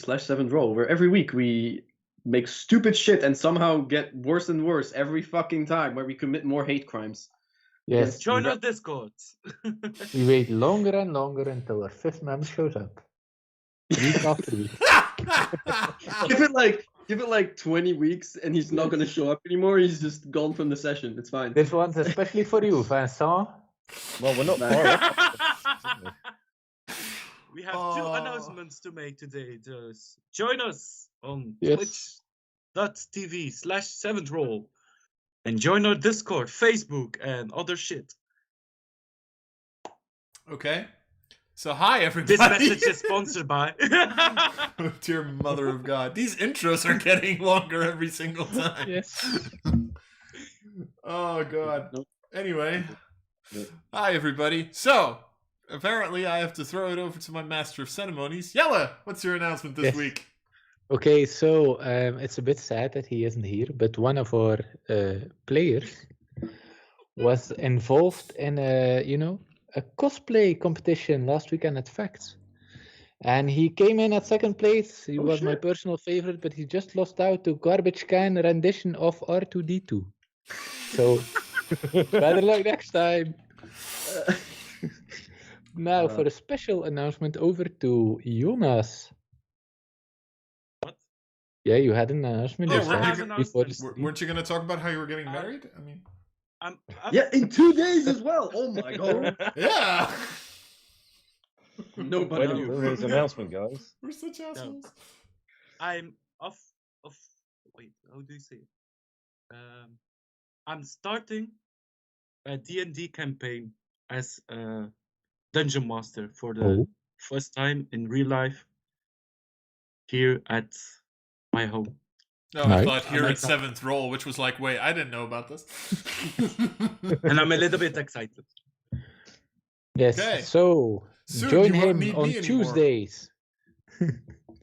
twitch.tv/7roll, where every week we make stupid shit and somehow get worse and worse every fucking time, where we commit more hate crimes. Yes, Join our Discord. we wait longer and longer until our fifth member shows up. Week after week. Give it like 20 weeks and he's not going to show up anymore. He's just gone from the session. It's fine. This one's especially for you, Vincent. Well, we're not far off. We have 2 announcements to make today. Just join us on Yes. twitch.tv/7roll and join our Discord, Facebook, and other shit. Okay. So hi everybody. This message is sponsored by. Dear Mother of God, these intros are getting longer every single time. Yes. Oh God. Anyway, hi everybody. So apparently I have to throw it over to my master of ceremonies. Yella, what's your announcement this week? Okay, so it's a bit sad that he isn't here, but one of our players was involved in a cosplay competition last weekend at Facts. And he came in at second place. He was my personal favorite, but he just lost out to garbage can rendition of R2D2. So, better luck next time. Now, for a special announcement, over to Jonas. What? Yeah, you had an announcement. Oh, Weren't you going to talk about how you were getting married? I mean, yeah, in 2 days as well. Oh my God. yeah. Nobody Wait knew. his announcement, guys. We're such assholes. No. I'm off. Wait, how do you say it? I'm starting a D&D campaign as a dungeon master for the first time in real life here at my home. No, I thought here at 7th Roll, which was like, wait, I didn't know about this. And I'm a little bit excited. Yes, Okay. so Soon join you won't him need on me anymore. Tuesdays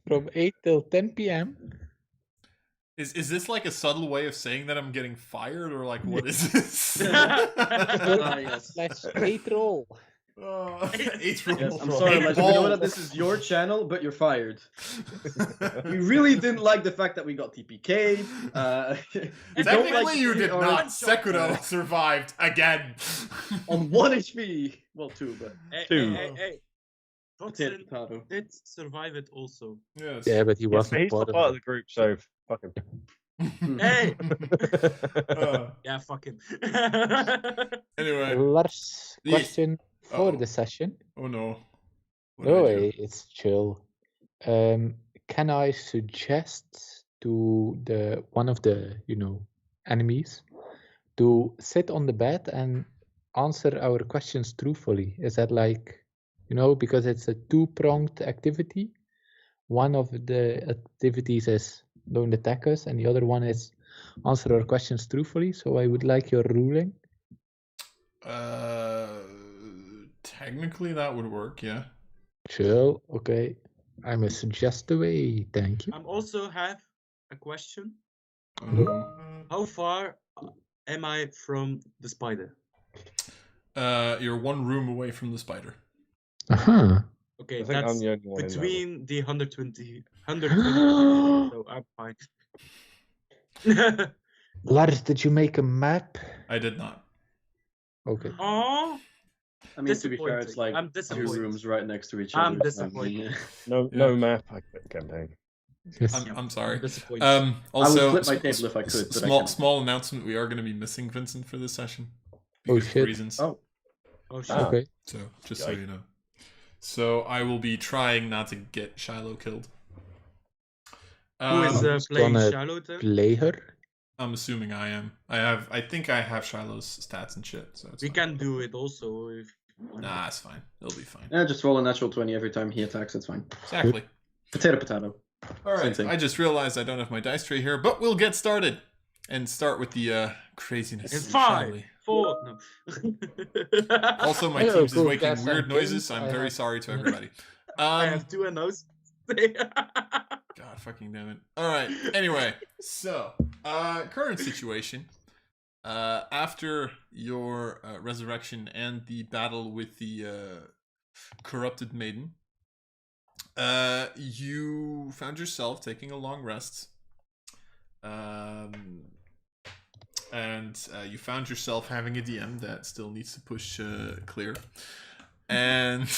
from 8 till 10 p.m. Is this like a subtle way of saying that I'm getting fired, or like what is this? Yes. 8 roll. 8 roll. Yes, I'm sorry, Elijah. We know that this is your channel, but you're fired. We really didn't like the fact that we got TPK'd. Technically, you did not. Sekiro survived again. On 1 HP. Well, 2, but... Hey. Potato, Watson potato. did survive it also. Yes. Yeah, but he wasn't He's not part of the group, so fuck him. Hey! Yeah, fuck him. Anyway. Last question for the session. Oh no. No, it's chill. Can I suggest to one of the enemies to sit on the bed and answer our questions truthfully? Is that like, because it's a 2-pronged activity? One of the activities is don't attack us, and the other one is answer our questions truthfully. So I would like your ruling. Technically that would work, yeah. Chill. Okay. I may suggest the way. Thank you. I also have a question. Oh. How far am I from the spider? You're 1 room away from the spider. Uh-huh. Okay, I think I'm that's the only one in between the 120, so I'm fine. Lars, did you make a map? I did not. Okay. Oh, I mean, to be fair, it's like I'm 2 disappointed. rooms right next to each other. I'm disappointed. No map campaign. Yes. I'm sorry. Disappointed. Also, I would flip my table if I could. But small announcement: we are going to be missing Vincent for this session. Oh, Because of shit. reasons. Oh shit. Okay. So just so you know. So I will be trying not to get Shiloh killed. Who is playing gonna Shiloh then? Play her? I'm assuming I am. I think I have Shiloh's stats and shit. So it's We fine. can do it also if. Nah, it's fine. It'll be fine. Yeah, just roll a natural 20 every time he attacks. It's fine. Exactly. Potato, potato. All right. Same thing. I just realized I don't have my dice tray here, but we'll get started and start with the craziness. In shall 5, we? 4. No. Also, my Hello, Teams is cool making guys, weird I'm noises. James. I'm I very have- sorry to everybody. I have 2 NOs. God fucking damn it. Alright, anyway, so, current situation. After your resurrection and the battle with the corrupted maiden, You found yourself taking a long rest. And you found yourself having a DM that still needs to push clear. And...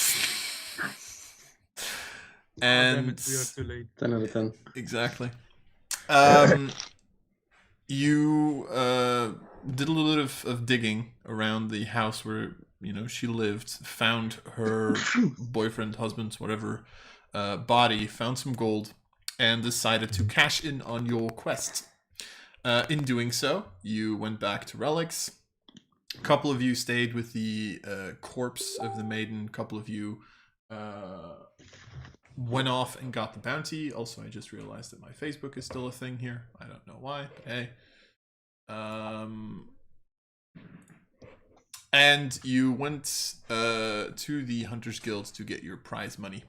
Damn it, we are too late. 10 out of 10. Exactly. You did a little bit of digging around the house where she lived, found her boyfriend, husband, whatever, body, found some gold, and decided to cash in on your quest. In doing so, you went back to Relics. A couple of you stayed with the corpse of the maiden. A couple of you went off and got the bounty. Also, I just realized that my Facebook is still a thing here. I don't know why, but hey. And you went to the Hunters Guild to get your prize money.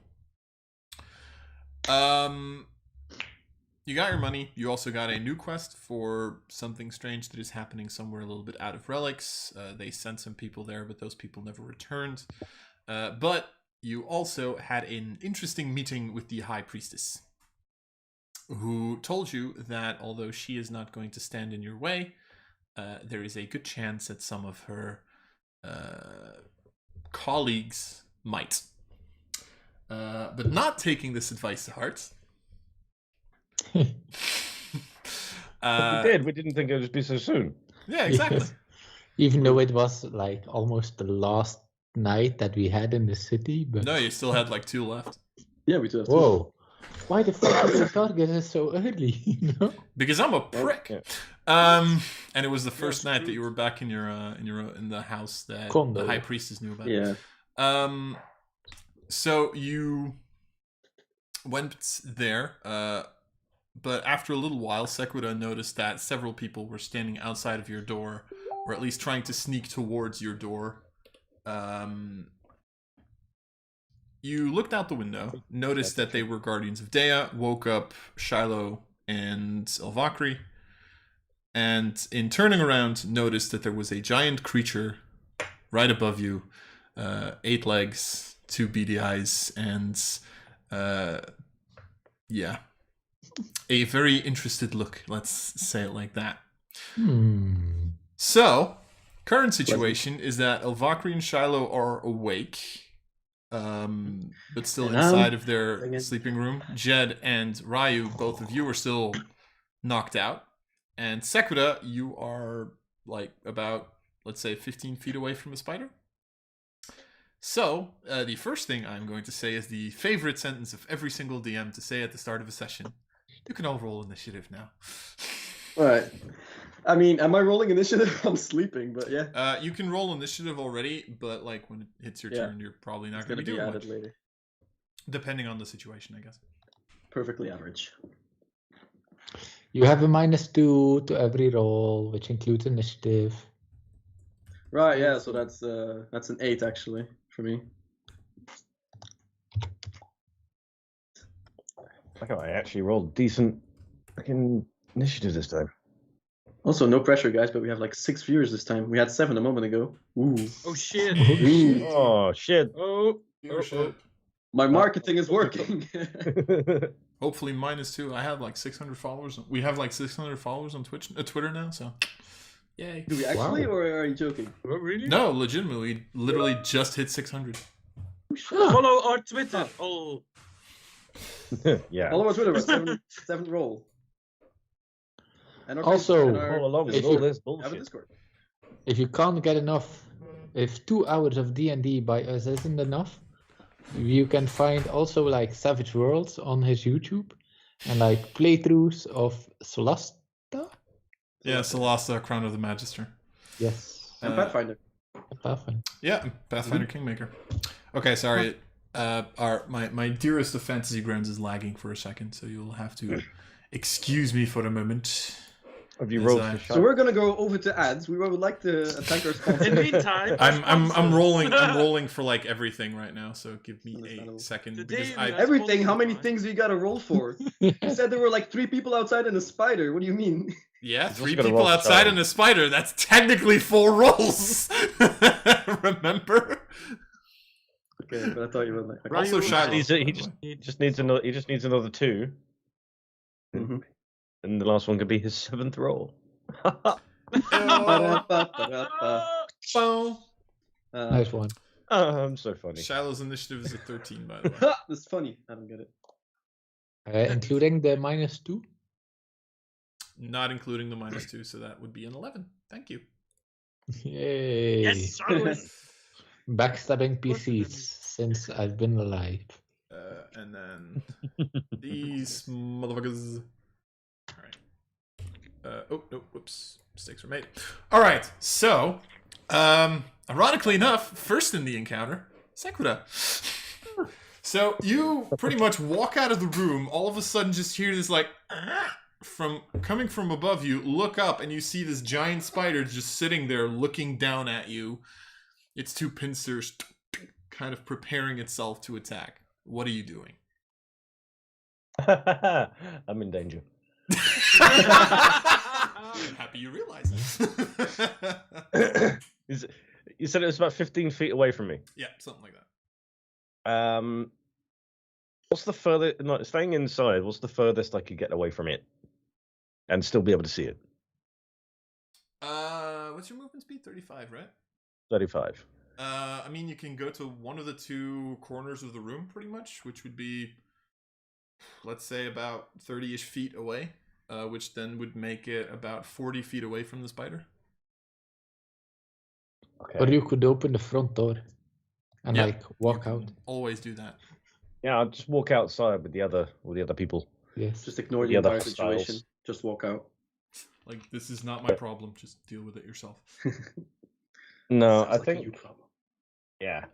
You got your money. You also got a new quest for something strange that is happening somewhere a little bit out of Relics. They sent some people there, but those people never returned. But you also had an interesting meeting with the High Priestess, who told you that although she is not going to stand in your way, there is a good chance that some of her colleagues might. But not taking this advice to heart. We did. We didn't think it would be so soon. Yeah, exactly. Yes. Even though it was like almost the last night that we had in the city, but No, you still had like 2 left. Yeah, we do have to. whoa, why the fuck did you target us so early? Because I'm a prick. Yeah. And it was the first night that you were back in your in the house that Condo. the High Priestess knew about. Yeah. So you went there, but after a little while, Sequita noticed that several people were standing outside of your door, or at least trying to sneak towards your door. You looked out the window, noticed that they were Guardians of Dea, woke up Shiloh and Elvakri, and in turning around, noticed that there was a giant creature right above you, 8 legs, 2 beady eyes, and yeah, a very interested look, let's say it like that. So, current situation is that Elvakri and Shiloh are awake, but still inside of their sleeping room. Jed and Ryu, both of you are still knocked out. And Sequita, you are like about, let's say, 15 feet away from a spider. So, the first thing I'm going to say is the favorite sentence of every single DM to say at the start of a session. You can all roll initiative now. Alright. I mean, am I rolling initiative? I'm sleeping, but yeah. You can roll initiative already, but like when it hits your turn, you're probably not It's going gonna to be be doing added much. later. Depending on the situation, I guess. Perfectly average. You have a -2 to every roll, which includes initiative. Right, yeah, so that's an 8 actually for me. Like I actually rolled decent fucking initiative this time. Also, no pressure, guys, but we have like 6 viewers this time. We had 7 a moment ago. Ooh. Oh shit! Oh shit! Oh, Viewership. My marketing is working. Hopefully -2. I have like 600 followers. We have like 600 followers on Twitter now, so yay. Do we actually, or are you joking? oh really? No, legitimately, we literally just hit 600. Follow our Twitter. Oh, Yeah. Follow our Twitter, but 7 roll. And our Also, Facebook and our- All along with If all you this have a bullshit. Discord. If you can't get enough, if 2 hours of D&D by us isn't enough, you can find also like Savage Worlds on his YouTube and like playthroughs of Solasta. Yeah, Celasta, Crown of the Magister. Yes, And Pathfinder. Pathfinder. Yeah, Pathfinder Kingmaker. Okay, sorry. My dearest of Fantasy Grounds is lagging for a second, so you'll have to excuse me for a moment. Have you As rolled I- for So shot? we're gonna go over to ads. We would like to thank our sponsor. in the meantime, I'm rolling for like everything right now, so give me a Understandable. second Today because we I are- Everything. How many things do you gotta roll for? You said there were like 3 people outside and a spider. What do you mean? yeah, just 3 gotta people roll outside charm. and a spider. That's technically 4 rolls. Remember? Okay, but I thought you were like. Ryan, Also, Shiloh. He just needs another 2. Mhm. And the last one could be his 7th roll. Boom. Nice one. I'm so funny. Shiloh's initiative is a 13, by the way. That's funny. I don't get it. Including the -2. Not including the -2, so that would be an 11. Thank you. Yay! Yes, Charlotte. Backstabbing PCs since I've been alive. And then these motherfuckers. All right. Oh no! Whoops! Mistakes were made. All right. So, ironically enough, first in the encounter, Sakura. So you pretty much walk out of the room. All of a sudden, just hear this like coming from above you. Look up, and you see this giant spider just sitting there, looking down at you. Its 2 pincers kind of preparing itself to attack. What are you doing? I'm in danger. I'm happy you realize it. You said it was about 15 feet away from me. Yeah, something like that. What's the further? No, staying inside. What's the furthest I could get away from it, and still be able to see it? What's your movement speed? 35, right? 35. I mean, you can go to one of the 2 corners of the room, pretty much, which would be, let's say, about 30-ish feet away, which then would make it about 40 feet away from the spider. Okay. Or you could open the front door and Yeah, like walk you out. can always do that. Yeah, I'll just walk outside with the other people. Yes. Just ignore the The other entire situation. hostiles. Just walk out. Like, this is not my problem. Just deal with it yourself. No, Sounds I like a think. you problem. Yeah.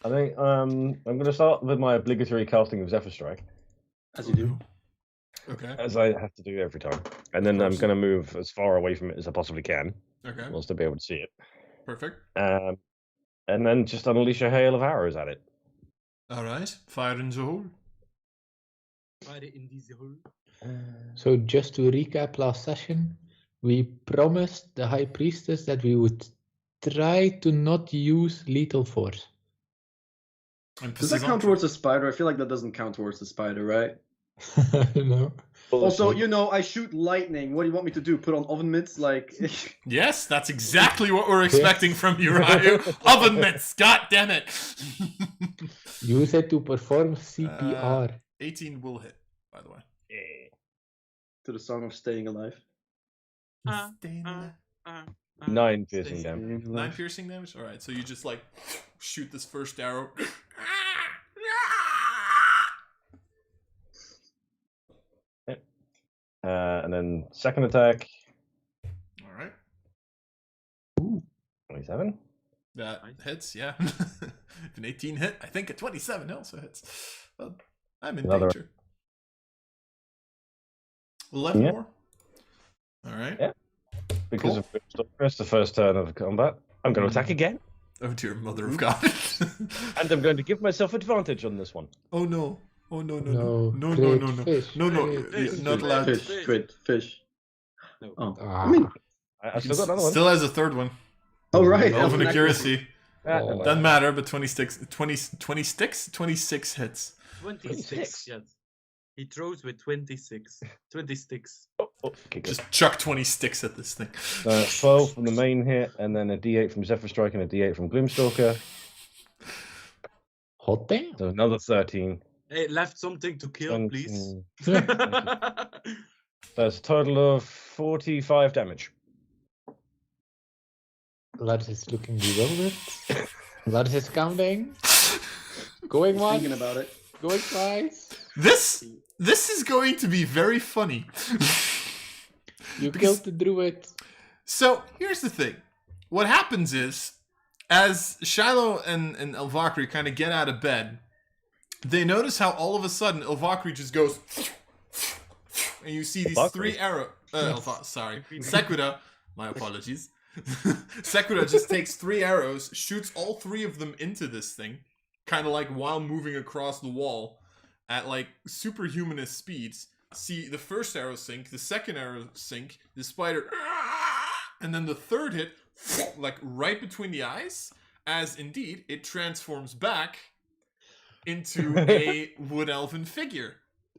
I think I'm going to start with my obligatory casting of Zephyr Strike, As you do. Okay. as I have to do every time, and then I'm going to move as far away from it as I possibly can, Okay. whilst to be able to see it. Perfect. And then just unleash a hail of arrows at it. All right. Fire in the hole. Fire in diese hole. So just to recap last session, we promised the High Priestess that we would try to not use lethal force. Does that count towards the spider? I feel like that doesn't count towards the spider, right? No. Also, you know, I shoot lightning. What do you want me to do? Put on oven mitts? Like, Yes, that's exactly what we're expecting from you, Ryu. Oven mitts, god damn it. Use it to perform CPR. 18 will hit, by the way. Yeah. to the song of Staying Alive. Staying alive. 9 piercing damage. Staying 9 Alive. piercing damage? Alright, so you just like shoot this first arrow. And then second attack, Alright. 27. That hits, yeah. If an 18 hit, I think a 27 also hits. Well, I'm in Another- danger. 11 Yeah. more? Alright. Yeah. Because Cool. of it's the first turn of combat. I'm going to attack again, Oh dear mother of God. and I'm going to give myself advantage on this one. Oh no. Oh no no No, no no crit, no no fish, no no crit, you're fish, not allowed. Fish, crit, fish. No. Oh, Ah. I mean, I still got another one. Still has a third one. oh right. Elven Elven accuracy. Oh. Doesn't matter, but 26 hits. 26, yes. He throws with 26. 20 sticks. Oh, okay, good. Just chuck 20 sticks at this thing. 12 from the main hit, and then a D8 from Zephyr Strike and a D8 from Gloomstalker. Hot damn. So another 13. Hey, left something to kill, please. 17. That's a total of 45 damage. Lars is looking bewildered. Lars is counting. Going once, Thinking about it. going twice. This is going to be very funny. You Because- killed the druid. So here's the thing. What happens is, as Shiloh and Elvakri kind of get out of bed, they notice how all of a sudden Elvakri just goes, and you see these Elvakri? 3 arrows. Sorry, Sekura. My apologies. Sekura just takes 3 arrows, shoots all 3 of them into this thing, kind of like while moving across the wall at like superhumanist speeds. See the first arrow sink, the second arrow sink, the spider, and then the third hit, like right between the eyes, as indeed it transforms back into a wood elven figure.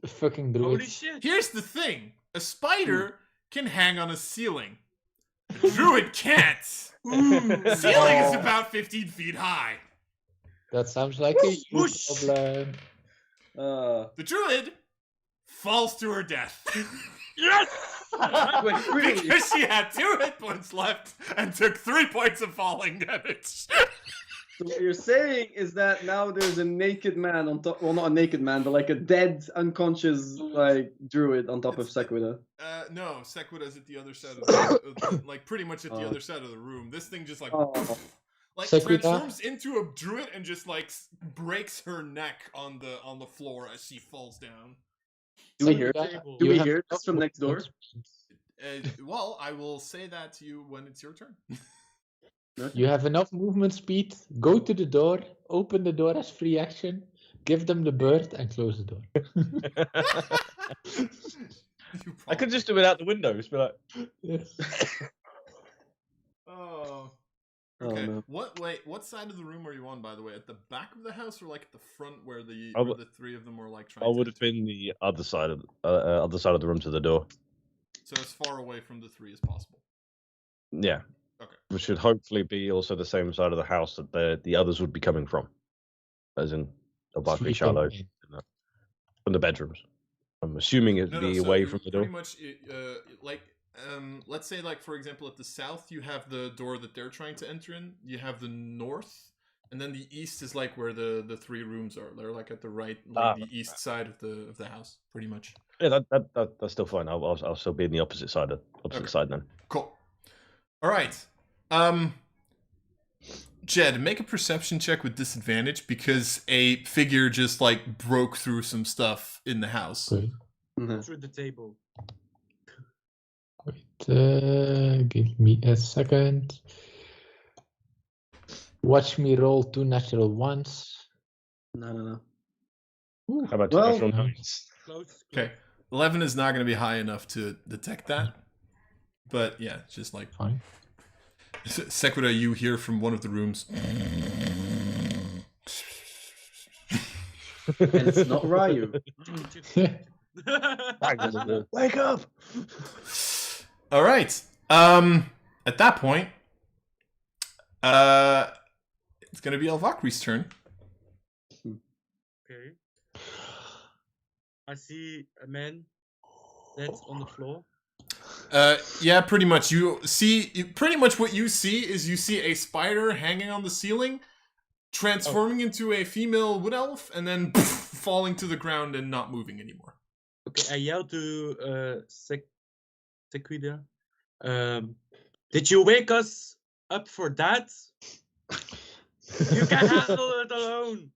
Fucking druid. Holy shit! Here's the thing. A spider can hang on a ceiling. A druid can't. The ceiling is about 15 feet high. That sounds like a huge problem. The druid falls to her death. Yes! Wait, really? Because she had 2 hit points left and took 3 points of falling damage. So what you're saying is that now there's a naked man on top. Well, not a naked man, but like a dead, unconscious, like druid on top of Sequida. No, Sequida's at the other side of the like pretty much at the other side of the room. This thing just like Sequida? transforms into a druid and just like breaks her neck on the floor as she falls down. Do we hear? Table. Do You we have hear this from next door? Well, I will say that to you when it's your turn. You have enough movement speed. Go to the door, open the door as free action, give them the bird, and close the door. I could just do it out the window. Just be like, Yes. Oh. Oh, Okay. no. What side of the room are you on, by the way? At the back of the house, or like at the front, where the I w- where the 3 of them were like trying? I to would have enter? been the other side of the room to the door. So as far away from the 3 as possible. Yeah. Okay. Which should hopefully be also the same side of the house that the others would be coming from, as in Elvacri, Sleeping Shiloh, in. from the bedrooms. I'm assuming it'd be so away you're from the door. Pretty much, like, let's say, like, for example, at the south, you have the door that they're trying to enter in. You have the north, and then the east is like where the 3 rooms are. They're like at the right, like the east side of the house, pretty much. Yeah, that's still fine. I'll still be in the opposite side then. Cool. All right. Jed, make a perception check with disadvantage because a figure just like broke through some stuff in the house. Okay. Through the table. Wait, give me a second. Watch me roll 2 natural ones. No. How about Well- natural nines? Close. Okay. 11 is not going to be high enough to detect that. But yeah, it's just like Fine. Sequida, you hear from one of the rooms. And it's not Ryu. Wake up! All right. At that point, it's going to be Elvacri's turn. Okay. I see a man that's on the floor. Yeah, pretty much. Pretty much what you see is you see a spider hanging on the ceiling, transforming into a female wood elf, and then falling to the ground and not moving anymore. Okay, I yell to Sequida. Did you wake us up for that? You can handle it alone.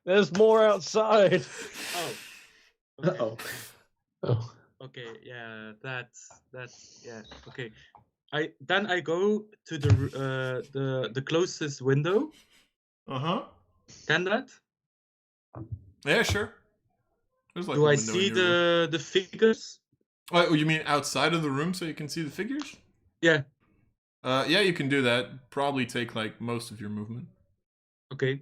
There's more outside. Oh. Okay. Uh-oh. Oh. Okay, yeah, that's yeah. Okay, I go to the closest window. Can that? Yeah, sure. There's like Do a I window see in your room. the figures? Oh, you mean outside of the room so you can see the figures? Yeah. Yeah, you can do that. Probably take like most of your movement. Okay,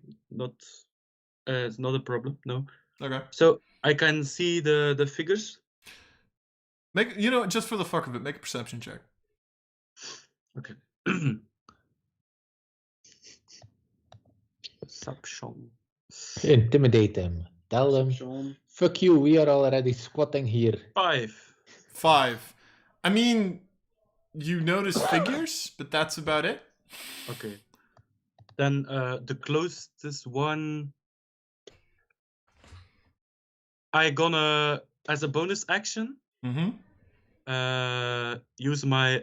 it's not a problem. No. Okay. So I can see the figures. Make just for the fuck of it, make a perception check. Okay. Perception. Intimidate them. Tell them, Sean. fuck you, we are already squatting here. 5. 5. I mean, you notice figures, but that's about it. Okay. Then the closest one. I gonna, as a bonus action, use my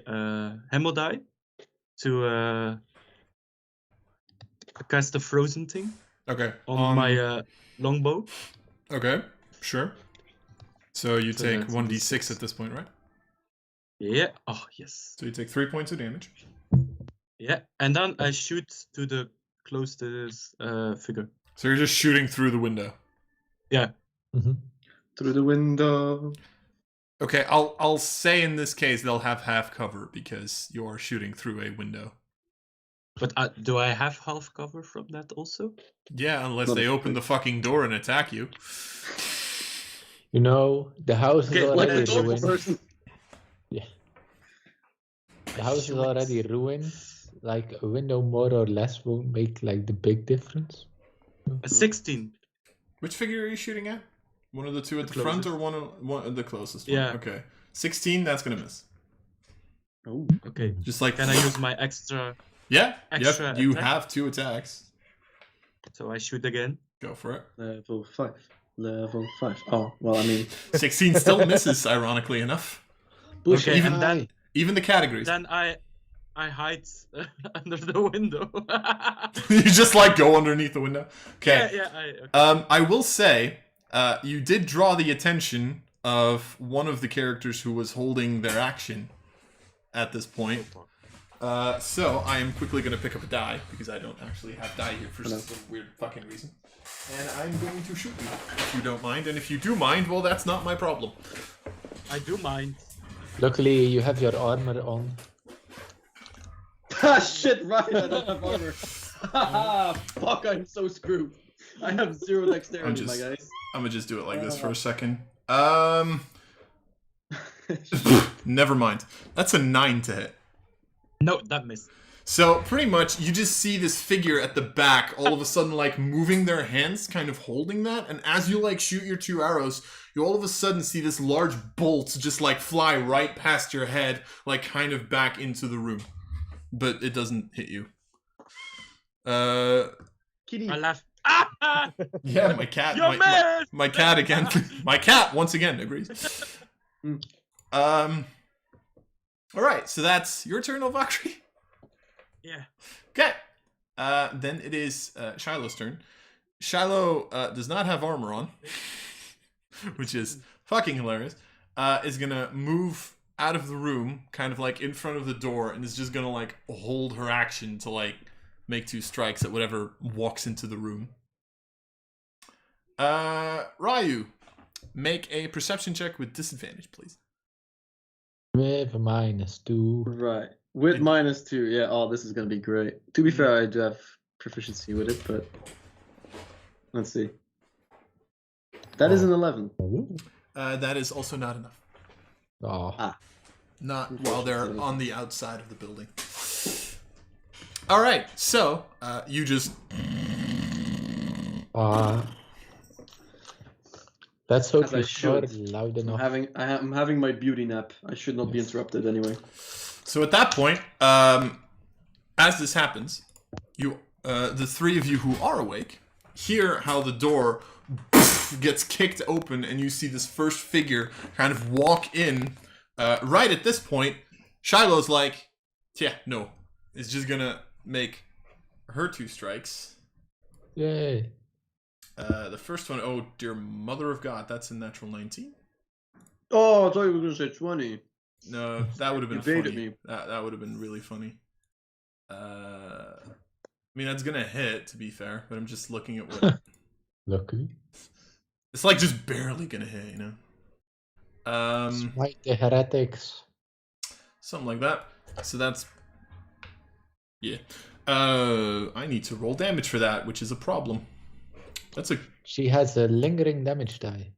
Hemo die to cast a frozen thing Okay. on my longbow. Okay, sure. So you So take that's 1d6 at this point, right? Yeah. Oh yes. So you take 3 points of damage. Yeah, and then I shoot to the closest figure. So you're just shooting through the window. Yeah. Mm-hmm. Through the window. Okay, I'll say in this case they'll have half cover because you are shooting through a window. But do I have half cover from that also? Yeah, unless Not they a open the fucking door and attack you. You know, the house is Okay, Like already a normal ruined. person. Yeah. The house is already ruined. Like a window more or less won't make like the big difference. A 16. Which figure are you shooting at? One of the two at the front or one of the closest one? Yeah. Okay. 16, that's gonna miss. Oh. Okay. Just like Can I use my extra? Yeah, extra you attack? have 2 attacks. So I shoot again. Go for it. Level 5. Level 5. Oh, well, I mean... 16 still misses, ironically enough. Okay, even, and then even the categories. then I hide under the window. You just like go underneath the window. Okay. Yeah. I will say, you did draw the attention of one of the characters who was holding their action at this point. So I am quickly going to pick up a die, because I don't actually have die here for some weird fucking reason. And I'm going to shoot you, if you don't mind. And if you do mind, well, that's not my problem. I do mind. Luckily, you have your armor on. Ah, shit, right, I don't have armor. Fuck, I'm so screwed. I have 0 dexterity, my guys. I'm gonna just do it like this for a second. Never mind. That's a 9 to hit. No, that missed. So pretty much you just see this figure at the back all of a sudden like moving their hands, kind of holding that, and as you like shoot your 2 arrows, you all of a sudden see this large bolt just like fly right past your head, like kind of back into the room. But it doesn't hit you. Kitty. I laugh. Yeah, my cat. My cat again. My cat once again agrees. All right, so that's your turn, Valkyrie. Yeah. Okay. Then it is Shiloh's turn. Shiloh does not have armor on, which is fucking hilarious. Is gonna move out of the room, kind of like in front of the door, and is just gonna like hold her action to like make 2 strikes at whatever walks into the room. Ryu, make a perception check with disadvantage, please. With a -2. Right. With -2, yeah. Oh, this is gonna be great. To be fair, I do have proficiency with it, but let's see. That is an 11. That is also not enough. Oh. Not while they're on the outside of the building. All right, so you just. Let's hope As I you're should. loud enough. I'm having my beauty nap. I should not be interrupted anyway. So at that point, as this happens, you, the 3 of you who are awake, hear how the door gets kicked open, and you see this first figure kind of walk in. Right at this point, Shiloh's like, "Yeah, no," is just gonna make her 2 strikes. Yay. The first one, oh dear mother of God, that's a natural 19. Oh, I thought you were gonna say 20. No, that would have been You baited funny. me. That would have been really funny. I mean, that's gonna hit, to be fair, but I'm just looking at what. Luckily. It's like just barely gonna hit, you know. Smite the heretics. Something like that. So that's. Yeah. I need to roll damage for that, which is a problem. She has a lingering damage die.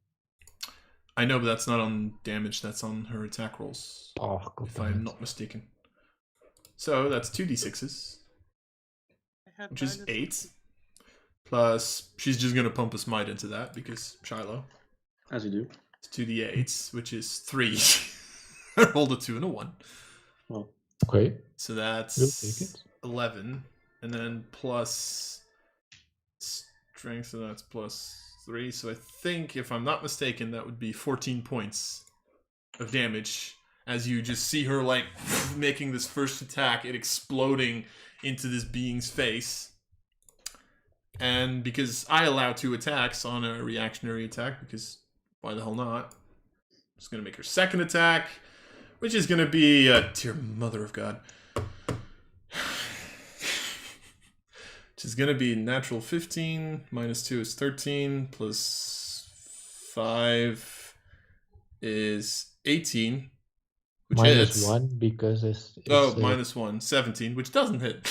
I know, but that's not on damage. That's on her attack rolls. Oh, God. If I'm not mistaken. So that's 2d6s, which is 8. Plus, she's just gonna pump a smite into that because Shiloh. As you do. It's 2d8s, which is 3. I rolled a 2 and a 1. Well, okay. So We'll take that's it. 11, and then plus strength, so that's plus 3. So I think, if I'm not mistaken, that would be 14 points of damage. As you just see her like making this first attack, it exploding into this being's face. And because I allow 2 attacks on a reactionary attack, because why the hell not? I'm just gonna make her second attack, which is gonna be dear mother of God. Which is gonna be natural 15, -2 is 13, plus 5 is 18. Which is -1 because it's -1, 17, which doesn't hit.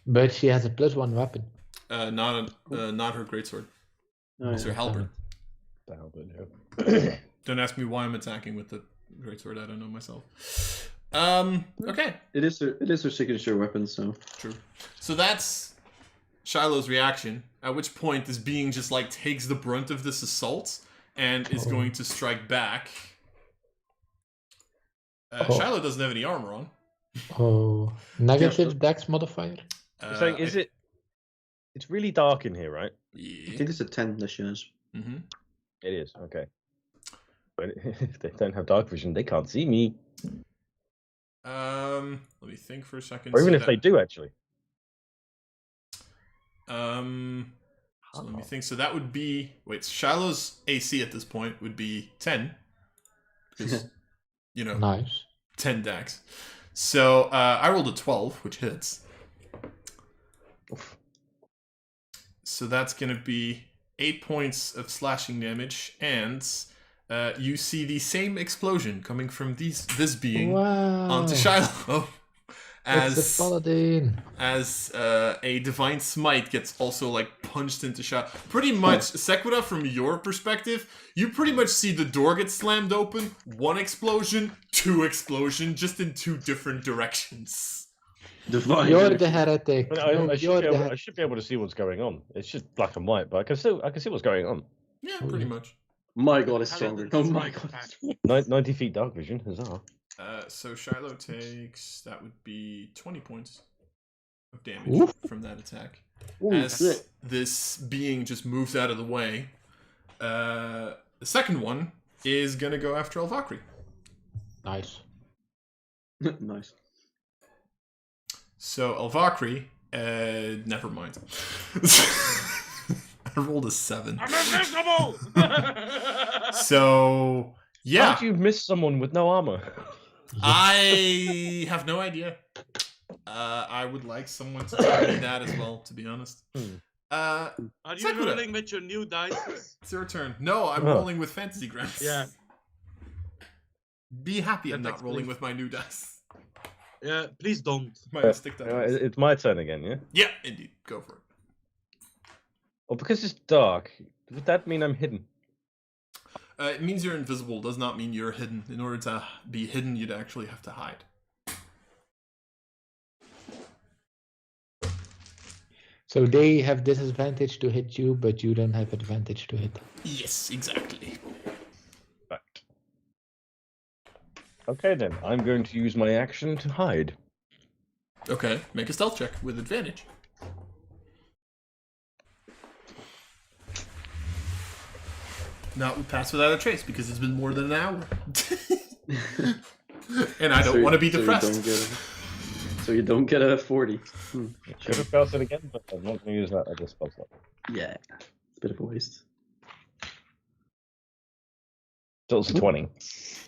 But she has a +1 weapon. Not her greatsword. Oh, It's her yeah. halberd. The halberd, Don't ask me why I'm attacking with the greatsword. I don't know myself. Okay. It is her signature weapon, so. True. So that's Shiloh's reaction. At which point, this being just like takes the brunt of this assault and is going to strike back. Shiloh doesn't have any armor on. Oh, negative dex modifier. You're saying, is it? It's really dark in here, right? I Yeah. think it's a 10 that she has. Mm-hmm. It is. Okay. But if they don't have dark vision, they can't see me. Let me think for a second. Or even So if they do, actually. So let me think. So that would be Shiloh's AC at this point would be 10. Because, you know, Nice. 10 dex. So I rolled a 12, which hits. So that's going to be 8 points of slashing damage, and you see the same explosion coming from this being onto Shiloh. It's a paladin. As a divine smite gets also like punched into Shiloh. Pretty much, Sequita, from your perspective, you pretty much see the door get slammed open, 1 explosion, 2 explosion, just in 2 different directions. Divine. You're the heretic. But No, you're the I should be able to see what's going on. It's just black and white, but I can see what's going on. Yeah, pretty much. My god, it's stronger. Oh my god. 90 feet dark vision, huzzah. So Shiloh takes, that would be 20 points of damage from that attack. Ooh, As shit. this being just moves out of the way. The second one is going to go after Elvakri. Nice. Nice. So Elvakri, never mind. I rolled a 7. I'm invisible! So, yeah. How do you miss someone with no armor? I have no idea. I would like someone to tell me that as well, to be honest. Are you Sakura. rolling with your new dice? It's your turn. No, I'm Oh. rolling with fantasy grounds. Yeah. Be happy I'm That not rolling explains- with my new dice. Yeah, please don't. My mystic dice. It's my turn again, yeah? Yeah, indeed. Go for it. Well, because it's dark, would that mean I'm hidden? It means you're invisible. Does not mean you're hidden. In order to be hidden, you'd actually have to hide. So they have disadvantage to hit you, but you don't have advantage to hit. Yes, exactly. Right. Okay then, I'm going to use my action to hide. Okay, make a stealth check with advantage. Now we pass without a trace because it's been more than an hour. And I don't want to be depressed. So you don't get a 40. Should have passed it again, but I'm not going to use that at this spell slot. Yeah. It's a bit of a waste. So it's a 20.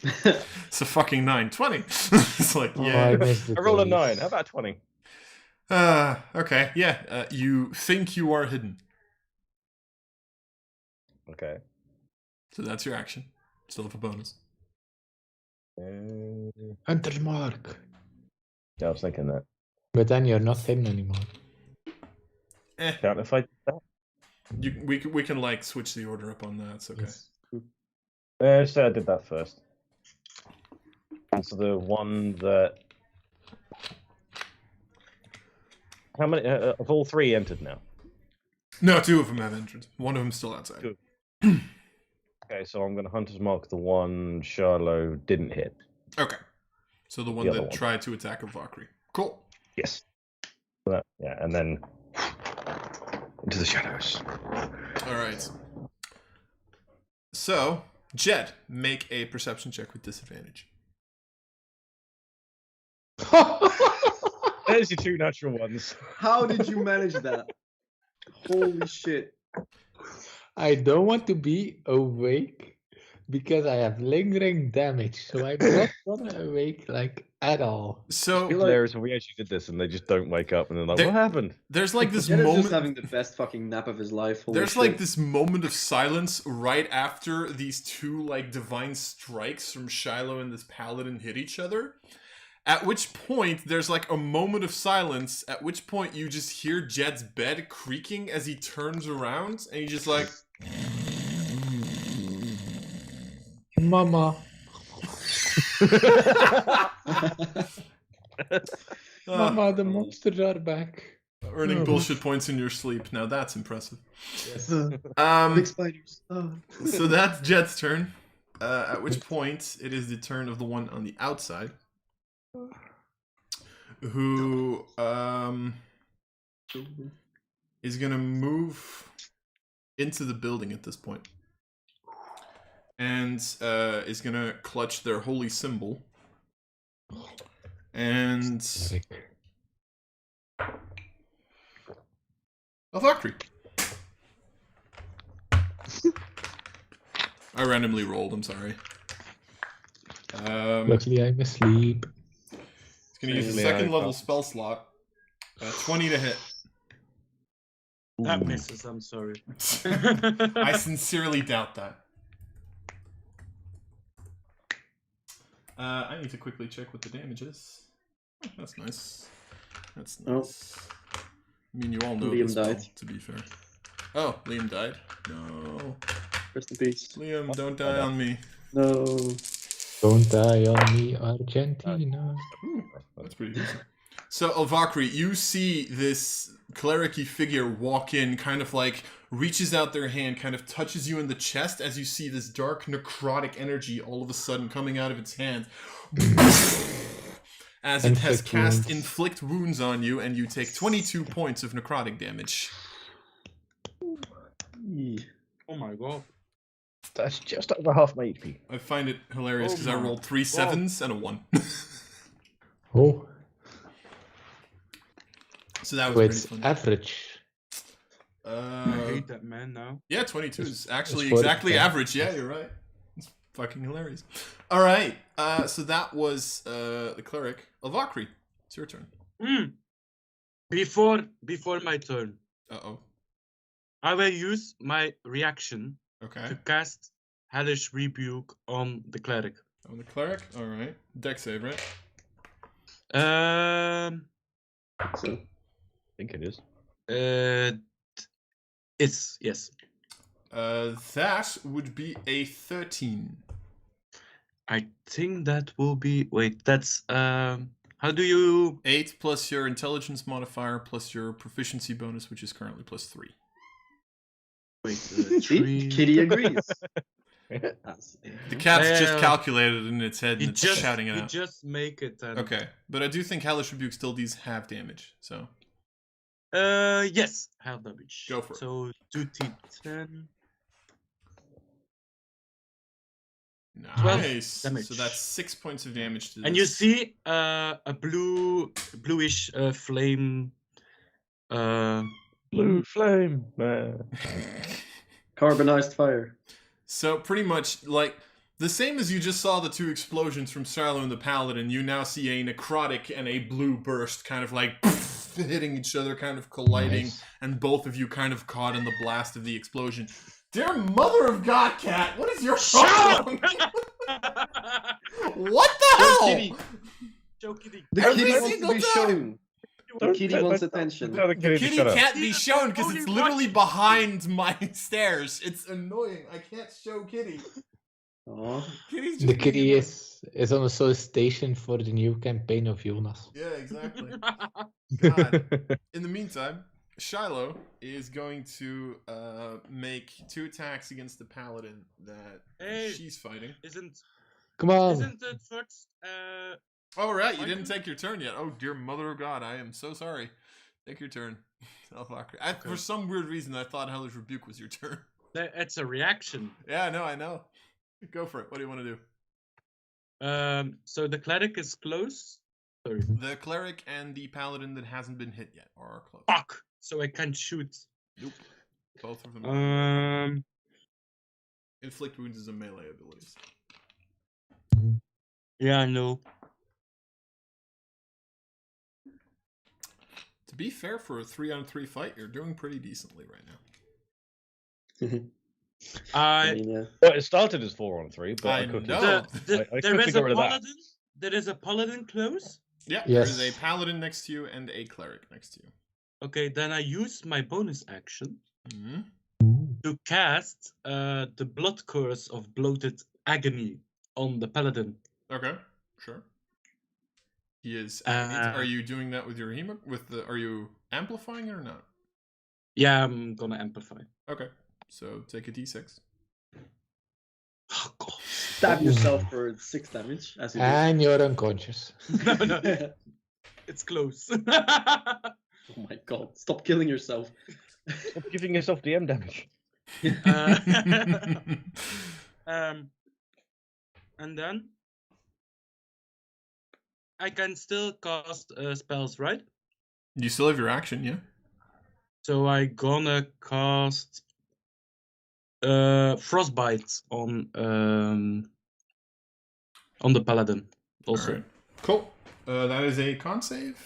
It's a fucking 9. 20. It's like, Oh, yeah. I missed the I rolled a dice. 9. How about 20? Okay, yeah. You think you are hidden. Okay. So that's your action. Still have a bonus. Hunter's mark. Yeah, I was thinking that. But then you're not hidden anymore. Eh, If I did that? we can like switch the order up on that. It's okay. Yes. Say I did that first. And so the one that... How many... of all 3 entered now? No, 2 of them have entered. One of them's still outside. Good. Okay, so I'm going to Hunter's Mark the one Shiloh didn't hit. Okay. So the one The other that one. tried to attack Elvakri. Cool. Yes. That, yeah, and then... into the shadows. All right. So, Jed, make a perception check with disadvantage. There's your 2 natural ones. How did you manage that? Holy shit. I don't want to be awake because I have lingering damage, so I'm not gonna awake like at all. So Hilarious when we actually did this and they just don't wake up and they're like, There- what happened? there's like this Jed is moment. just having the best fucking nap of his life. Holy There's shit. like this moment of silence right after these 2 like divine strikes from Shiloh and this paladin hit each other. At which point, there's like a moment of silence, at which point you just hear Jed's bed creaking as he turns around, and he's just like... Mama. Mama, the monsters are back. Earning bullshit points in your sleep. Now that's impressive. Yes. Big spiders. So that's Jed's turn. At which point, it is the turn of the one on the outside. Who is going to move into the building at this point. And is going to clutch their holy symbol. And... a Valkyrie. I randomly rolled, I'm sorry. Luckily I'm asleep. It's going to use a second level spell slot. 20 to hit. That misses, I'm sorry. I sincerely doubt that. I need to quickly check what the damage is. Oh, that's nice. That's nice. I mean, you all know Liam this died. spell, to be fair. Oh, Liam died? No. Rest in peace. Liam, don't die on me. No. Don't die on me, Argentina. That's pretty decent. So, Valkyrie, you see this cleric-y figure walk in, kind of like reaches out their hand, kind of touches you in the chest as you see this dark necrotic energy all of a sudden coming out of its hand. As it has cast Inflict Wounds on you, and you take 22 points of necrotic damage. Oh my god. That's just over half my HP. I find it hilarious because I rolled 3 7s and a 1. Oh. So that was Wait, pretty it's fun. average. I hate that man now. Yeah, 22 is actually It's 40%. exactly average. Yeah, you're right. It's fucking hilarious. All right, so that was the cleric. Valkyrie, it's your turn. Before my turn, Uh-oh. I will use my reaction Okay. to cast Hellish Rebuke on the cleric. On the cleric? All right. Dex save, right? So, I think it is. It's yes. That would be a 13. I think that will be. Wait, that's how do you? 8 plus your intelligence modifier plus your proficiency bonus, which is currently plus 3. Wait, see, 3. Kitty agrees. The cat's just calculated in its head and it's shouting it You out. just make it. And... Okay, but I do think Hellish Rebuke still does half damage, so... Yes, half damage. Go for it. So 2d10. Nice. damage. So that's 6 points of damage to this. And you see a bluish flame. Blue flame. Carbonized fire. So pretty much, like, the same as you just saw the 2 explosions from Shiloh and the Paladin, you now see a necrotic and a blue burst kind of like hitting each other, kind of colliding, and both of you kind of caught in the blast of the explosion. Dear Mother of God, Cat, what is your problem? What the hell? Kitty. Joe Kitty. The Every kitty wants to single be time. shown. The kitty wants attention. Tell the kitty to Kitty shut up. can't be shown because it's literally behind my stairs. It's annoying. I can't show Kitty. Aw. Kitty's just The being kitty annoying. is on a solicitation for the new campaign of Jonas. Yeah, exactly. God. In the meantime, Shiloh is going to make 2 attacks against the paladin that she's fighting. Come on. Isn't the first? Oh, right, you didn't take your turn yet. Oh, dear Mother of God, I am so sorry. Take your turn. For some weird reason, I thought Hellish Rebuke was your turn. It's a reaction. Yeah, I know. Go for it. What do you want to do? So the cleric is close. Sorry. The cleric and the paladin that hasn't been hit yet are close. Fuck. So I can't shoot. Nope. Both of them are. Inflict Wounds is a melee ability. Yeah, I know. To be fair, for a 3-on-3 fight, you're doing pretty decently right now. I mean, yeah. Well, it started as 4-on-3, but I I could know. I There quickly is got a rid of that. paladin there is a paladin close. Yeah, Yes. there's a paladin next to you and a cleric next to you. Okay, then I use my bonus action Mhm. to cast the Blood Curse of Bloated Agony on the paladin. Okay, sure. He is. Are Uh, you doing that with your Are you amplifying it or not? Yeah, I'm gonna amplify. Okay, so take a d6. Oh god. Stab yourself for 6 damage as you do. And you're unconscious. No, no, it's close. Oh my god! Stop killing yourself. Stop giving yourself DM damage. And then I can still cast spells, right? You still have your action, yeah? So I gonna cast Frostbite on the paladin also. Alright. Cool. That is a con save.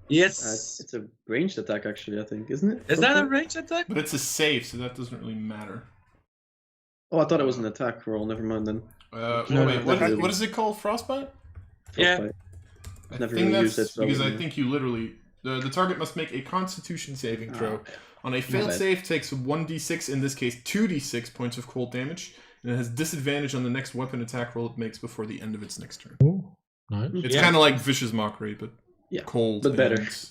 Yes. It's a ranged attack, actually. I think, isn't it? Is that a range attack? But it's a save, so that doesn't really matter. Oh, I thought it was an attack roll. Never mind then. Wait, no, what is it called? Frostbite? Yeah. Frostbite. I Never think really that's used it, so because I yeah. think you literally the target must make a Constitution saving throw. On a failed bad. save, takes 1d6, in this case 2d6 points of cold damage, and it has disadvantage on the next weapon attack roll it makes before the end of its next turn. Ooh, nice. It's Yeah. kind of like Vicious Mockery, but Yeah, cold. but better. and,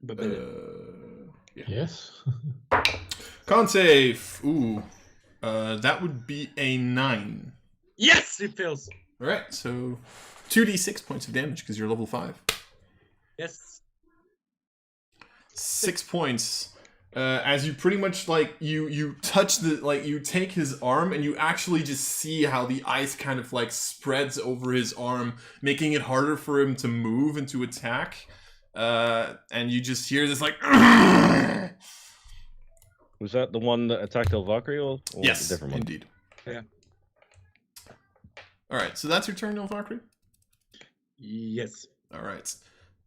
But better. yeah. Yes. Con save. Ooh, that would be a 9. Yes, it fails. All right, so 2d6 points of damage because you're level 5. Yes. 6 points. As you pretty much you touch you take his arm and you actually just see how the ice kind of spreads over his arm, making it harder for him to move and to attack. And you just hear this Was that the one that attacked Elvakri or yes, a different one? indeed. Yeah. All right, so that's your turn, Elvakri. Yes. All right.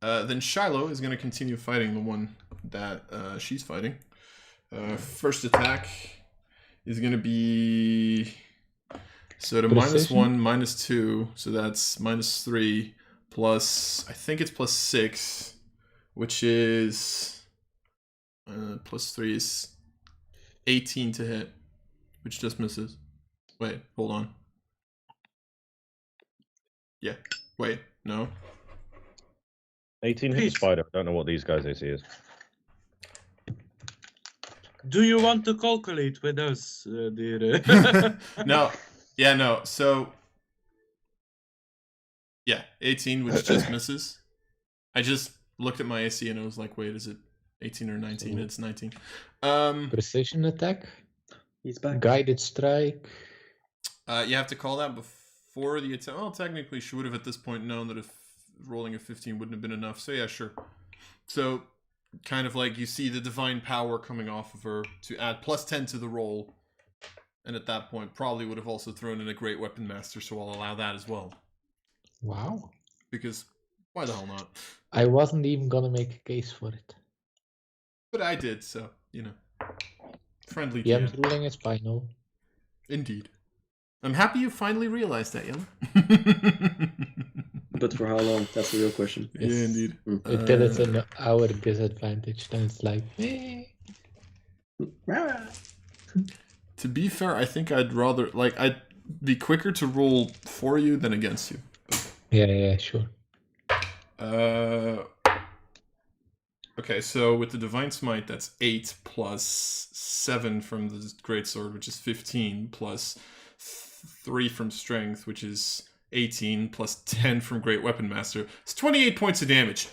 Then Shiloh is going to continue fighting the one that she's fighting. First attack is going to be... So the -1, -2, so that's -3, plus... I think it's +6, which is... +3 is 18 to hit, which just misses. Wait, hold on. Yeah, wait, no. 18 hit the spider. I don't know what these guys' AC is. Do you want to calculate with us, dear? No. Yeah, no. So, yeah, 18, which just misses. I just looked at my AC and I was like, wait, is it 18 or 19? So- It's 19. Precision attack. He's back. Guided strike. You have to call that before the attack. Well, technically, she would have at this point known that if rolling a 15 wouldn't have been enough. So, yeah, sure. So, kind of you see the divine power coming off of her to add +10 to the roll. And at that point, probably would have also thrown in a Great Weapon Master, so I'll allow that as well. Wow. Because why the hell not? I wasn't even gonna make a case for it. But I did, so, friendly The GM. EM's ruling is final. Indeed. I'm happy you finally realized that, Jan. But for how long? That's the real question. Yeah, indeed. Until it's in our disadvantage, then it's like, eh. To be fair, I think I'd rather, I'd be quicker to roll for you than against you. Yeah, sure. Okay, so with the Divine Smite, that's 8 plus 7 from the Greatsword, which is 15, plus 3 from Strength, which is 18, plus 10 from Great Weapon Master. It's 28 points of damage.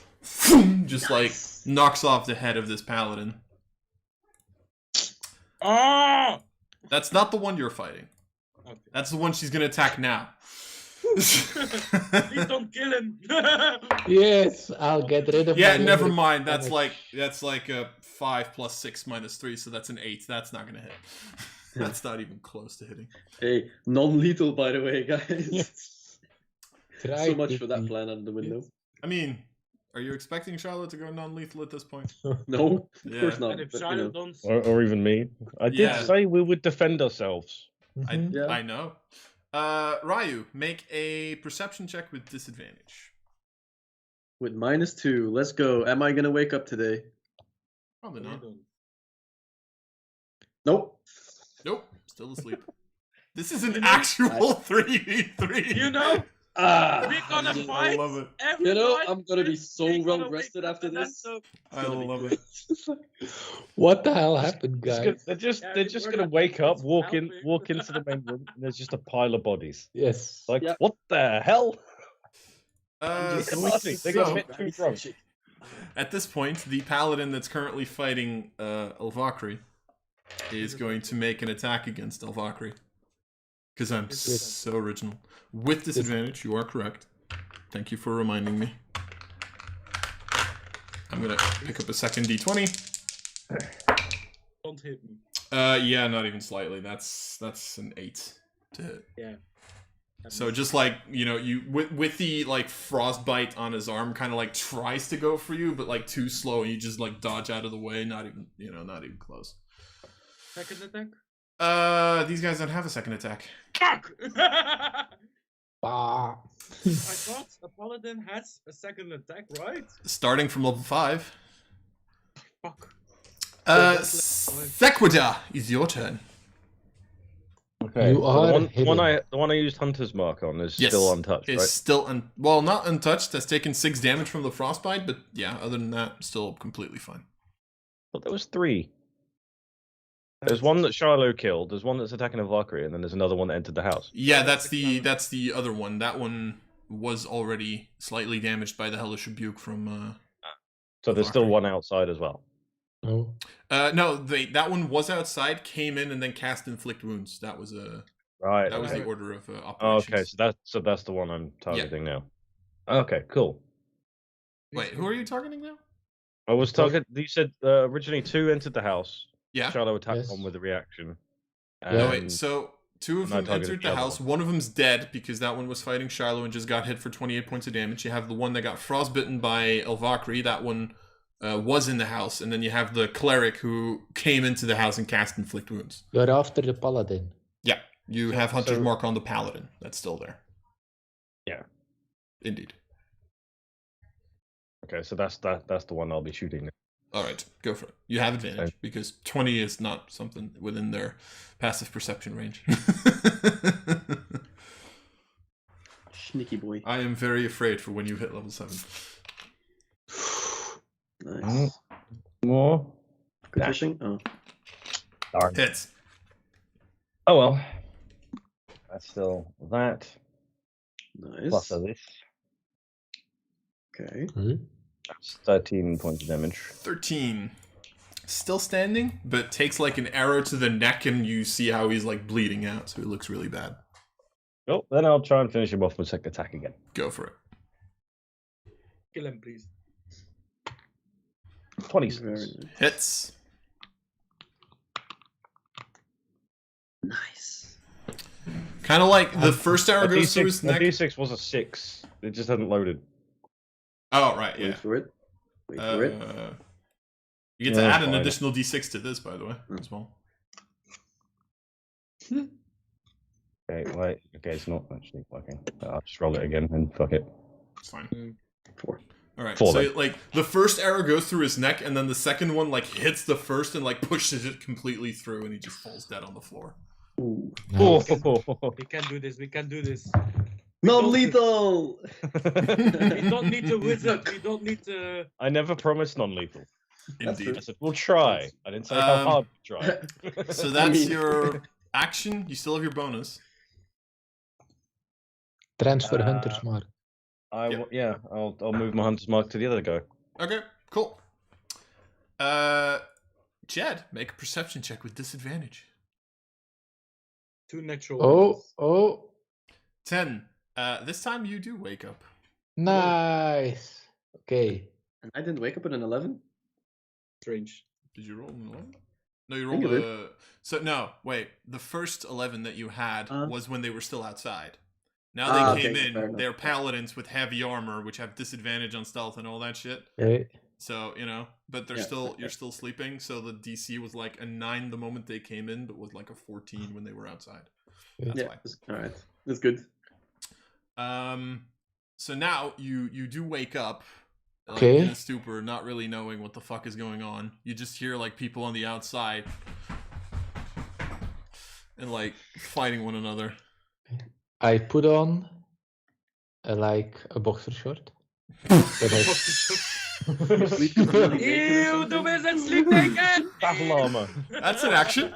Just knocks off the head of this paladin. Ah! That's not the one you're fighting. Okay. That's the one she's gonna attack now. Please don't kill him. Yes, I'll get rid of. Yeah, my never limited mind. That's damage. like a 5 plus 6 minus 3, so that's an 8. That's not gonna hit. That's not even close to hitting. Hey, non-lethal, by the way, guys. Yes. Try So much for that quickly. plan out of the window. I mean, are you expecting Charlotte to go non-lethal at this point? No, of Yeah. course not. And if but, Shiloh don't... Or even me. I did Yeah. say we would defend ourselves. I Mhm. Yeah. I know. Ryu, make a perception check with disadvantage. With -2. Let's go. Am I gonna wake up today? Probably not. Nope. Nope. Still asleep. This is an actual 3v3. You know, Ah, we're gonna I fight. love it. Every you know, night. I'm gonna be so We're gonna well rested wake up after and this. so- I It's gonna be love great. it. What the hell happened, guys? They're just Yeah, they're we just were gonna like, wake up, it's walk helping. into the main room, and there's just a pile of bodies. Yes. Like, Yep. what the hell? just They're going laughing. They so, got a bit too drunk. at this point, the paladin that's currently fighting Elvakri is going to make an attack against Elvakri. Because I'm so original. With disadvantage, you are correct. Thank you for reminding me. I'm gonna pick up a second d20. Don't hit me. Yeah, not even slightly. That's an 8 to hit. Yeah. So just like, you with the like frostbite on his arm kind of like tries to go for you, but like too slow, and you just like dodge out of the way, not even close. Second attack. These guys don't have a second attack. Fuck! Bah. I thought a paladin has a second attack, right? Starting from level 5. Fuck. Sequida, is your turn. Okay. You so are the one hidden. I used Hunter's Mark on is Yes, still untouched, It's right? still well, not untouched. Has taken 6 damage from the frostbite, but yeah, other than that, still completely fine. But there was 3. There's one that Shiloh killed. There's one that's attacking a Valkyrie, and then there's another one that entered the house. Yeah, that's the other one. That one was already slightly damaged by the hellish rebuke from. So there's still Valkyrie. one outside as well. No. No, that one was outside, came in, and then cast Inflict Wounds. That was Right. that was the okay. order of Oh, operations. okay, so that's the one I'm targeting now. Okay, cool. Wait, who are you targeting now? I was targeting. You said originally 2 entered the house. Yeah. Shiloh attacked Yes. one with a reaction. Yeah. No, and- wait. So 2 of No, them targeted entered the the other house. one. One of them's dead because that one was fighting Shiloh and just got hit for 28 points of damage. You have the one that got frostbitten by Elvakri. That one was in the house, and then you have the cleric who came into the house and cast Inflict Wounds. You're after the paladin. Yeah, you have Hunter's so- Mark on the paladin. That's still there. Yeah. Indeed. Okay, so that's the one I'll be shooting. All right, go for it. You have advantage Okay. because 20 is not something within their passive perception range. Sneaky boy. I am very afraid for when you hit level 7. Nice. More. Good Nah. fishing. Oh, Darn. Hits. Oh well. That's still that. nice. Plus of this. Okay. That's 13 points of damage. 13. Still standing, but takes like an arrow to the neck, and you see how he's like bleeding out, so it looks really bad. Oh, then I'll try and finish him off with second attack again. Go for it. Kill him, please. 26. Very nice. Hits. Nice. Kind of like the first arrow goes through his neck. D6 was a 6. It just hadn't loaded. Oh, right, Wait yeah. for it. Wait for it. You get to Yeah, add an fine. additional d6 to this, by the way, as well. Okay, wait. Okay, it's not actually working. I'll just roll it again and fuck it. It's fine. 4. All right. Four, So then. like the first arrow goes through his neck, and then the second one like hits the first and like pushes it completely through, and he just falls dead on the floor. Ooh. Oh. We can do this. We can do this. Non-lethal! We don't need to wizard. We don't need to. I never promised non-lethal. That's Indeed. I said we'll try. I didn't say how hard to try. So that's mean- your action. You still have your bonus. Transfer Uh, Hunter's Mark. I'll move my hunter's mark to the other guy. Okay. Cool. Jed, make a perception check with disadvantage. 2 natural. Oh, 10. This time you do wake up. nice. Okay. And I didn't wake up at an 11? Strange. Did you roll an 11? No, you think rolled I a... So, no, wait. The first 11 that you had was when they were still outside. Now they came okay, fair in, enough. they're paladins with heavy armor, which have disadvantage on stealth and all that shit. Okay. So, but they're you're still sleeping, so the DC was like a 9 the moment they came in, but was like a 14 when they were outside. That's Yeah. why. Alright. That's good. So now you do wake up, like, Okay. in a stupor, not really knowing what the fuck is going on. You just hear like people on the outside and like fighting one another. I put on like a boxer short. But I... Sleep is really naked or Ew, something? the wizard sleep naked! Battle armor. That's an action.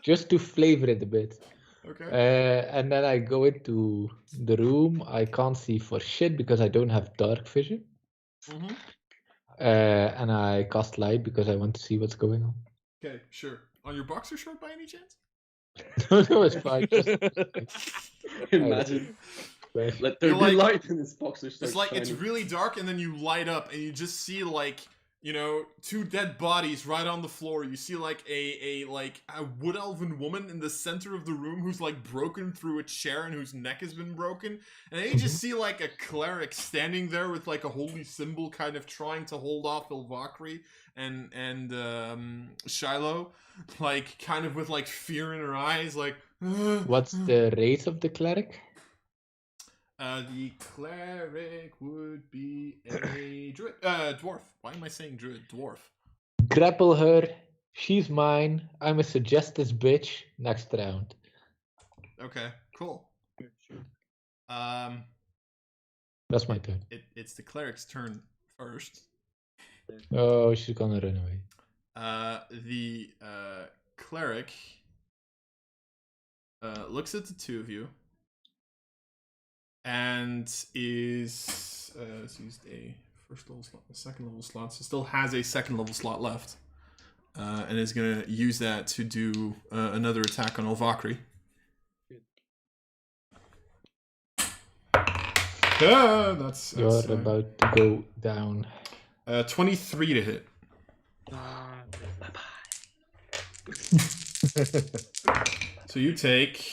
Just to flavor it a bit. Okay. And then I go into the room. I can't see for shit because I don't have dark vision. Mm-hmm. And I cast light because I want to see what's going on. Okay, sure. On your boxer short by any chance? No, it's fine. Just, Imagine. Let there You're be like- light in this boxer. It's like it's really dark, and then you light up, and you just see like, you know, two dead bodies right on the floor. You see like a wood elven woman in the center of the room who's like broken through a chair and whose neck has been broken. And then you just see like a cleric standing there with like a holy symbol, kind of trying to hold off Ilvakri and Shiloh, like kind of with like fear in her eyes, like. what's the race of the cleric? The cleric would be a druid, dwarf. Why am I saying druid? Dwarf. Grapple her. She's mine. I'm a suggestive bitch. Next round. Okay, cool. That's my turn. It's the cleric's turn first. Oh, she's gonna run away. The cleric looks at the two of you and is has used a first level slot, a second level slot, so still has a second level slot left, and is gonna use that to do another attack on Ilvakri. Yeah, that's You're about to go down. 23 to hit. So you take,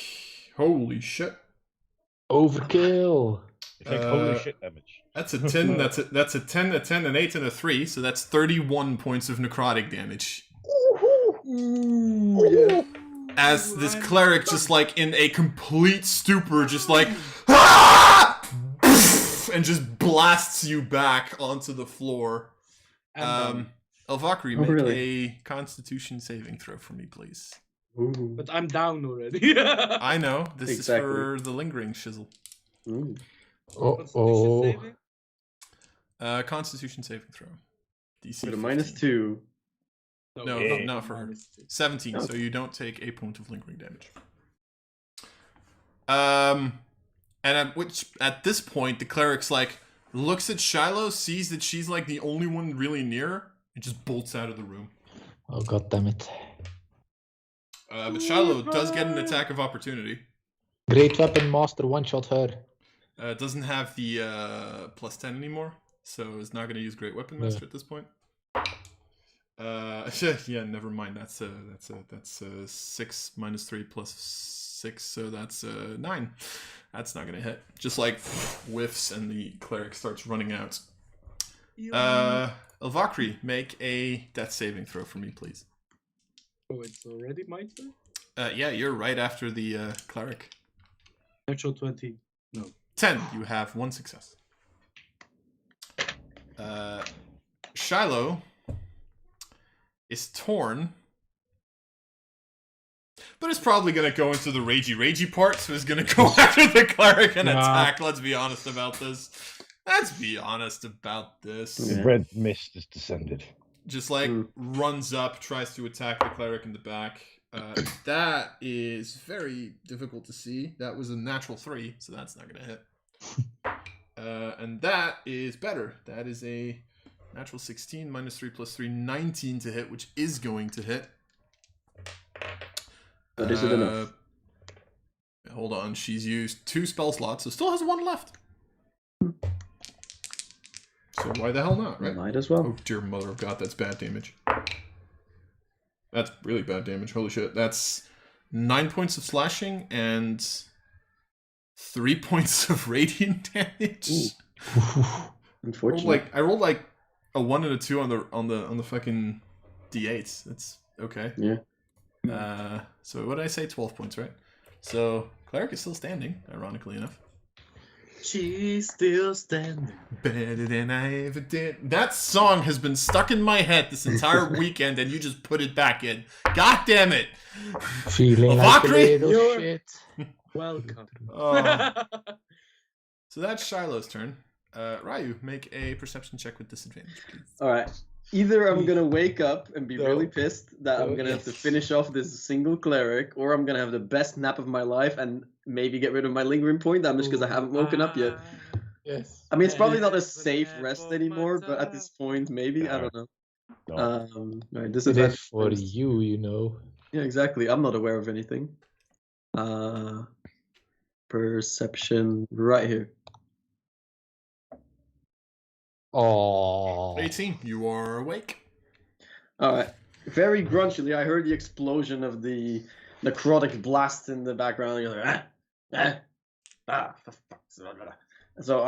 holy shit. Overkill. You take holy shit damage. That's a 10, that's a 10, a 10, an 8, and a 3, so that's 31 points of necrotic damage. Ooh, yeah. As this cleric just like in a complete stupor, just like "Ah!" and just blasts you back onto the floor. Ilvakri, make really? a Constitution saving throw for me, please. Ooh. But I'm down already. I know, this Exactly. is for the lingering shizzle. Ooh. Oh. Constitution saving throw. DC With a 15. -2. No, Yeah. not for her. 17, so you don't take a point of lingering damage. And at this point, the cleric's like looks at Shiloh, sees that she's like the only one really near, and just bolts out of the room. Oh, god damn it. But Shiloh does get an attack of opportunity. Great weapon master, one shot her. It doesn't have the +10 anymore, so it's not going to use Great Weapon Master at this point. Yeah, never mind. That's 6 minus 3 plus 6, so that's 9. That's not gonna hit. Just like whiffs, and the cleric starts running out. Ilvakri, make a death saving throw for me, please. Oh, it's already my turn? Yeah, you're right after the cleric. Natural 20. No. 10. You have 1 success. Shiloh is torn, but it's probably going to go into the ragey part, so it's going to go after the cleric and attack. Let's be honest about this. The red mist has descended. Just like runs up, tries to attack the cleric in the back. That is very difficult to see. That was a natural 3, so that's not going to hit. And that is better. That is a natural 16 minus 3 plus 3, 19 to hit, which is going to hit. But is it enough? Hold on, she's used 2 spell slots, so still has 1 left. So why the hell not, right? Might as well. Oh dear mother of God, that's bad damage. That's really bad damage, holy shit. That's 9 points of slashing and 3 points of radiant damage. Unfortunately. I rolled like a 1 and a 2 on the fucking d8s. That's okay. Yeah. So what did I say? 12 points, right? So cleric is still standing, ironically enough. She's still standing. Better than I ever did. That song has been stuck in my head this entire weekend, and you just put it back in. God damn it! Feeling like a Valkyrie, little shit. Welcome. So that's Shiloh's turn. Ryu, make a perception check with disadvantage, please. All right. Either I'm gonna wake up and be really pissed that I'm gonna have to yes. finish off this single cleric, or I'm gonna have the best nap of my life and maybe get rid of my lingering point damage because I haven't woken up yet. Yes. I mean, it's probably not a safe rest anymore, but at this point, maybe I don't know. No. Right, It disadvantage is for first. you, you know. Yeah, exactly. I'm not aware of anything. Perception right here. Oh. 18, you are awake. All right. Very grunchily, I heard the explosion of the necrotic blast in the background. You're like, for fuck's sake. So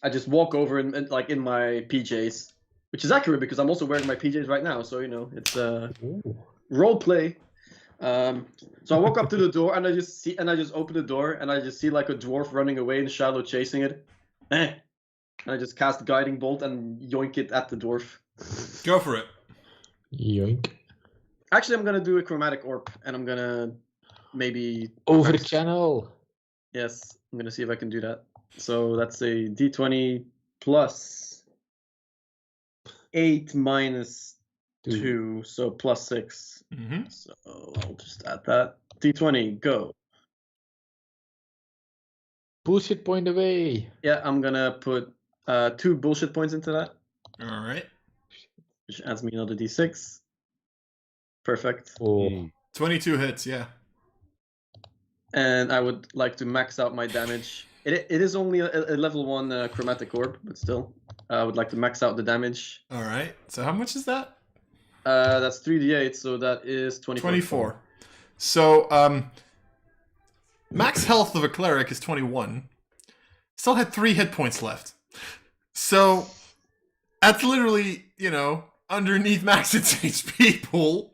I just walk over and like in my PJs, which is accurate because I'm also wearing my PJs right now. So you know it's role play. So I walk up to the door and I just open the door and I just see like a dwarf running away and Shiloh chasing it. And I just cast Guiding Bolt and yoink it at the dwarf. Go for it. Yoink. Actually, I'm gonna do a Chromatic Orb, and I'm gonna maybe Over channel. Yes, I'm gonna see if I can do that. So that's a D20 plus 8 minus 2, so plus 6. Mm-hmm. So I'll just add that. D20, go. Bullshit point away. Yeah, I'm gonna put 2 bullshit points into that, All right. which adds me another D6. Perfect. Oh. 22 hits, yeah. And I would like to max out my damage. It is only a level 1 Chromatic Orb, but still. I would like to max out the damage. All right. So how much is that? That's 3d8, so that is 24. 24. So, max health of a cleric is 21. Still had 3 hit points left. So, that's literally, you know, underneath max its HP pool.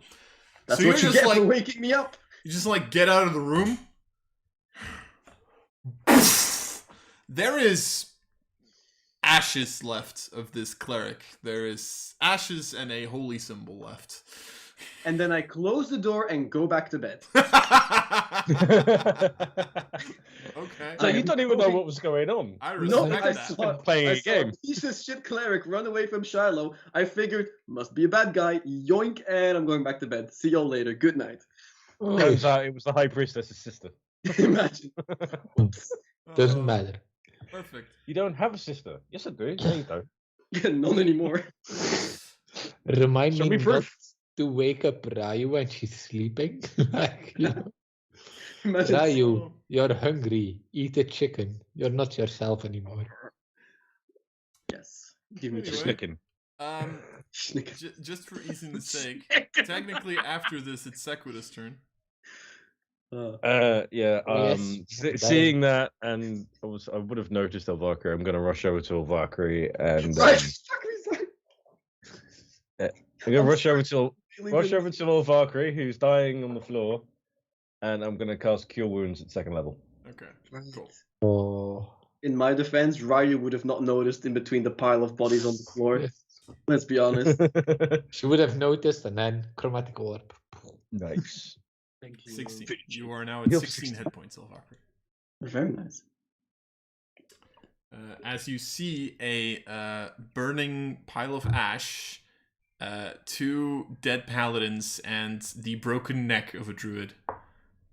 That's so what you just get like, for waking me up. You just like get out of the room. There is ashes left of this cleric. There is ashes and a holy symbol left. And then I close the door and go back to bed. Okay. So you don't even know what was going on. I No, respect I that. saw, Playing I a saw game. a piece of shit cleric run away from Shiloh. I figured, must be a bad guy. Yoink, and I'm going back to bed. See y'all later. Good night. Turns out it was the High Priestess's sister. Imagine. Doesn't matter. Perfect. You don't have a sister. Yes, I do. No, you don't. None anymore. Remind Show me me not proof. to wake up Ryu when she's sleeping. Like, you know, Imagine. Ryu, you're hungry. Eat a chicken. You're not yourself anymore. Yes. Give me Anyway. Snicking. Just for easiness sake, technically after this, it's Sequida's turn. Yeah. Yes. Seeing that, and I would have noticed Valkyrie. I'm going to rush over to Valkyrie, and Sorry. I'm going to rush over to Really Valkyrie, who's dying on the floor, and I'm going to cast Cure Wounds at 2nd level. Okay, cool. Oh. In my defense, Ryu would have not noticed in between the pile of bodies on the floor. Yes. Let's be honest. She would have noticed and then Chromatic Orb. Nice. Thank you. 16. You are now at You're 16 hit points, Valkyrie. Very nice. As you see a burning pile of ash, 2 dead paladins, and the broken neck of a druid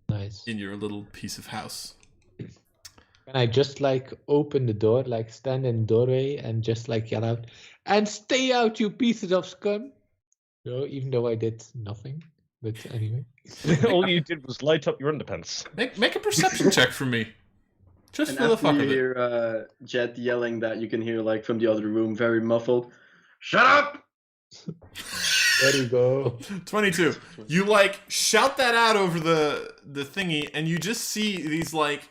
Nice. in your little piece of house. Can I just like open the door, like stand in the doorway and just like yell out, and stay out, you pieces of scum? No, even though I did nothing. But anyway. All you did was light up your underpants. Make a perception check for me. Just And for the after fuck you of it. hear Jet yelling that, you can hear like from the other room, very muffled, "Shut up!" There you go. 22. You like shout that out over the thingy, and you just see these like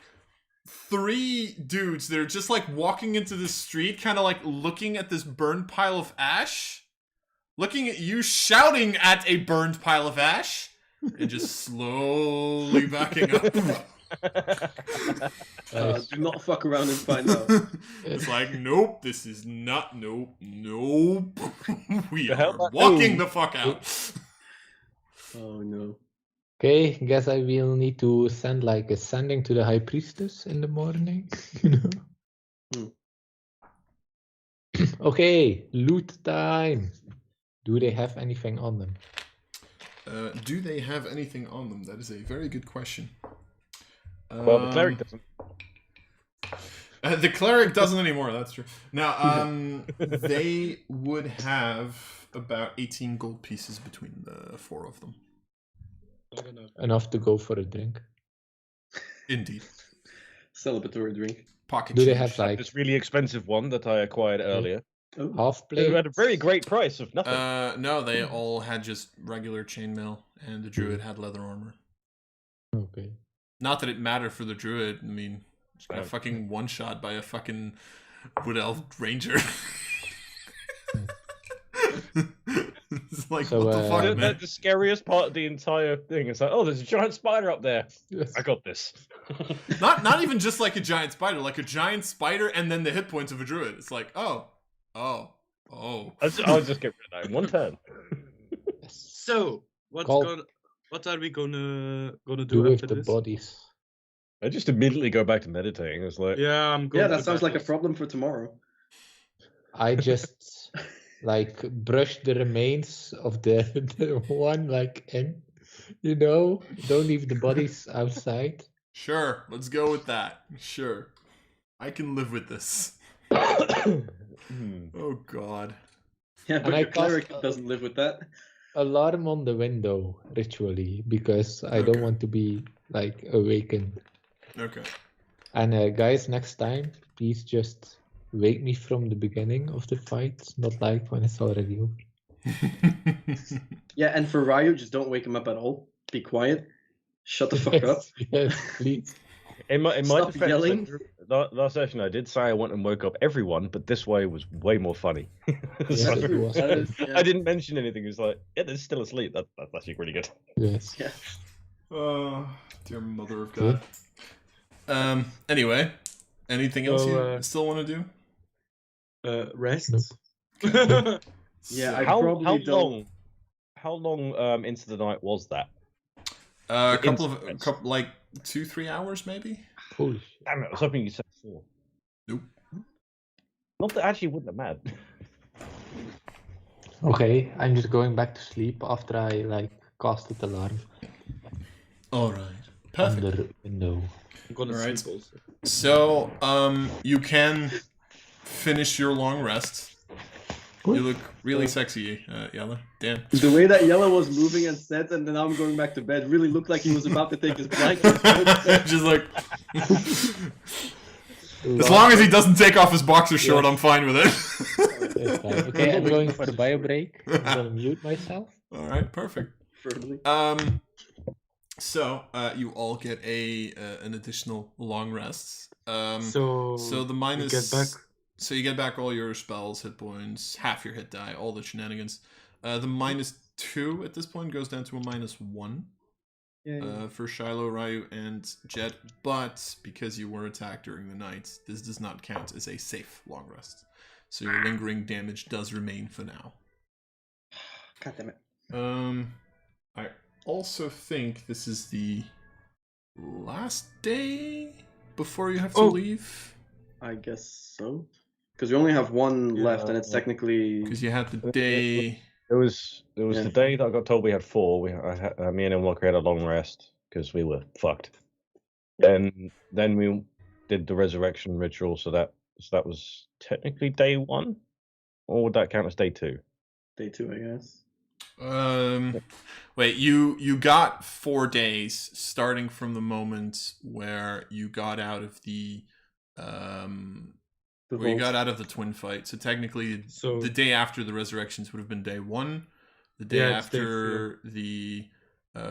3 dudes that are just like walking into the street, kind of like looking at this burned pile of ash, looking at you, shouting at a burned pile of ash, and just slowly backing up. Do not fuck around and find out. It's like, nope, this is not, nope. We The hell are that walking mean? the fuck out. Oh no. Okay, guess I will need to send like a sending to the High Priestess in the morning. You know. Okay, loot time. Do they have anything on them? Do they have anything on them? That is a very good question. Well, the cleric doesn't. The cleric doesn't anymore, that's true. Now, they would have about 18 gold pieces between the four of them. Enough to go for a drink. Indeed. Celebratory drink. Pocket Do they change. have like This really expensive one that I acquired earlier. Oh. half It plate? had a very great price of nothing. No, they all had just regular chainmail, and the druid had leather armor. Okay. Not that it mattered for the druid. I mean, just got No. fucking one shot by a fucking wood elf ranger. It's like, So, what the fuck, man? The scariest part of the entire thing is like, oh, there's a giant spider up there. Yes. I got this. Not even just like a giant spider, like a giant spider and then the hit points of a druid. It's like, oh. I'll just get rid of that in one turn. So, what are we gonna do Do with after the this? bodies. I just immediately go back to meditating. It's like, Yeah, I'm going Yeah, that to sounds bed. like a problem for tomorrow. I just like brush the remains of the one like in, you know, don't leave the bodies outside. Sure, let's go with that. Sure. I can live with this. Oh, God. Yeah, but And I your cleric cast, doesn't live with that. Alarm on the window ritually because I don't Okay. want to be like awakened. Okay. And guys, next time, please just wake me from the beginning of the fight, not like when it's already over. Yeah, and for Ryu, just don't wake him up at all. Be quiet. Shut the fuck up. Yes, please. in my Stop defense, yelling. last session I did say I went and woke up everyone, but this way was way more funny. Yes, So, it was. That is- yeah. I didn't mention anything. It was like, yeah, they're still asleep. That's actually pretty good. Yes. Yeah. Oh, dear mother of God. Anyway, anything else Well, you still want to do? Rest. Yeah, I How probably don't. long into the night was that? A couple Instruments. like 2-3 hours maybe. Holy shit. Damn it! I was hoping you said 4. Nope. Not that actually wouldn't have mattered. Okay, I'm just going back to sleep after I like casted alarm All right. on Perfect. the window. I'm gonna Alright. sleep also. So, you can finish your long rest. You look really sexy, Yella. Damn. The way that Yellow was moving and said, and then I'm going back to bed, really looked like he was about to take his blanket. Just like, as long as he doesn't take off his boxer short, I'm fine with it. It's fine. Okay, I'm going for the bio break. I'm gonna mute myself. All right, perfect. Firmly. So you all get an additional long rest. So the we minus. get back. So you get back all your spells, hit points, half your hit die, all the shenanigans. The -2 at this point goes down to a -1 for Shiloh, Ryu, and Jed. But because you were attacked during the night, this does not count as a safe long rest. So your lingering damage does remain for now. God damn it. I also think this is the last day before you have to Oh. leave. I guess so. Because we only have one left, and it's technically. Because you had the day. It was Yeah. the day that I got told we had 4. Me and Emlocker had a long rest because we were fucked. And then we did the resurrection ritual, so that was technically day 1, or would that count as day 2? Day 2, I guess. Wait, you got 4 days starting from the moment where you got out of the The where you vault. got out of the twin fight. So technically, So the day after the resurrections would have been day 1. The day Yeah, it's day after the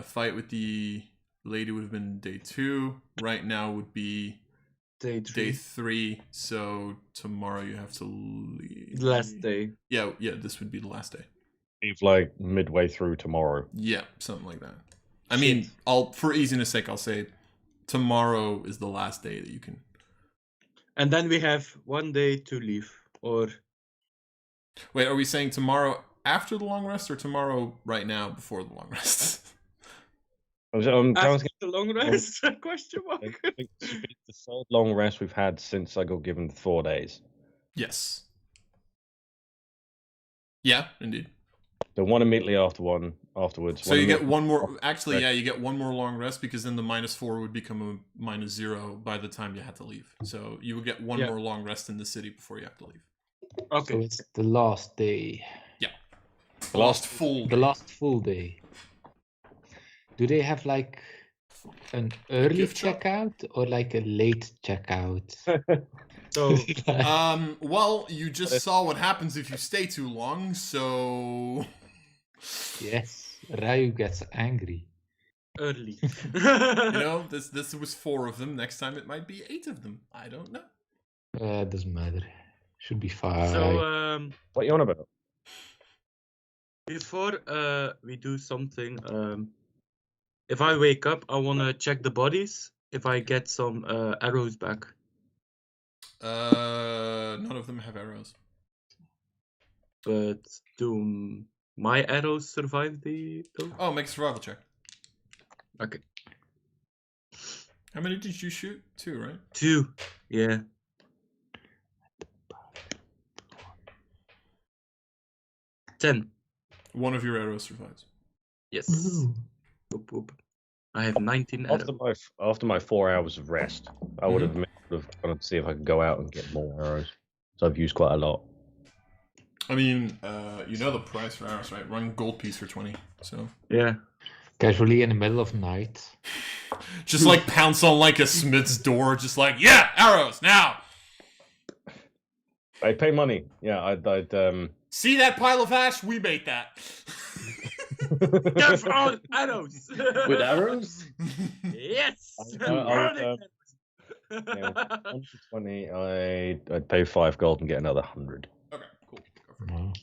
fight with the lady would have been day 2. Right now would be day 3, day 3. So tomorrow you have to leave. last day. Yeah, this would be the last day. Leave like midway through tomorrow. Yeah, something like that. I mean, for easiness sake, I'll say tomorrow is the last day that you can. And then we have 1 day to leave, or... Wait, are we saying tomorrow after the long rest, or tomorrow right now before the long rest? After the long rest? Question mark. It's the third long rest we've had since I got given 4 days. Yes. Yeah, indeed. The one immediately afterwards. So you get one more. Actually, yeah, you get one more long rest because then the -4 would become a -0 by the time you had to leave. So you would get one more long rest in the city before you have to leave. Okay. So it's the last day. Yeah. The last full. The last full day. Do they have like an early gift shop? checkout or like a late checkout? So, well, you just saw what happens if you stay too long, so... Yes, Ryu gets angry. early. You know, this was 4 of them. Next time it might be 8 of them. I don't know. Doesn't matter. Should be fine. So, What are you on about? before we do something, if I wake up, I want to check the bodies if I get some arrows back. None of them have arrows. But do my arrows survive those? Oh, make a survival check. Okay. How many did you shoot? 2, right? 2. Yeah. Ten. One of your arrows survives. Yes. Woohoo. Whoop, whoop. I have 19 arrows. After my 4 hours of rest, I would have gone to see if I could go out and get more arrows. So I've used quite a lot. I mean, you know the price for arrows, right? One gold piece for 20. So Yeah. Casually in the middle of night. just like pounce on like a smith's door, just like, yeah, arrows now. I pay money. Yeah, I'd See that pile of ash? We made that. Get out arrows. With arrows? Yes. yeah, 120. I'd pay 5 gold and get another 100. Okay, cool. Go for it. Wow.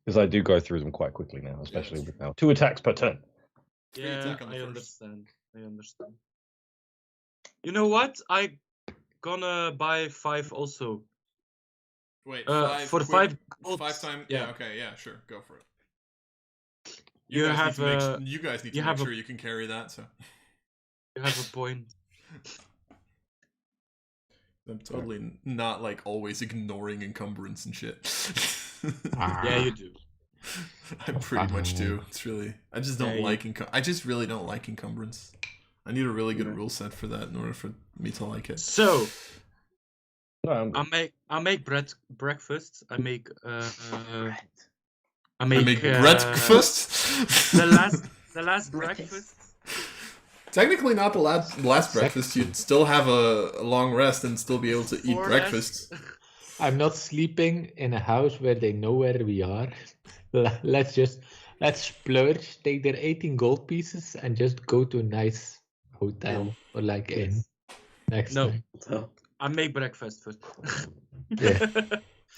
Because I do go through them quite quickly now, especially with now 2 attacks per turn. Yeah, attack on the I first. understand. I understand. You know what? I gonna buy 5 also. Wait, For quick- 5 gold. 5 times? Yeah, okay, yeah, sure, go for it. You guys have need to a- make, you guys need you to have make a- sure you can carry that. So You have a point. I'm totally not like always ignoring encumbrance and shit. Yeah, you do. I pretty much do. It's really I just don't Yeah, like I just really don't like encumbrance. I need a really good rule set for that in order for me to like it. So No, I make breakfast. I make I make breakfast. the last breakfast. Technically not the last breakfast. You'd still have a long rest and still be able to eat Before breakfast. I'm not sleeping in a house where they know where we are. Let's splurge, take their 18 gold pieces, and just go to a nice hotel or like inn next No. time. So, I make breakfast first. Yeah.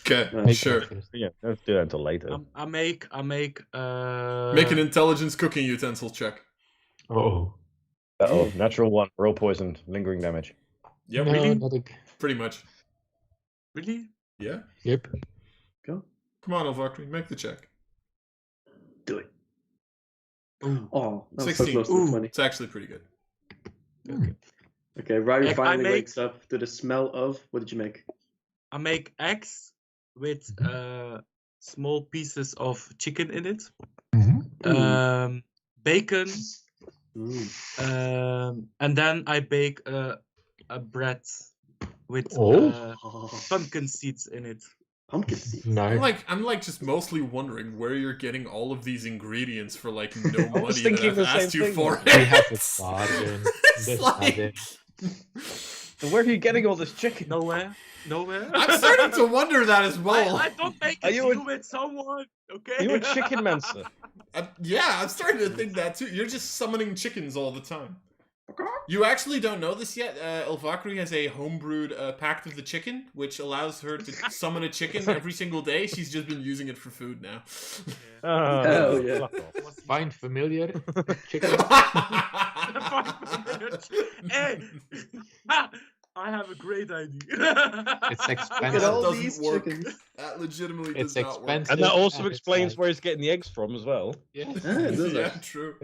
Okay, Make sure. breakfast. yeah, don't do that until later. I make Make an intelligence cooking utensil check. Oh. Uh-oh, natural 1, roll poisoned, lingering damage. Yep, No, really? not a... pretty much. Really? Yeah. Yep. go. Come on, Elvakri, make the check. Do it. Ooh. Oh, that was so 16. close to Ooh. 20. It's actually pretty good. Okay, Ryu I finally make- wakes up to the smell of... What did you make? I make eggs with small pieces of chicken in it. Bacon. Ooh. And then I bake a bread with Oh. pumpkin seeds in it. Pumpkin seeds. Nice. I'm like just mostly wondering where you're getting all of these ingredients for like no I was money that thinking I've the same asked you thing. for. We have a garden. It's Just like- add it. So where are you getting all this chicken? Nowhere. I'm starting to wonder that as well. I don't make Are a you a- deal with someone. Okay. Are you a chicken mancer? Yeah, I'm starting to think that too. You're just summoning chickens all the time. You actually don't know this yet. Elvakri has a homebrewed Pact of the Chicken, which allows her to summon a chicken every single day. She's just been using it for food now. Hell yeah. Fuck off. Find familiar chicken. Hey, I have a great idea. It's Look at expensive. all doesn't these work. chickens. That legitimately It's does not work. expensive. And that also And it's explains like- where he's getting the eggs from as well. Yes. Yeah, it does Yeah, actually. true.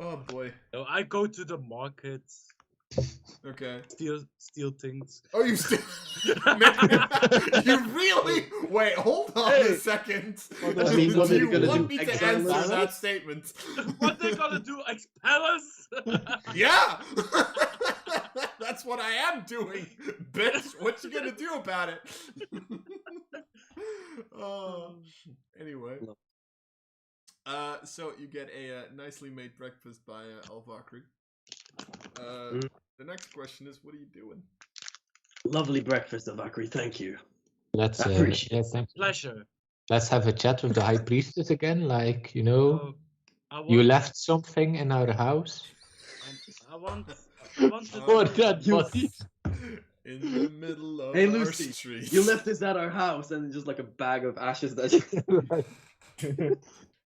Oh boy. No, I go to the market, Okay. steal things. Oh, you still? You really? Wait, hold on a second. I mean, what do are they you gonna want do, me to exile answer us? that statement? What they gonna do? Expel us? Yeah. That's what I am doing, bitch. What you gonna do about it? Anyway. So you get a nicely made breakfast by Elvakri. The next question is, what are you doing? Lovely breakfast, Elvakri. Thank you. Let's I appreciate yeah, it. thanks. Pleasure. Let's have a chat with the High Priestess again. Like, you know, Oh, I want, you left something in our house. I want to Or do- that You- body. In the middle of Hey, our Lucy, street. You left this at our house, and just like a bag of ashes that you...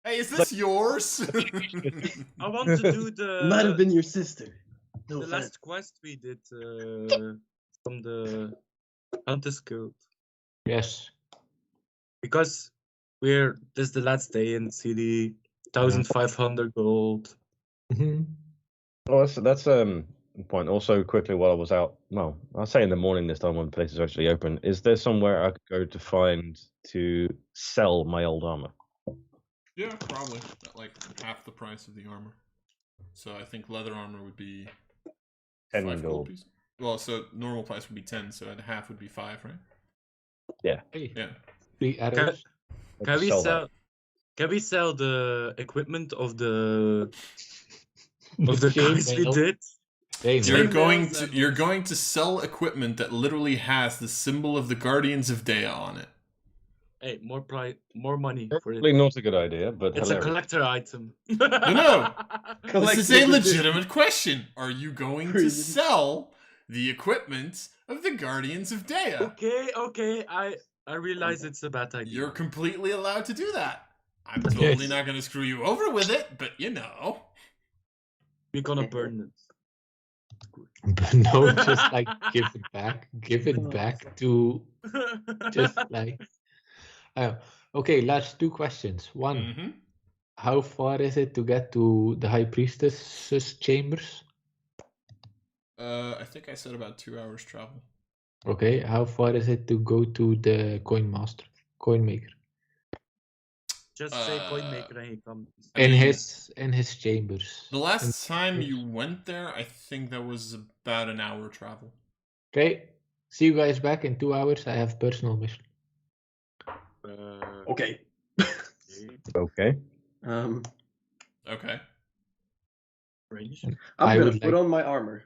Hey, is this yours? I want to do might have the been your sister. No the offense. last quest we did from the Hunters Guild, Yes. because this is the last day in the city. 1,500 gold. Mhm. Oh, that's point. Also, quickly while I was out, well, I'll say in the morning this time when places are actually open. Is there somewhere I could go to sell my old armor? Yeah, probably. At like half the price of the armor. So I think leather armor would be 10 5 gold. pieces. Well, so normal price would be 10, so at half would be 5, right? Hey, Yeah. 3 arrows. I Can could we sell sell? that. Can we sell the equipment of the guys we chainmail. did? You're Chainmails you're and- going to sell equipment that literally has the symbol of the Guardians of Dea on it. Hey, more money for Probably it. not a good idea, but It's a hilarious. collector item. No. This is a Collector's edition. legitimate question. Are you going to Premium. sell the equipment of the Guardians of Dea? Okay. I realize it's a bad idea. You're completely allowed to do that. I'm totally Yes. not going to screw you over with it, but you know. We're gonna burn it. But no, just like give it back. Give it back to just like. Okay, last 2 questions. One, Mm-hmm. how far is it to get to the High Priestess's chambers? I think I said about 2 hours travel. Okay, how far is it to go to the coin maker? Just say coin maker and he comes. I In mean, his chambers. The In- last time you went there, I think that was about an hour travel. Okay, see you guys back in 2 hours. I have personal mission. Okay. Okay. Okay. Range. I'm I gonna would put like- on my armor.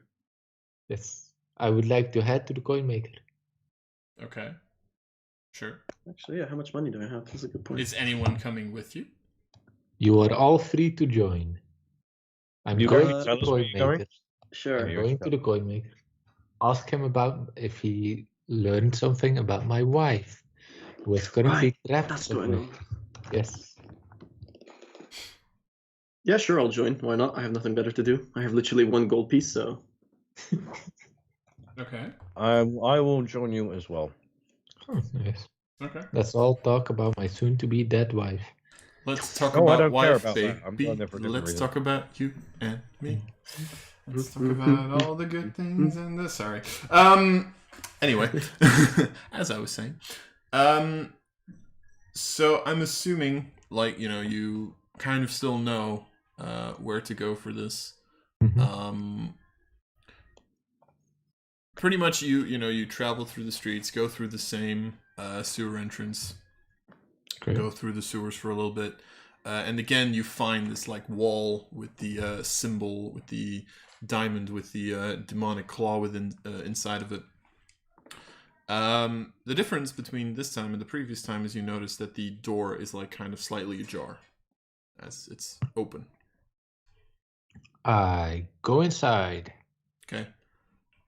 Yes, I would like to head to the coin maker. Okay. Sure. Actually, yeah. How much money do I have? That's a good point. Is anyone coming with you? You are all free to join. I'm You going going to to the tell us where coin you're going? maker. Sure. I'm You're going to the coin maker. Ask him about if he learned something about my wife, who is currently trapped. That's what I know. Yes. Yeah, sure. I'll join. Why not? I have nothing better to do. I have literally 1 gold piece, so. Okay. I will join you as well. Oh, nice. Okay. Let's all talk about my soon-to-be dead wife. Let's talk Oh, I about don't care wife, about that. I'm baby. going there for a different Let's reason. talk about you and me. Let's talk about all the good things and the sorry. Anyway, as I was saying, so I'm assuming, like, you know, you kind of still know where to go for this. Pretty much, you travel through the streets, go through the same sewer entrance, Great. go through the sewers for a little bit, and again you find this like wall with the symbol, with the diamond, with the demonic claw within inside of it. The difference between this time and the previous time is you notice that the door is like kind of slightly ajar, as it's open. I go inside. Okay.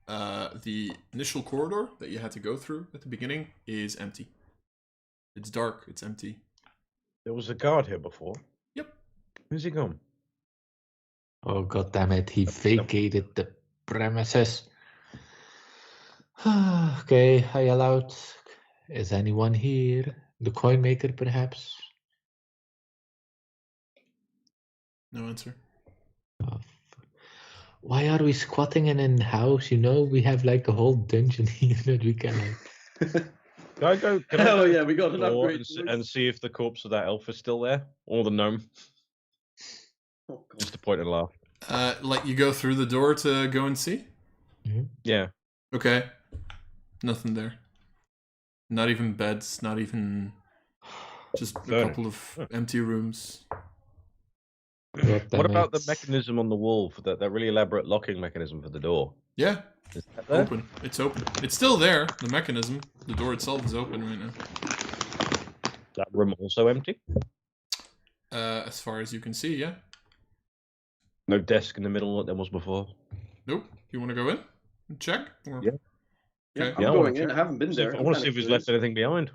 The initial corridor that you had to go through at the beginning is empty. It's dark. It's empty. There was a guard here before. Yep. Who's he gone? Oh, god damn it. He vacated the premises. Okay, I yell out. Is anyone here? The coin maker, perhaps? No answer. Oh, why are we squatting in a house? You know, we have like a whole dungeon here that we can like. Can I go? Can I Oh go yeah, we got an door upgrade. and see if the corpse of that elf is still there, or the gnome? Oh, God. Just to point and laugh. Like you go through the door to go and see? Yeah. Okay. Nothing there. Not even beds, not even just a couple of empty rooms. What about the mechanism on the wall for that really elaborate locking mechanism for the door? Yeah. Is that there? Open. It's open. It's still there, the mechanism. The door itself is open right now. That room also empty? As far as you can see, yeah. No desk in the middle like there was before? Nope. You want to go in and check? Or... Yeah. Yeah, Okay. I'm Yeah, I wanna going in. check. I haven't been there. I want to see if he's left anything behind.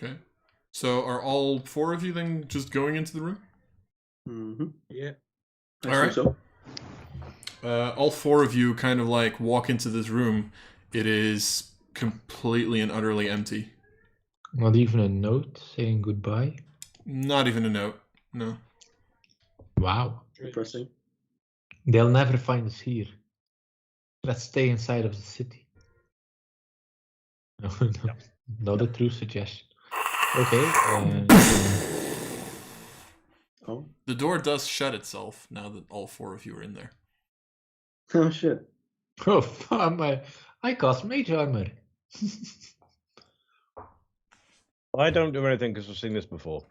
Okay. So are all four of you then just going into the room? Mm-hmm. Yeah. I All assume right. so. All four of you kind of like walk into this room. It is completely and utterly empty. Not even a note saying goodbye? Not even a note. No. Wow. Depressing. They'll never find us here. Let's stay inside of the city. No, no, not a true suggestion. Okay. Oh. The door does shut itself now that all four of you are in there. Oh shit. Oh, I cast mage armor. I don't do anything because I've seen this before.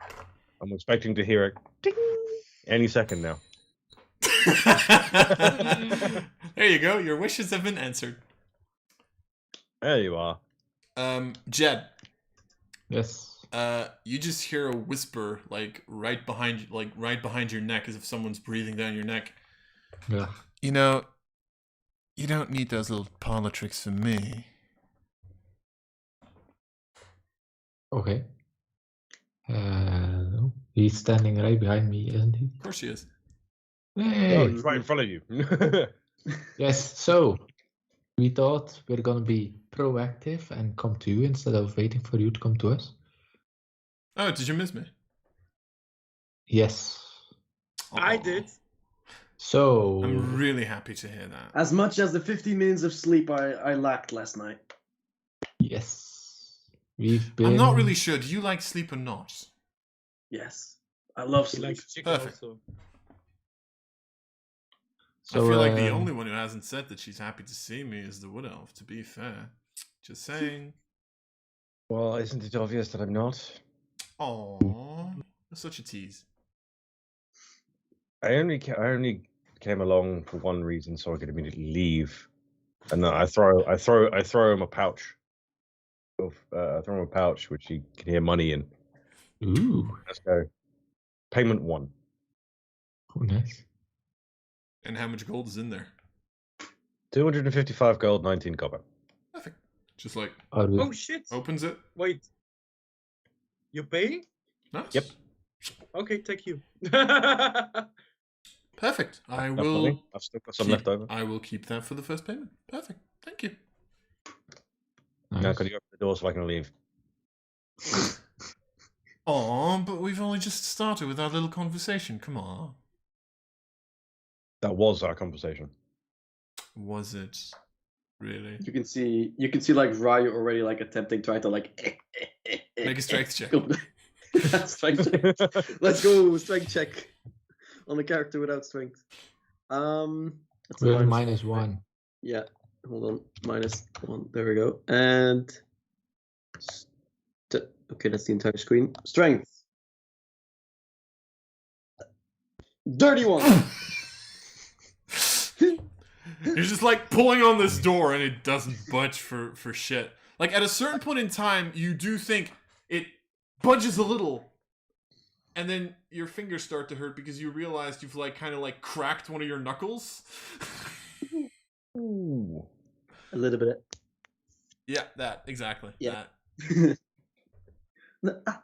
I'm expecting to hear it ding any second now. There you go. Your wishes have been answered. There you are. Jed. Yes. You just hear a whisper, like right behind your neck, as if someone's breathing down your neck. Yeah. You know, you don't need those little parlor tricks from me. Okay. No. He's standing right behind me, isn't he? Of course she is. Hey. Oh, he's right in front of you. Yes. So we thought we're gonna be proactive and come to you instead of waiting for you to come to us. Oh, did you miss me? Yes. I Aw. did. So I'm really happy to hear that. As much as the 15 minutes of sleep I lacked last night. yes, we've been. I'm not really sure. Do you like sleep or not? Yes. I love She sleep. likes chicken Perfect. also. So, I feel like the only one who hasn't said that she's happy to see me is the Wood Elf, to be fair. Just saying. Well, isn't it obvious that I'm not? Aww. That's such a tease. I only came along for one reason, so I could immediately leave. And then I throw him a pouch. I throw him a pouch which he can hear money in. Ooh, Let's go. Payment 1. oh, nice. And how much gold is in there? 255 gold, 19 copper. Perfect. Just like Are we? Oh shit! opens it. Wait. You pay? Nice. Yep. Okay, thank you. Perfect. I Enough will. money. I've still got some left over. I will keep that for the first payment. Perfect. Thank you. Nice. Now, can you open the door so I can leave? Aw, but we've only just started with our little conversation. Come on. That was our conversation. Was it really? You can see like Ryu already like attempting trying to like Make a strength check. Strength check. Let's go strength check on the character without strength. That's a We're minus -1. Yeah, hold on. -1. There we go. And okay, that's the entire screen. Strength. Dirty one. You're just like pulling on this door and it doesn't budge for shit. Like at a certain point in time, you do think it budges a little, and then your fingers start to hurt because you realized you've like kind of like cracked one of your knuckles. Ooh. A little bit. Yeah, that exactly. Yeah. That.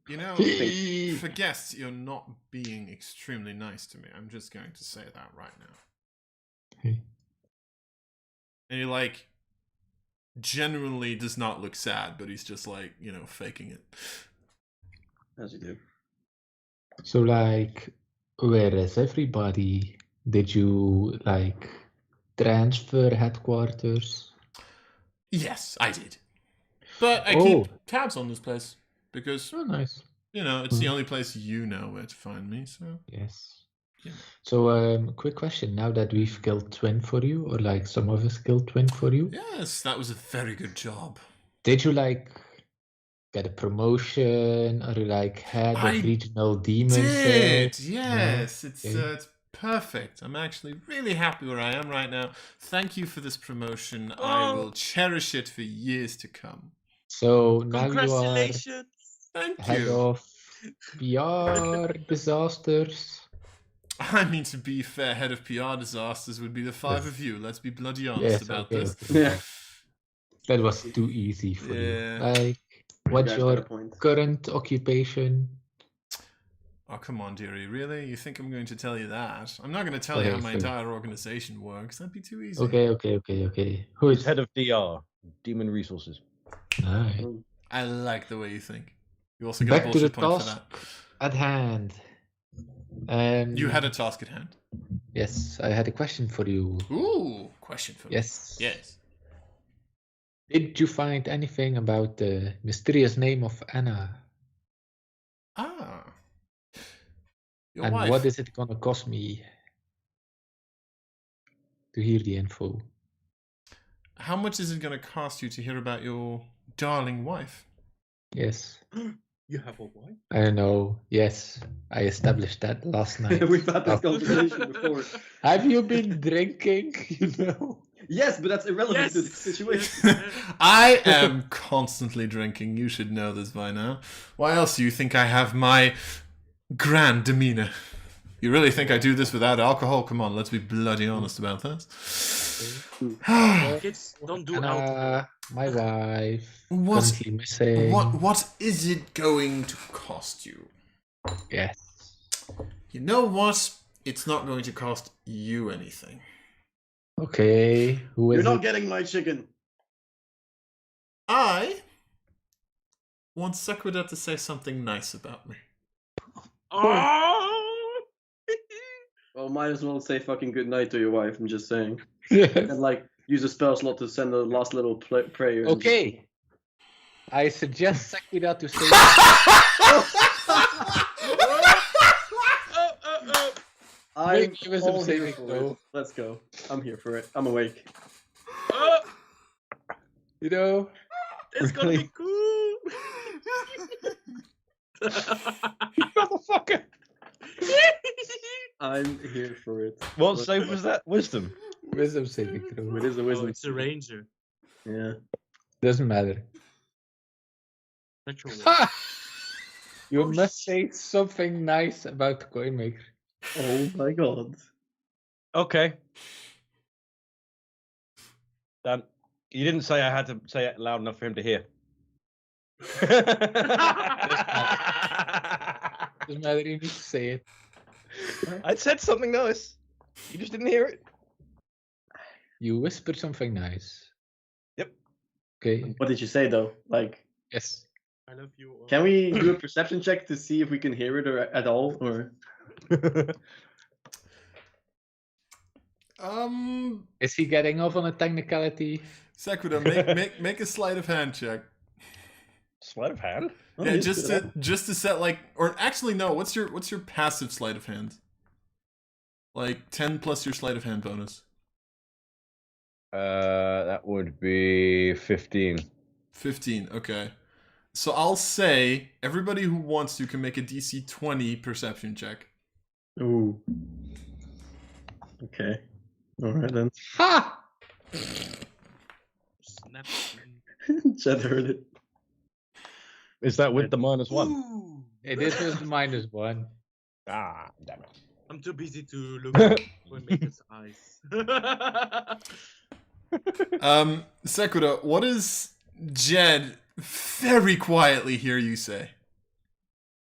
You know, for guests, you're not being extremely nice to me. I'm just going to say that right now. And he like genuinely does not look sad, but he's just like, you know, faking it. As you do. So like, where is everybody? Did you like transfer headquarters? Yes, I did. But I keep tabs on this place because, nice. you know, it's the only place you know where to find me. So Yes. Yeah. So, quick question. Now that we've killed Twin for you, or like some of us killed Twin for you, yes, that was a very good job. did you like get a promotion or like head I of regional demons? Did yes, No? it's perfect. I'm actually really happy where I am right now. Thank you for this promotion. I will cherish it for years to come. So now you are Congratulations! Thank head you. of PR disasters. I mean, to be fair, head of PR disasters would be the five of you. Let's be bloody honest Yes, about okay, this. okay. Yeah. That was too easy for Yeah. you. Like, what's guys got a your point. current occupation? Oh, come on, dearie. Really? You think I'm going to tell you that? I'm not going to tell you how my entire organization works. That'd be too easy. Okay. Who He's is head of DR, Demon Resources. Alright. I like the way you think. You also get a Back to the bullshit point for task that. at hand. You had a task at hand. Yes, I had a question for you. Ooh, question for me. Yes. Yes. Did you find anything about the mysterious name of Anna? Ah. Your And wife. what is it gonna cost me to hear the info? How much is it going to cost you to hear about your darling wife? Yes. You have a wife? I don't know. Yes, I established that last night. We've had this conversation before. Have you been drinking? You know. Yes, but that's irrelevant to the Yes. situation. I am constantly drinking. You should know this by now. Why else do you think I have my grand demeanor? You really think I do this without alcohol? Come on, let's be bloody honest about this. Kids don't do Anna, alcohol. my wife. What? Currently missing. What is it going to cost you? Yes. You know what? It's not going to cost you anything. Okay. Who is You're not it? getting my chicken. I want Sakura to say something nice about me. Oh! Well, might as well say fucking good night to your wife. I'm just saying. Yes. And like use a spell slot to send the last little prayer. Okay. I suggest Sakura to say. I'm Make me some all here saving for throw. it. Let's go. I'm here for it. I'm awake. You know. It's gonna be cool! Motherfucker. I'm here for it. What save was that? Wisdom. Wisdom saving throw. It is a Oh, wisdom. it's a ranger. Yeah. Doesn't matter. Natural. Ha! You Oh, must say something nice about the coin maker. Oh my god. Okay. Dan, you didn't say I had to say it loud enough for him to hear. Doesn't matter, you need to say it. I said something nice. You just didn't hear it. You whisper something nice. Yep. Okay. What did you say though? Like, Yes. I love you. can we do a perception check to see if we can hear it or at all? Or Is he getting off on a technicality? Sakura, make a sleight of hand check. Sleight of hand? Oh, Yeah, yes, just good. to set like, or actually no. What's your passive sleight of hand? Like 10 plus your sleight of hand bonus. That would be 15. 15. Okay. So I'll say everybody who wants to can make a DC 20 perception check. Ooh. Okay. All right then. Ha! Snap. Chad heard it. Is that with the -1? Ooh. It is with the -1. Ah, damn it. I'm too busy to look at Maker's eyes. Sekura, what does Jed very quietly hear you say?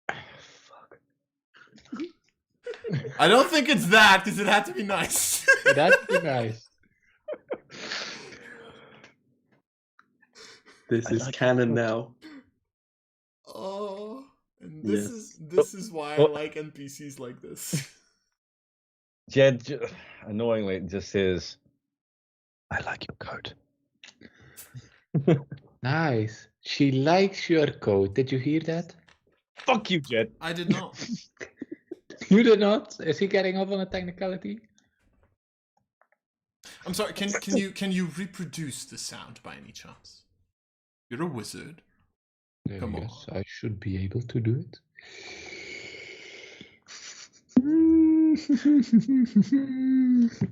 Fuck. I don't think it's that, because it had to be nice. That'd be nice. This is canon now. Oh, and Yes. this is why I like NPCs like this. Jed, annoyingly, just says, I like your coat. Nice. She likes your coat. Did you hear that? Fuck you, Jed. I did not. You did not? Is he getting off on a technicality? I'm sorry. Can you reproduce the sound by any chance? You're a wizard. Come on. Yes, I should be able to do it.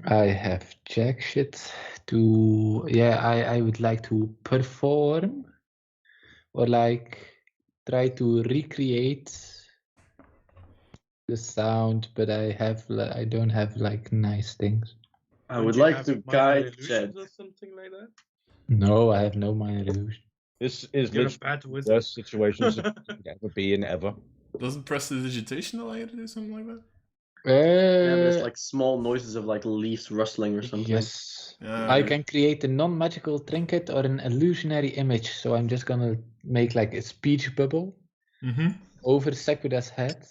I have jack shit to... Yeah, I would like to perform or like try to recreate the sound, but I don't have like nice things. I Don't would you like have to minor guide illusions Jed. or something like that? No, I have no minor illusion. This is You're a literally bad the wizard. worst situations you could ever be in ever. Doesn't prestidigitation allow you to do something like that? Yeah, there's like small noises of like leaves rustling or something. Yes. Yeah. I can create a non-magical trinket or an illusionary image, so I'm just gonna make like a speech bubble Mm-hmm. over Sekura's head,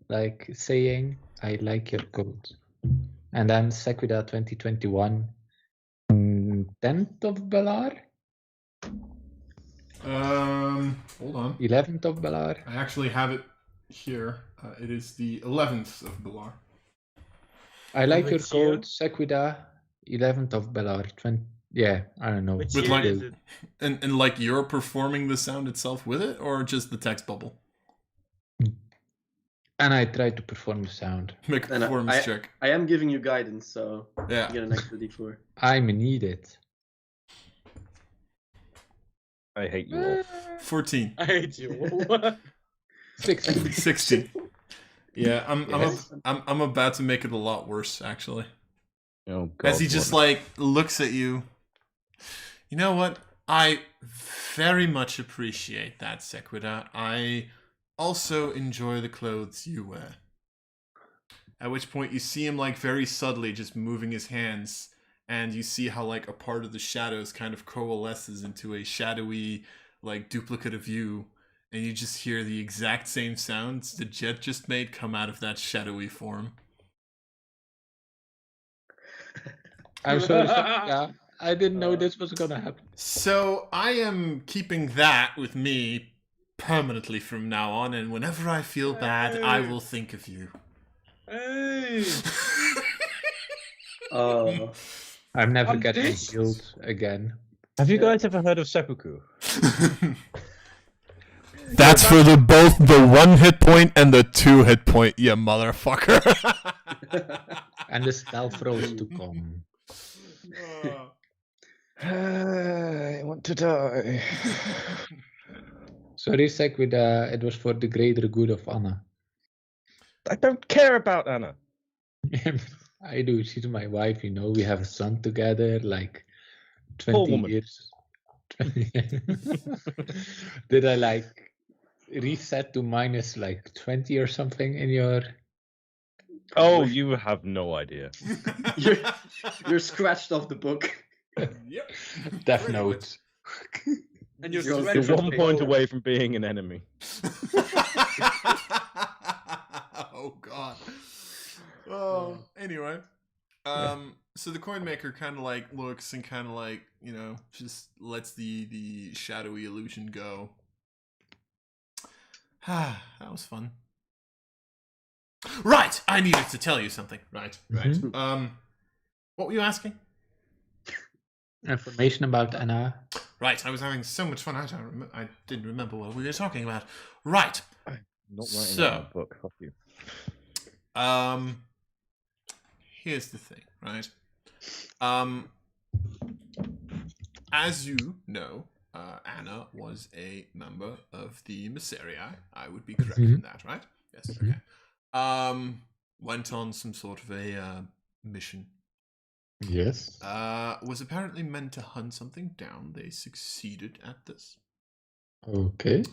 like saying, I like your coat. And then Sekura 2021, 10th of Belar, Hold on. 11th of Belar. I actually have it here. It is the 11th of Bilar. I like your which year? coat, Sekura, 11th of Belar. Yeah, I don't know. Which With year like- is it? And like you're performing the sound itself with it, or just the text bubble? And I try to perform the sound. Make a And performance check. I am giving you guidance, so Yeah. you get an extra d4. I'm needed. I hate you all. 14. I hate you. 16. 16. Yeah, Yes. I'm about to make it a lot worse, actually. Oh, God. As he just what- like looks at you. You know what? I very much appreciate that, Sekura. I also enjoy the clothes you wear. At which point you see him like very subtly just moving his hands, and you see how like a part of the shadows kind of coalesces into a shadowy like duplicate of you, and you just hear the exact same sounds the Jet just made come out of that shadowy form. I'm sorry, Sekura. I didn't know this was gonna happen. So I am keeping that with me permanently from now on, and whenever I feel bad, I will think of you. Hey! I'm never I'm getting pissed. healed again. Have you guys ever heard of seppuku? That's for the both the 1 hit point and the 2 hit point, you motherfucker. And the spell throws to come. I want to die. Sorry, Sekura. It was for the greater good of Anna. I don't care about Anna. I do. She's my wife, you know. We have a son together, like Poor 20 woman. years. Did I like reset to minus like 20 or something in your... Oh, you have no idea. You're scratched off the book. Yep. Death Pretty Note? And you're You're stretched You're on 1 the point floor. away from being an enemy. Oh god. Oh, anyway. So the coin maker kind of like looks and kind of like, you know, just lets the shadowy illusion go. That was fun. Right, I needed to tell you something. Right. Mhm. What were you asking? Information about Anna. Right, I was having so much fun. I didn't remember what we were talking about. Right. Not writing So- that in a book. Fuck you. Here's the thing, right? As you know, Anna was a member of the Misserii. I would be correct in that, right? Yes. Okay. Went on some sort of a mission. Yes. Was apparently meant to hunt something down. They succeeded at this. Okay.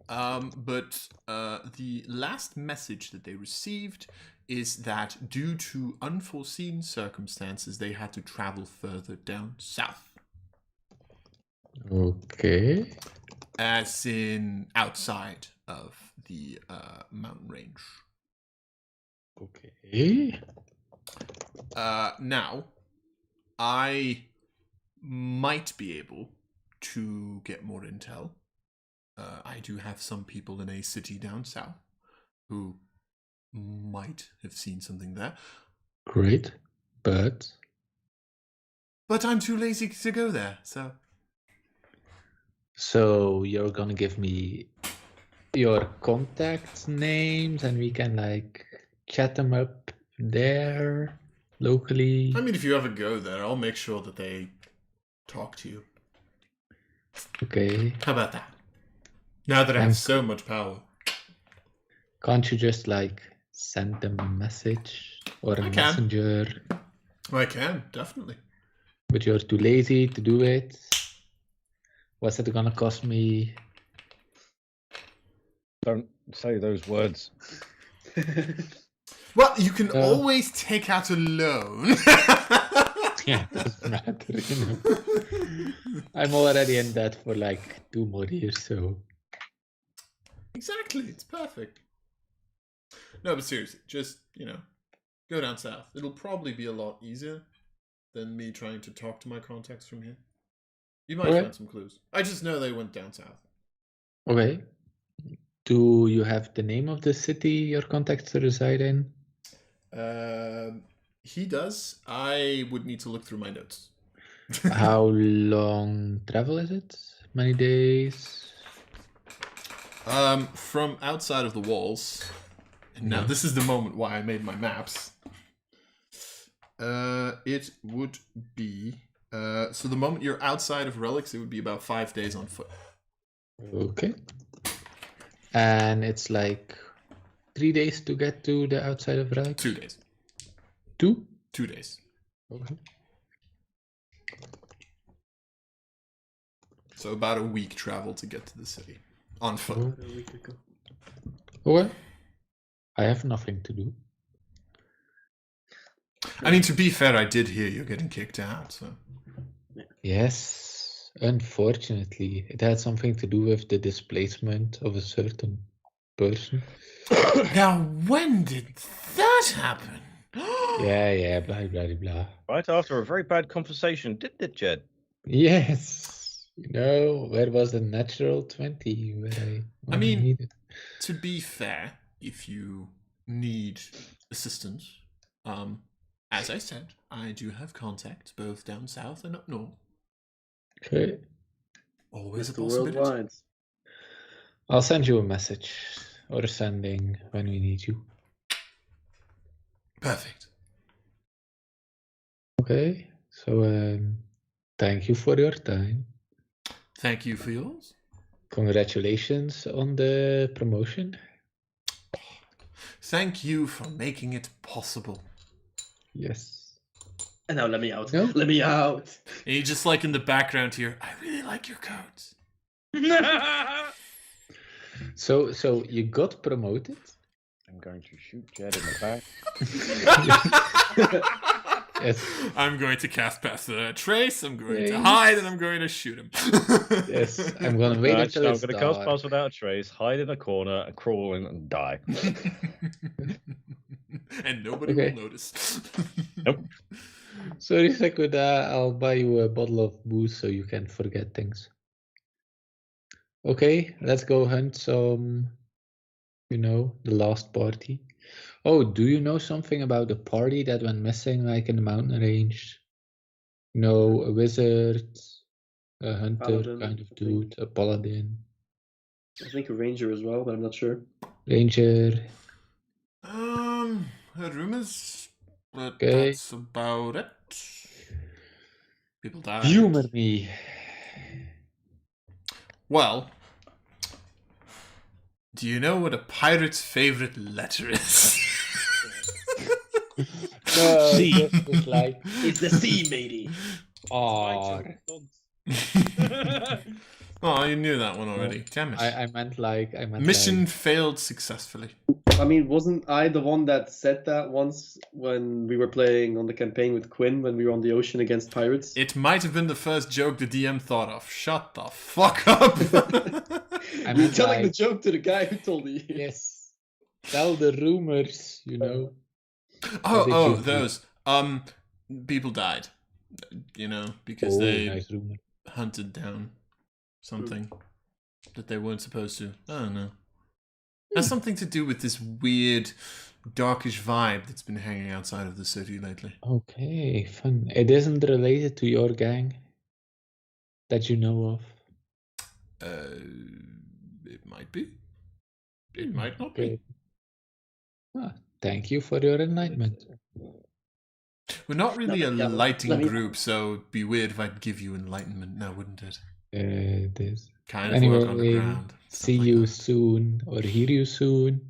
But the last message that they received is that due to unforeseen circumstances, they had to travel further down south. Okay. As in outside of the mountain range. Okay. Now, I might be able to get more intel. I do have some people in a city down south who might have seen something there. Great. But I'm too lazy to go there, so... So you're gonna give me your contact names and we can like chat them up there locally? I mean, if you ever go there, I'll make sure that they talk to you. Okay. How about that? Now that I have so much power. Can't you just like send them a message or a messenger? I can, definitely. But you're too lazy to do it. What's it gonna cost me? Don't say those words. Well, you can always take out a loan. Yeah, it doesn't matter, you know. I'm already in debt for like 2 more years, so... Exactly, it's perfect. No, but seriously, just, go down south. It'll probably be a lot easier than me trying to talk to my contacts from here. You might find some clues. I just know they went down south. Okay. Do you have the name of the city your contacts reside in? He does. I would need to look through my notes. How long travel is it? Many days? From outside of the walls. And now this is the moment why I made my maps. It would be... so the moment you're outside of Relics, it would be about 5 days on foot. Okay. And it's like 3 days to get to the outside of Relics? 2 days. 2? 2 days. Okay. So about a week travel to get to the city. On foot. Okay. I have nothing to do. I mean, to be fair, I did hear you're getting kicked out, so... Yes, unfortunately. It had something to do with the displacement of a certain person. Now, when did that happen? Yeah, blah, blah, blah. Right after a very bad conversation, didn't it, Jed? Yes. Where was the natural 20 where I mean, needed? To be fair, if you need assistance, as I said, I do have contacts both down south and up north. Okay. Always Mr. a possibility. Worldwide. I'll send you a message or sending when we need you. Perfect. Okay. So, thank you for your time. Thank you for yours. Congratulations on the promotion. Thank you for making it possible. Yes. And now let me out. No? Let me out. And you just like in the background here, I really like your coat. So you got promoted? I'm going to shoot Jed in the back. Yes. I'm going to cast past the trace, I'm going to hide, and I'm going to shoot him. Yes, I'm going to wait until I'm it's going to dark. cast pass without a trace, hide in a corner, and crawl in and die. And nobody will notice. Nope. Sorry, Sekuda, I'll buy you a bottle of booze so you can forget things. Okay, let's go hunt some, the last party. Oh, do you know something about the party that went missing, like in the mountain range? A wizard, a hunter Paladin, kind of I dude, a paladin. I think a ranger as well, but I'm not sure. Ranger. Heard rumors, but Okay. that's about it. People died. Humor me. Well, do you know what a pirate's favorite letter is? No, C. it's like It's the C, matey. R. Oh, you knew that one already. Damn it. I meant Mission like, failed successfully. I mean, wasn't I the one that said that once when we were playing on the campaign with Quinn when we were on the ocean against pirates? It might have been the first joke the DM thought of. Shut the fuck up. I You're meant telling the like, joke to the guy who told you. yes, tell the rumors, you know. Oh, those. People died. You know, because they nice rumor. hunted down something that they weren't supposed to. I don't know. Has something to do with this weird, darkish vibe that's been hanging outside of the city lately. Okay, fun. It isn't related to your gang that you know of. It might be. It might not be. Okay. Ah, thank you for your enlightenment. We're not really a Yeah, lighting let me- group, so it'd be weird if I'd give you enlightenment now, wouldn't it? It is. Kind of work on the Anyway, ground. stuff see like you that. soon or hear you soon.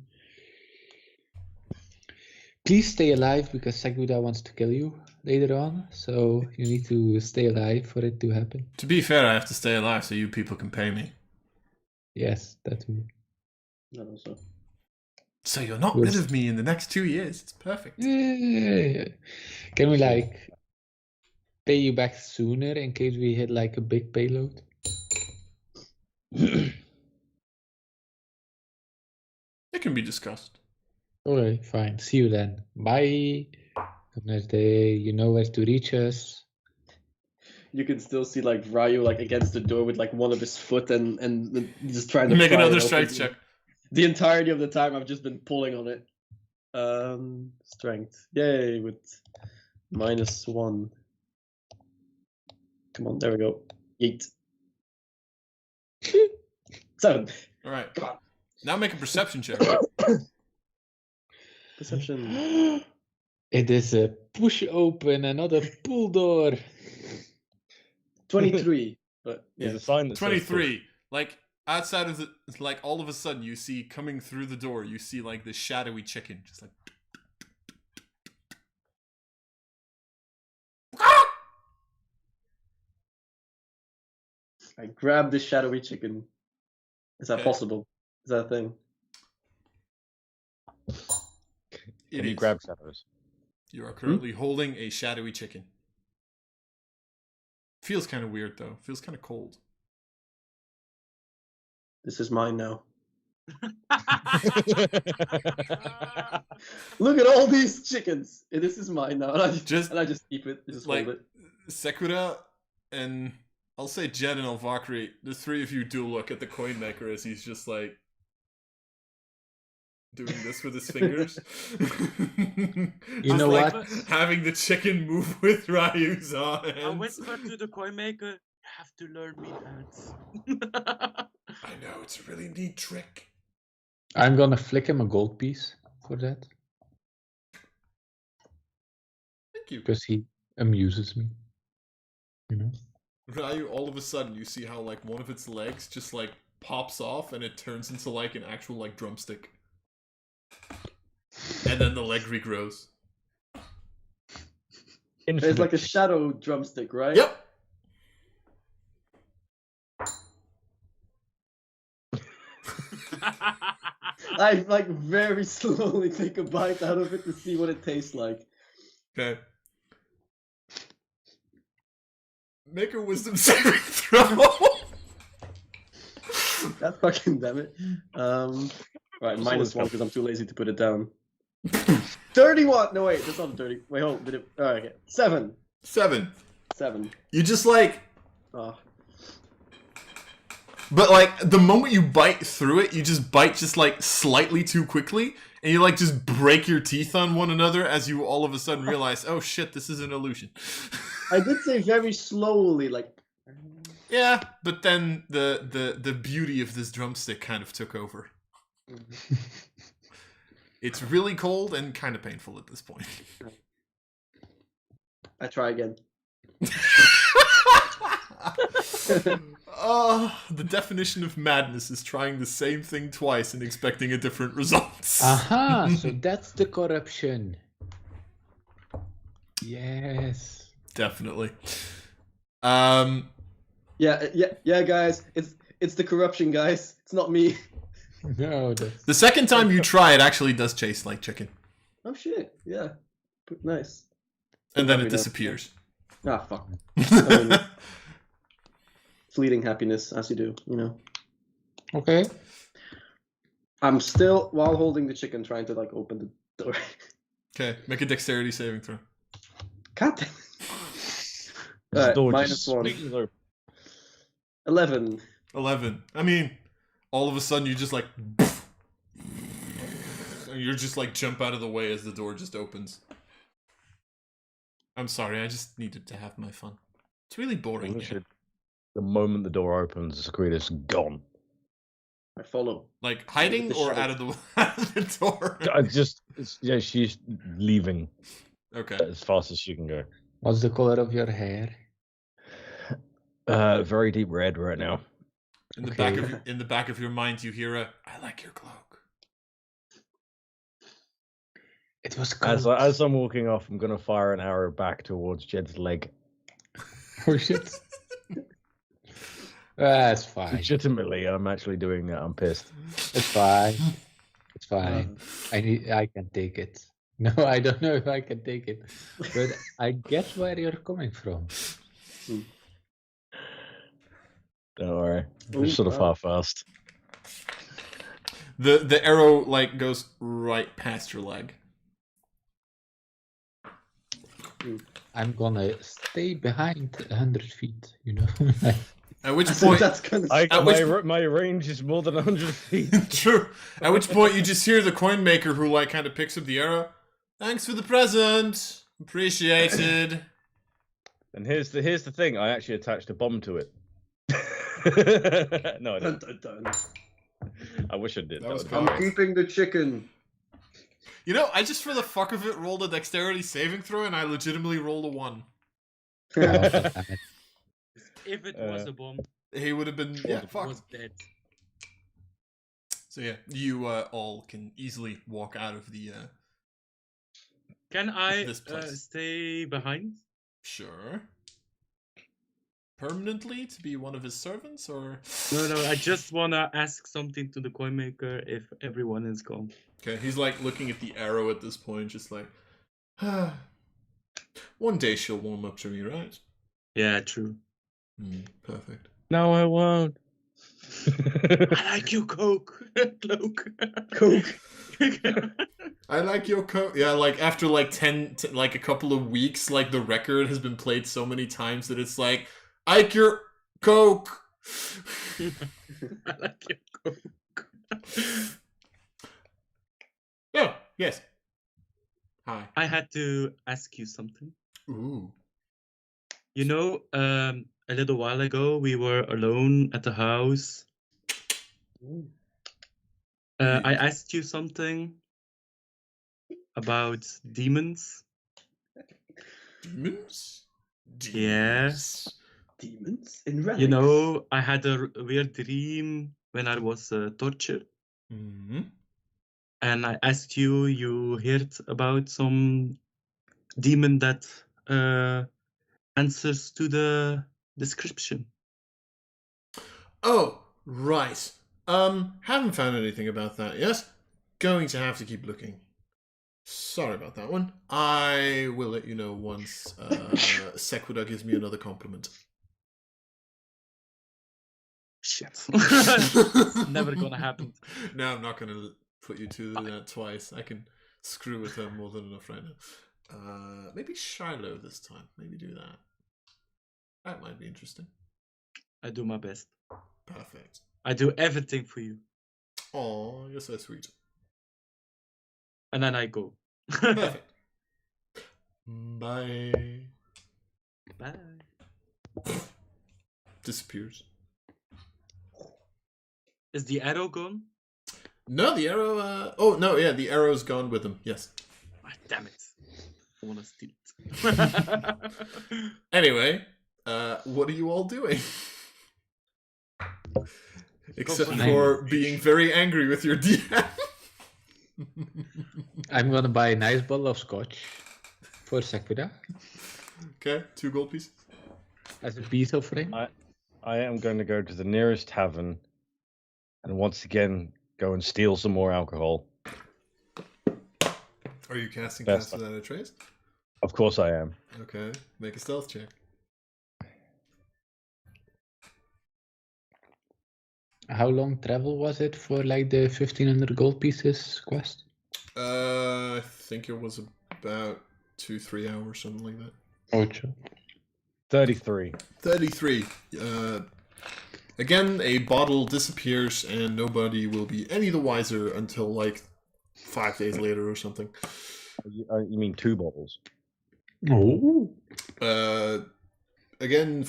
Please stay alive because Seguda wants to kill you later on, so you need to stay alive for it to happen. To be fair, I have to stay alive so you people can pay me. Yes, that too. That also. So you're not Yes. rid of me in the next 2 years. It's perfect. Yeah. Can we like pay you back sooner in case we hit like a big payload? It can be discussed. Alright, fine. See you then. Bye. Have a nice day. You know where to reach us. You can still see like Ryu like against the door with like one of his foot and just trying to Make pry it another open. strength check. The entirety of the time I've just been pulling on it. Strength. Yay, with -1. Come on, there we go. 8. 7. All right. Come on. Now make a perception check. Perception. It is a push open, another pull door. 23. But There's yeah. a sign that says 23. Like, outside of the... Like, all of a sudden, you see, coming through the door, you see, like, this shadowy chicken. Just like... I grab this shadowy chicken. Is that Okay. possible? Is that a thing? It Can you is. grab shadows? You are currently holding a shadowy chicken. Feels kind of weird, though. Feels kind of cold. This is mine now. Look at all these chickens. This is mine now. And I just keep it. Just Like, hold it. Sakura and... I'll say Jed and Alvakri, the three of you do look at the coin maker as he's just like... doing this with his fingers. You know like what? having the chicken move with Ryu's I hands. whisper to the coin maker, you have to learn me hands. I know, it's a really neat trick. I'm gonna flick him a gold piece for that Thank you. because he amuses me. You know? Ryu, all of a sudden, you see how like one of its legs just like pops off and it turns into like an actual like drumstick. And then the leg regrows. It's like a shadow drumstick, right? Yep. I like very slowly take a bite out of it to see what it tastes like. Okay. Make a wisdom saving throw. That fucking damn it. Right, -1 because I'm too lazy to put it down. 31. No wait, that's not 30. Wait, hold. Did it? Alright, okay. 7. 7. 7. You just like... Oh. But like, the moment you bite through it, you just bite just like slightly too quickly, and you like just break your teeth on one another as you all of a sudden realize, oh shit, this is an illusion. I did say very slowly, like. Yeah, but then the beauty of this drumstick kind of took over. It's really cold and kind of painful at this point. I try again. The definition of madness is trying the same thing twice and expecting a different result. Aha, so that's the corruption. Yes. Definitely. Yeah, guys. It's the corruption, guys. It's not me. No, that's... The second time you try, it actually does taste like chicken. Oh shit! Yeah, nice. And then Probably it not. disappears. Ah, fuck. I mean, fleeting happiness, as you do, you know. Okay. I'm still, while holding the chicken, trying to like open the door. Okay, make a dexterity saving throw. God damn it. The Alright, door minus just 1. swings open. 11. 11. I mean, all of a sudden you just like... and you're just like jump out of the way as the door just opens. I'm sorry, I just needed to have my fun. It's really boring. Literally, the moment the door opens, Secretus gone. I follow. Like hiding The or shadow. out of the door? She's leaving Okay. as fast as she can go. What's the color of your hair? Very deep red right now. In the Okay. back of your mind, you hear a, "I like your cloak." It was cold. As I'm walking off, I'm gonna fire an arrow back towards Jed's leg. Oh shit. That's fine. Legitimately, I'm actually doing that. I'm pissed. It's fine. It's fine. I can take it. No, I don't know if I can take it, but I get where you're coming from. Don't worry. Ooh, I'm sort of wow. half-assed. The arrow like goes right past your leg. I'm gonna stay behind 100 feet, you know. At which So point, that's kind of. My range is more than 100 feet. true. At which point you just hear the coin maker who like kind of picks up the arrow. Thanks for the present. Appreciated. And here's the thing. I actually attached a bomb to it. No, I Dun, didn't. dun, dun. I wish I did. That was would've I'm been cool. great. keeping the chicken. You know, I just for the fuck of it rolled a dexterity saving throw and I legitimately rolled a 1. If it was a bomb, He would have been it fuck. was dead. So yeah, you all can easily walk out of the Can I This place. stay behind? sure. Permanently to be one of his servants or No, I just wanna ask something to the coin maker if everyone is gone. Okay, he's like looking at the arrow at this point, just like one day she'll warm up to me, right? Yeah, true. Perfect. No, I won't. I like your cloak. Coke. I like your coat. Yeah, like after like like a couple of weeks, like the record has been played so many times that it's like, Ike your coke. I like your cloak. Oh, yes. Hi. I had to ask you something. Ooh. You know, a little while ago we were alone at the house. I asked you something about demons. Demons? Yes. Demons in relics. You know, I had a weird dream when I was tortured, Mm-hmm. and I asked you. You heard about some demon that answers to the description. Oh, right. Haven't found anything about that yet. Going to have to keep looking. Sorry about that one. I will let you know once Sequida gives me another compliment. Shit. It's never gonna happen. No, I'm not gonna put you to that twice. I can screw with her more than enough right now. Maybe Shiloh this time. Maybe do that. That might be interesting. I do my best. Perfect. I do everything for you. Oh, you're so sweet. And then I go. Perfect. Bye. Bye. Disappears. Is the arrow gone? No, the arrow. Oh no, yeah, the arrow's gone with him. Yes. Ah, damn it. I wanna steal it. Anyway, what are you all doing? Except for for being very angry with your DM. I'm gonna buy a nice bottle of scotch for Sakura Okay, 2 gold pieces. as a peace offering. I am going to go to the nearest tavern and once again go and steal some more alcohol. Are you casting Best Cast Without a Trace? Of course I am. Okay, make a stealth check. How long travel was it for like the 1500 gold pieces quest? I think it was about 2-3 hours, something like that. Ocho. 33. 33. Again, a bottle disappears and nobody will be any the wiser until like 5 days later or something. You mean 2 bottles? Oh. Again,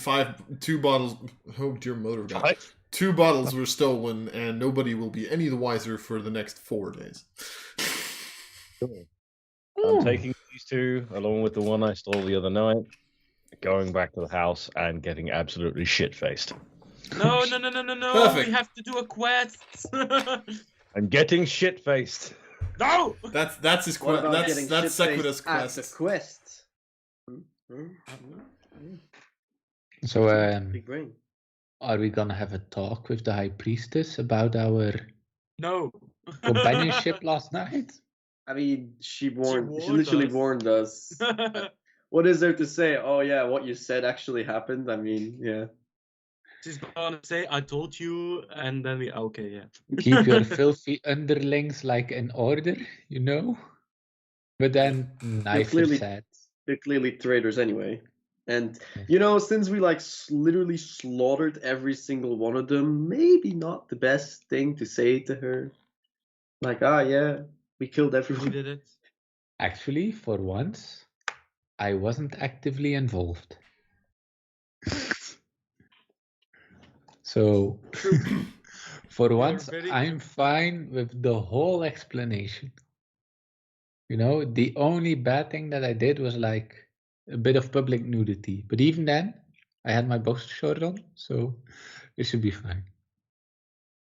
2 bottles. Oh dear mother of God. What? 2 bottles were stolen and nobody will be any the wiser for the next 4 days. Cool. I'm taking these 2 along with the one I stole the other night, going back to the house and getting absolutely shit-faced. No. Perfect. We have to do a quest. I'm getting shit-faced. No. That's his What quest. about getting That's shit-faced Sakura's at the quest. quest? So, Big brain. are we gonna have a talk with the High Priestess about our No. companionship last night? I mean, she warned literally us. warned us. What is there to say? Oh yeah, what you said actually happened. I mean, yeah. She's gonna say, "I told you," and then we okay, yeah. Keep your filthy underlings like in order, you know? But then nicer clearly- said. They're clearly traitors anyway. And Yeah. you know, since we like literally slaughtered every single one of them, maybe not the best thing to say to her. Like, yeah, we killed We everyone. did it. Actually, for once, I wasn't actively involved. So, for once, very I'm fine with the whole explanation. You know, the only bad thing that I did was like a bit of public nudity. But even then, I had my boxer short on, so it should be fine.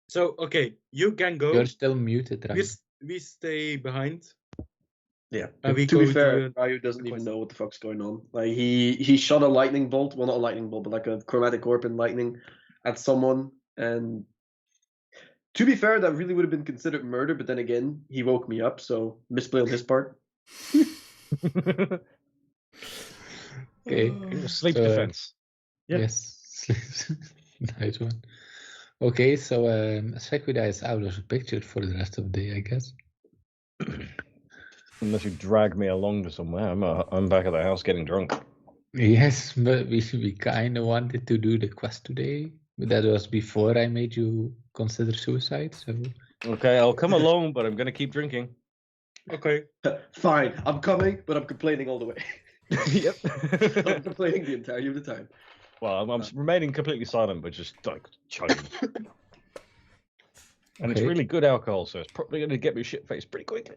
So okay, you can go. You're still muted, We, right? we stay behind. Yeah. We To be go fair, to Ryu doesn't the even quest. know what the fuck's going on. Like he shot a lightning bolt, well not a lightning bolt, but like a chromatic orb and lightning at someone, and to be fair, that really would have been considered murder, but then again, he woke me up, so misplay on his part. Okay. Sleep So, defense. Yeah. Yes. Nice one. Okay, so Sakura is out of the picture for the rest of the day, I guess. Unless you drag me along to somewhere, I'm back at the house getting drunk. Yes, but we kind of wanted to do the quest today, but that was before I made you consider suicide. So Okay, I'll come along, but I'm gonna keep drinking. Okay. Fine, I'm coming, but I'm complaining all the way. Yep. I'm complaining the entirety of the time. Well, I'm remaining completely silent, but just like chugging. And it's Okay. really good alcohol, so it's probably gonna get me shit faced pretty quickly.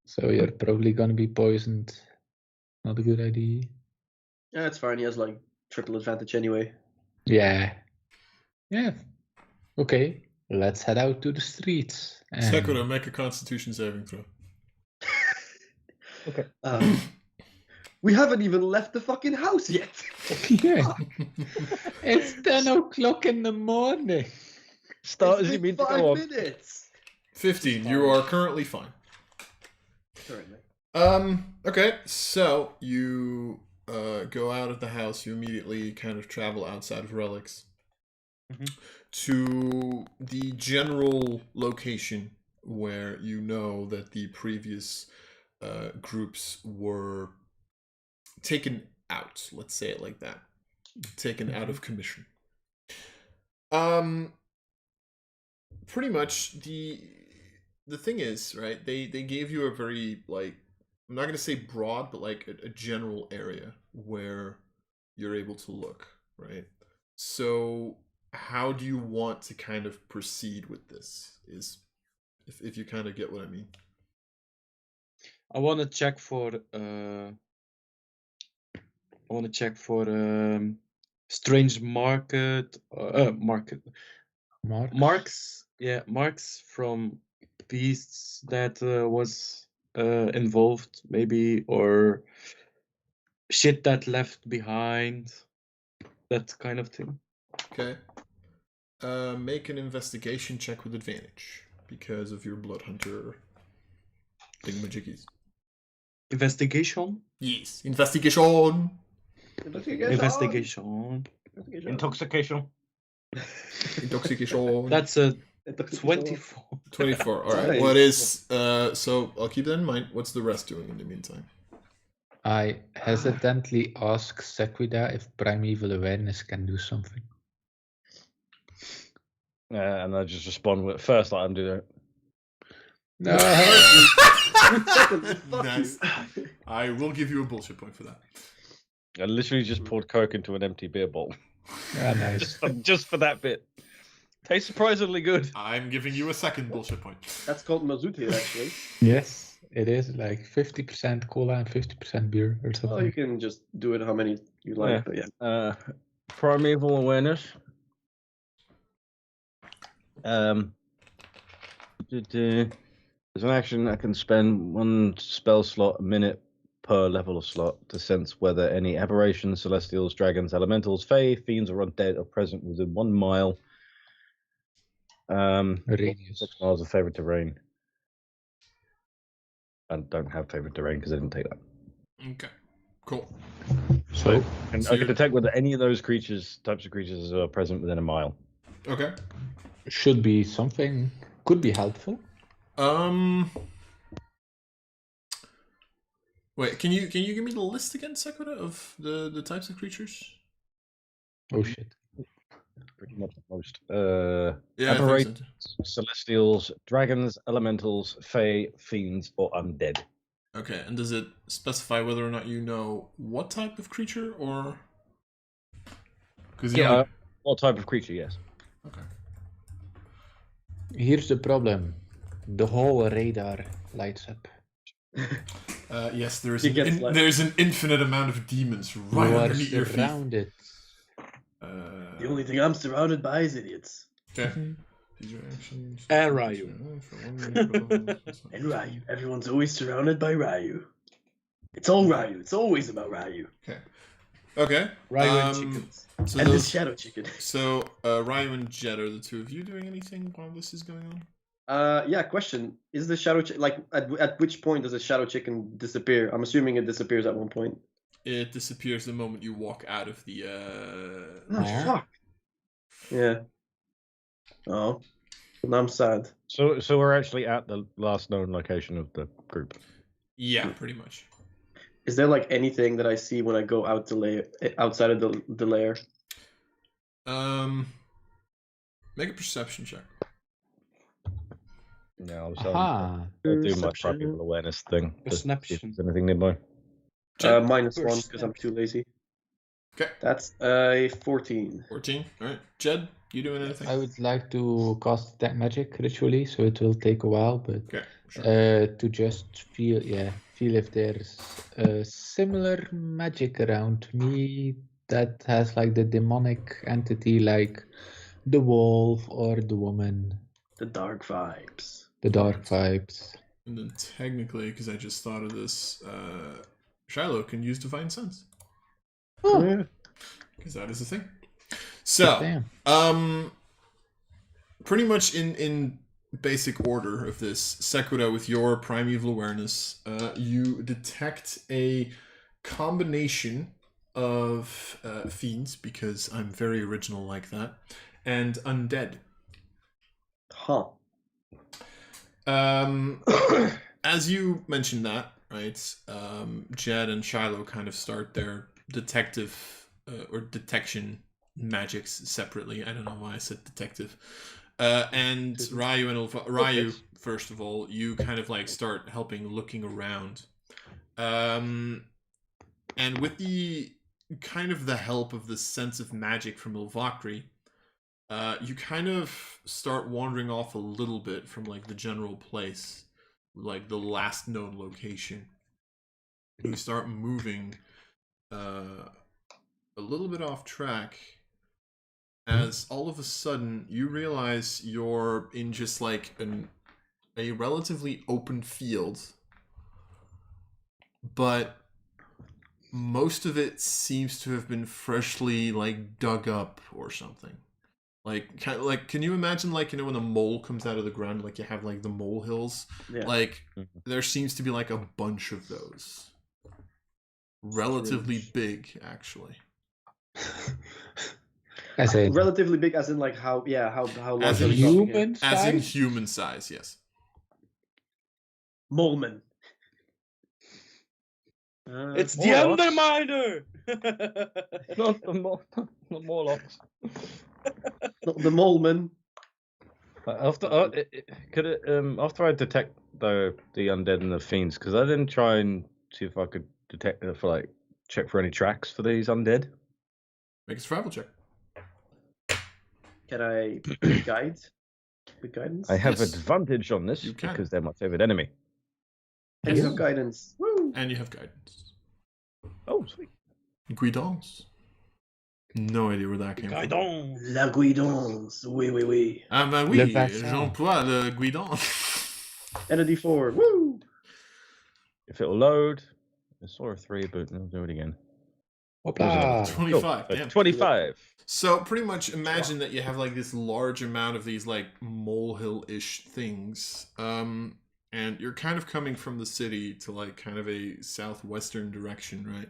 So you're probably gonna be poisoned. Not a good idea. Yeah, it's fine. He has like triple advantage anyway. Yeah. Yeah. Okay. Let's head out to the streets. And Sakura, make a Constitution saving throw. Okay. We haven't even left the fucking house yet. yeah. It's 10 o'clock in the morning. Start It's as you been mean to 5 go on. minutes. 15. You are currently fine. Currently. Okay, so you go out of the house. You immediately kind of travel outside of Relics to the general location where you know that the previous groups were taken out. Let's say it like that. Taken out of commission. Pretty much the thing is, right, they gave you a very, like, I'm not going to say broad, but like a general area where you're able to look, right? So how do you want to kind of proceed with this, is if you kind of get what I mean? I want to check for strange market. marks from beasts that was involved, maybe, or shit that left behind, that kind of thing. Okay. Make an investigation check with advantage because of your blood hunter thingamajiggies. Investigation. Yes, investigation. Investigation. Intoxication. Intoxication. That's a 24. 24. All right. Nice. What is? So I'll keep that in mind. What's the rest doing in the meantime? I hesitantly ask Sequida if Primeval Awareness can do something. And I just respond with first like I'm doing it. No. Nice. I will give you a bullshit point for that. I literally just poured Coke into an empty beer bottle. Yeah, nice. just for that bit. Tastes surprisingly good. I'm giving you a second bullshit point. That's called Mazute, actually. Yes, it is like 50% cola and 50% beer or something. Well, you can just do it how many you like, Yeah. but yeah. Primeval Awareness. There's an action I can spend 1 spell slot a minute per level of slot to sense whether any aberrations, celestials, dragons, elementals, fae, fiends, or undead are present within 1 mile. Radius. 6 miles of favorite terrain. I don't have favorite terrain because I didn't take that. Okay. Cool. So, And So I can you're- detect whether any of those types of creatures are present within a mile. Okay. should be something, could be helpful. Wait, can you give me the list again, Sequida, of the types of creatures? Oh shit. Pretty much most. Yeah, I think Aberrations, so. celestials, dragons, elementals, fae, fiends, or undead. Okay, and does it specify whether or not you know what type of creature, or? Because Yeah. What type of creature? Yes. Okay. Here's the problem. The whole radar lights up. Yes, there's He gets like- there's an infinite amount of demons right You are underneath your feet. surrounded. The only thing I'm surrounded by is idiots. Okay. These are actions. And Ryu. And Ryu. Everyone's always surrounded by Ryu. It's all Ryu. It's always about Ryu. Okay. Ryu and chickens. So And the those, Shadow Chicken. so Ryu and Jed, are the two of you doing anything while this is going on? Yeah, question. Is the Shadow Chicken, like, at which point does the Shadow Chicken disappear? I'm assuming it disappears at one point. It disappears the moment you walk out of the. Oh, fuck. Yeah. Oh. And I'm sad. So we're actually at the last known location of the group. Yeah, pretty much. Is there, like, anything that I see when I go out outside of the lair? Make a perception check. No, aha. I'll do my Perception. primeval awareness thing. Just see if Perception. there's anything nearby. Jed, -1 because I'm too lazy. Okay. That's a 14. 14. All right. Jed, you doing anything? I would like to cast that magic ritually, so it will take a while, but Okay. Sure. to just feel if there's a similar magic around me that has like the demonic entity, like the wolf or the woman, The dark vibes. the dark vibes. And then technically, because I just thought of this, Shiloh can use Divine Sense. Oh. Because that is a thing. So, Damn. pretty much in basic order of this, Sequida, with your Primeval Awareness, you detect a combination of fiends, because I'm very original like that, and undead. Huh. As you mentioned that, right, Jed and Shiloh kind of start their detective or detection magics separately. I don't know why I said detective. And Ryu and Ryu, first of all, you kind of like start helping looking around. And with the kind of the help of the sense of magic from Ilvakri, you kind of start wandering off a little bit from like the general place, like the last known location. You start moving a little bit off track as as all of a sudden you realize you're in just like a relatively open field, but most of it seems to have been freshly like dug up or something. Like, can you imagine, like, you know, when a mole comes out of the ground, like you have like the mole hills? Yeah. Like, there seems to be like a bunch of those. Relatively big, actually. As in Relatively big, as in like how large As are in we talking here? human size? As in human size, yes. Moleman. It's the Morlocks. Underminer! Not the Morlocks. Not the Moleman. After I detect the undead and the fiends, because I didn't try and see if I could detect check for any tracks for these undead. Make a survival check. Can I guide? With guidance? I have Yes. advantage on this You can. because they're my favorite enemy. And you Yes. have guidance. Woo! And you have guidance. Oh, sweet. Guidance. No idea where that came from. Guidon! La guidance. Oui, oui, oui. Ah bah oui, Le bassin. j'emploie le guidance. And a D4. Woo! If it'll load, I saw a 3, but I'll do it again. Hopla. 25, damn. 25. So pretty much imagine that you have like this large amount of these like molehill-ish things. And you're kind of coming from the city to like kind of a southwestern direction, right?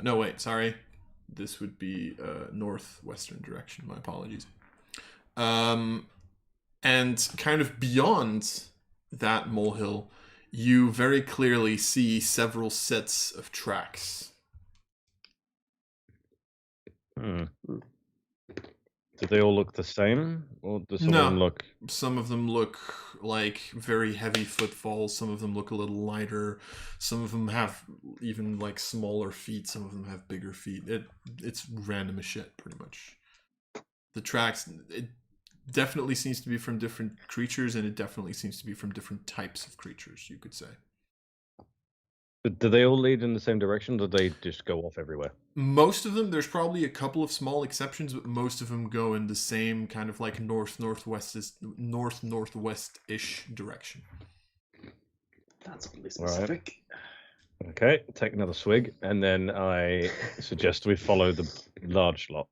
No, wait, sorry. This would be northwestern direction. My apologies. And kind of beyond that molehill, you very clearly see several sets of tracks. Do they all look the same, or do some No. of them look? Some of them look like very heavy footfalls. Some of them look a little lighter. Some of them have even like smaller feet. Some of them have bigger feet. It's random as shit, pretty much. The tracks, it definitely seems to be from different creatures, and it definitely seems to be from different types of creatures, you could say. But do they all lead in the same direction, or do they just go off everywhere? Most of them, there's probably a couple of small exceptions, but most of them go in the same kind of like north-northwest-ish direction. That's oddly specific. Okay, take another swig, and then I suggest we follow the large lot.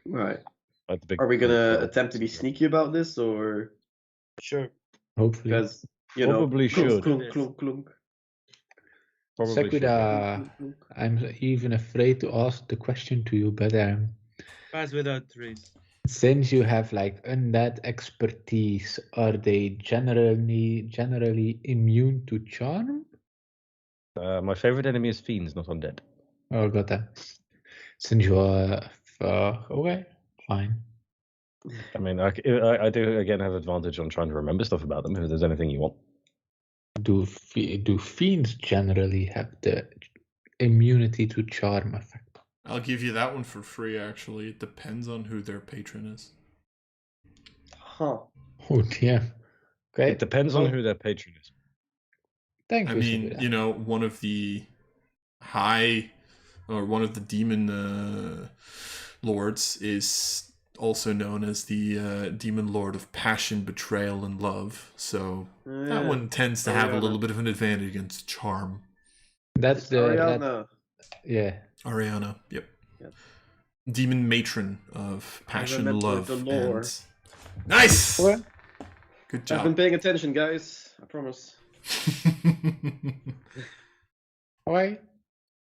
Right. Like the big Are we gonna attempt to be sneaky about this, or Sure. Hopefully. because you know? Probably should. Clunk, clunk, clunk. Probably should. Sequida, I'm even afraid to ask the question to you, but Pass without trace. since you have like undead expertise, are they generally immune to charm? My favorite enemy is fiends, not undead. Oh, got that. Since you are okay, fine. I mean, I do again have advantage on trying to remember stuff about them. If there's anything you want. Do fiends generally have the immunity to charm effect? I'll give you that one for free, actually. It depends on who their patron is. Huh. Oh dear. Okay. It depends on who their patron is. Thank I you. mean, Sequida. you know, one of the demon lords is also known as the demon lord of passion, betrayal, and love. So that one tends to have a little bit of an advantage against charm. That's the Ariana. yeah. Ariana, yep. Yep. Demon matron of passion, remember love, the lore. and nice. Okay. Good I've job. been paying attention, guys. I promise. Okay.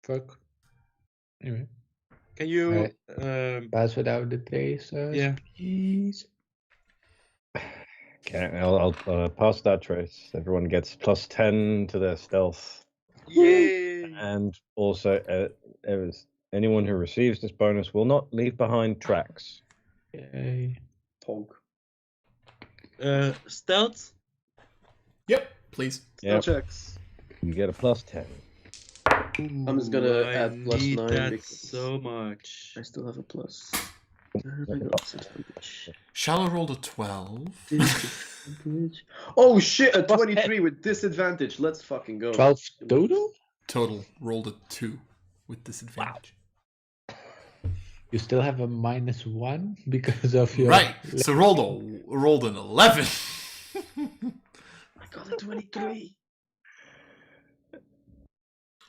Fuck. Anyway, Can you pass without the trace, Yeah. please. Okay, I'll pass that trace. Everyone gets +10 to their stealth, Yay! and also anyone who receives this bonus will not leave behind tracks. Yay. Pog. Stealth? Yep, please. Yep. Spell checks. You get a +10. I'm just gonna I add need +9 that because so much. I still have a plus. I got disadvantage. Shallow rolled a 12. Disadvantage. Oh shit! A 23 with disadvantage. Let's fucking go. 12 total? Total rolled a 2 with disadvantage. You still have a -1 because of your... Right. So rolled an 11. I got a 23.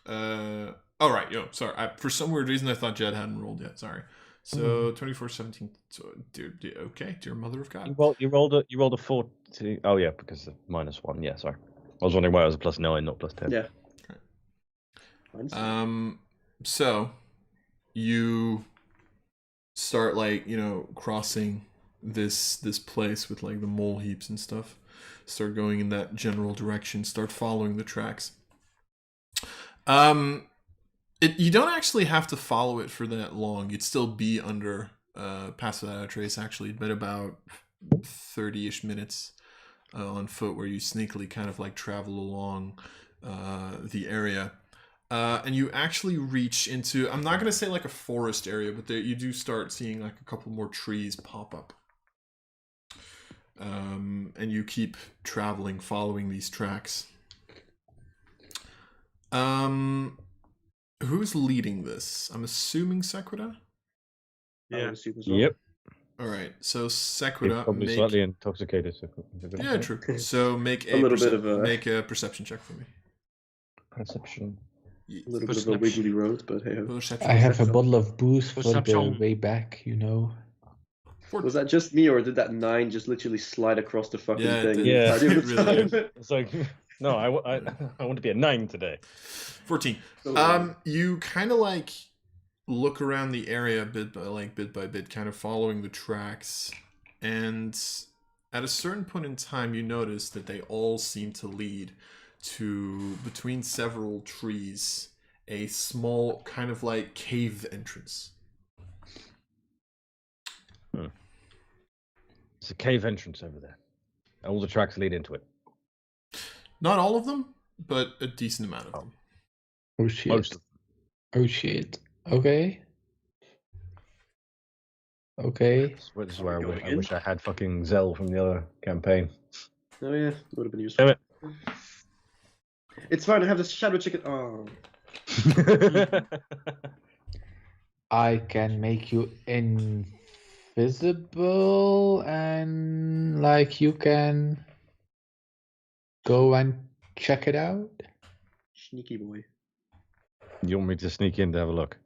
All right. Yo, sorry. For some weird reason, I thought Jed hadn't rolled yet. Sorry. So 24, 17. So, dear Mother of God. You rolled a 40. Oh yeah, because of -1. Yeah, sorry. I was wondering why it was a +9, not +10. Yeah. So you start crossing this place with like the mole heaps and stuff. Start going in that general direction. Start following the tracks. You don't actually have to follow it for that long. You'd still be under Pass Without a Trace. Actually, it'd been about 30-ish minutes on foot, where you sneakily kind of like travel along the area. And you actually reach into, I'm not going to say like a forest area, but you do start seeing like a couple more trees pop up. And you keep traveling, following these tracks. Who's leading this? I'm assuming Sequita? Yeah. Yep. All right, so He's Sequita, probably slightly intoxicated. Yeah, true. So make A little bit of a- make a perception check for me. Perception. A little bit of a wiggly road, but hey. Perception. I have a bottle of booze for the Perception. way back, you know. Was that just me, or did that 9 just literally slide across the fucking Yeah, it thing? did. Yeah. I didn't Really time. It's like, no, I want to be a 9 today. 14. Oh, You kind of like look around the area bit by bit, kind of following the tracks, and at a certain point in time, you notice that they all seem to lead to, between several trees, a small kind of like cave entrance. There's a cave entrance over there. All the tracks lead into it. Not all of them, but a decent amount of them. Oh shit. Most of Oh shit. Okay. Okay. This is where I Going I in? wish I had fucking Zell from the other campaign. Oh yeah, would have been useful. Damn It's fine. I have the shadow chicken. Oh, it. I can make you invisible, and like you can go and check it out. sneaky boy. You want me to sneak in to have a look?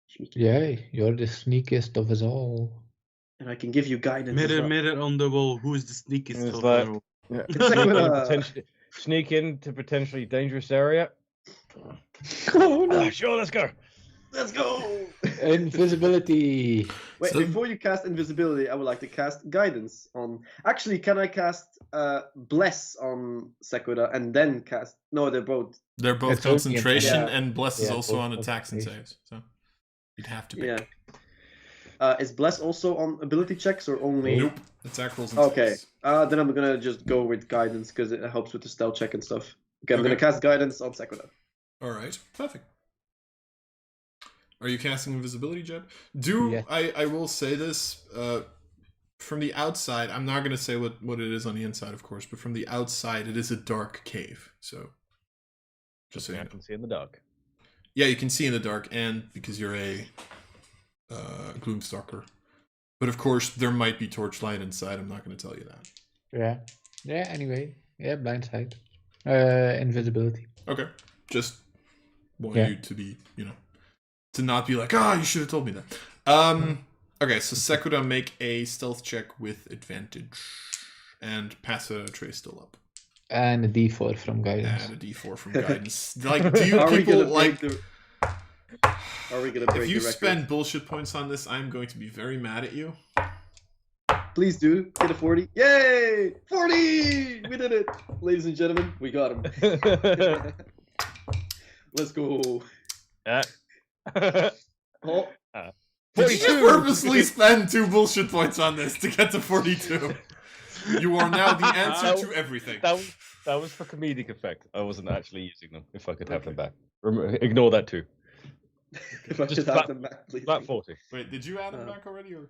Sneaky. Yeah, you're the sneakiest of us all. And I can give you guidance. as Mirror, well. mirror on the wall. Who is the sneakiest It's of like- them all? Yeah. Sequita. Sneak into potentially dangerous area. Oh no! Sure, let's go. Let's go. Invisibility. Wait, So- before you cast invisibility, I would like to cast guidance on. Actually, can I cast bless on Sequita and then cast? No, they're both. They're both It's only concentration, attack. and Bless is Yeah, also both on attacks and concentration. saves. So you'd have to pick. Yeah. Is bless also on ability checks or only? Nope. Attack rolls and Okay. saves. Then I'm gonna just go with guidance because it helps with the stealth check and stuff. Okay, I'm Okay. gonna cast guidance on Sequita. All right. Perfect. Are you casting invisibility, Jed? Do Yeah. I will say this from the outside. I'm not going to say what it is on the inside, of course, but from the outside, it is a dark cave. So just so you I know. can see in the dark. Yeah, you can see in the dark, and because you're a Gloomstalker. But of course, there might be torchlight inside. I'm not going to tell you that. Yeah. Yeah, anyway. Yeah, blindside. Invisibility. Okay. Just want Yeah. you to be, to not be like, you should have told me that. Okay, so Sequita, make a stealth check with advantage. And pass a trace still up. And a D4 from guidance. And a D4 from guidance. Like, do you Are we people gonna like... break the? Are we gonna break If you the record? spend bullshit points on this, I'm going to be very mad at you. Please do get a 40. Yay! 40! We did it, ladies and gentlemen. We got him. Let's go. Oh, Did you purposely spend 2 bullshit points on this to get to 42? You are now the answer to everything. That was for comedic effect. I wasn't actually using them. If I could have them back, ignore that too. if I Just just have them back, please. About 40. Wait, did you add them back already, or?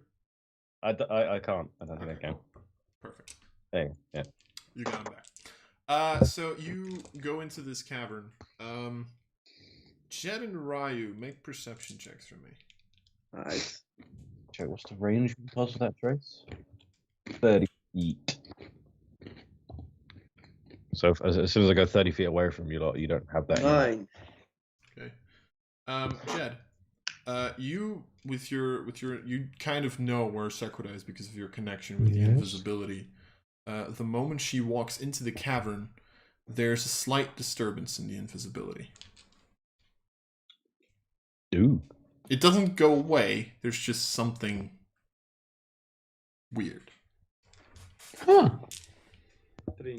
I can't. I don't think I can. cool. Perfect. Dang, yeah. You got them back. So you go into this cavern. Jed and Ryu, make perception checks for me. Nice. Check what's the range because of that trace? 30 feet. So as soon as I go 30 feet away from you lot, you don't have that. 9. Okay. Jed, you with your you kind of know where Sequita is because of your connection with the invisibility. The moment she walks into the cavern, there's a slight disturbance in the invisibility. Ooh. It doesn't go away. There's just something weird. Huh.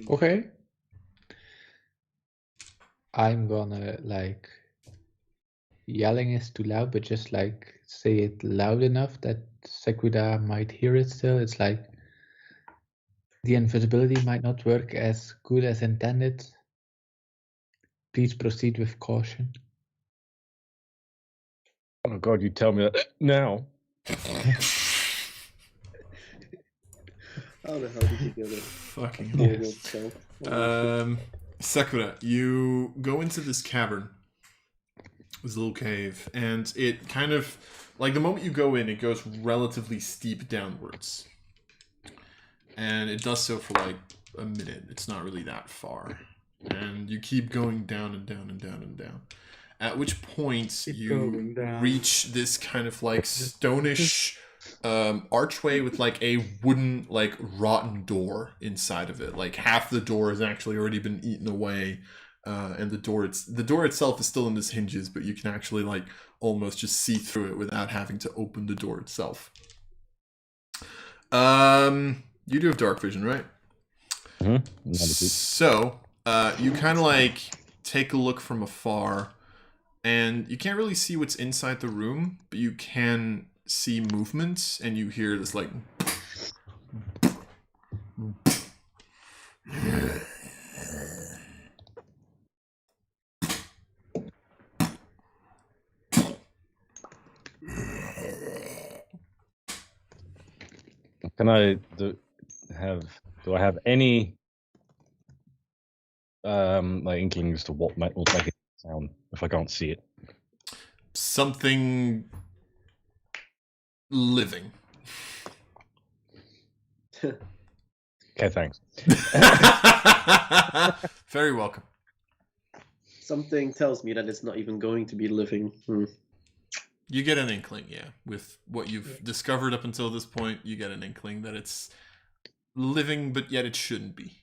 Okay. I'm gonna like yelling is too loud, but just like say it loud enough that Sequita might hear it still. It's like the invisibility might not work as good as intended. Please proceed with caution. Oh god, you tell me that now. How the hell did you get it? Fucking Yes. Sakura, you go into this cavern, this little cave, and it kind of, like the moment you go in, it goes relatively steep downwards. And it does so for like a minute. It's not really that far. And you keep going down and down and down and down. At which point you reach this kind of like stonish archway with like a wooden like rotten door inside of it. Like half the door has actually already been eaten away, and the door itself is still in its hinges, but you can actually like almost just see through it without having to open the door itself. You do have dark vision, right? Mm-hmm. So you kind of like take a look from afar, and you can't really see what's inside the room, but you can see movements, and you hear this like Can I do I have any like inkling as to what will make it sound if I can't see it? something living. Okay, thanks. Very welcome. Something tells me that it's not even going to be living. You get an inkling, yeah. With what you've discovered up until this point, you get an inkling that it's living, but yet it shouldn't be.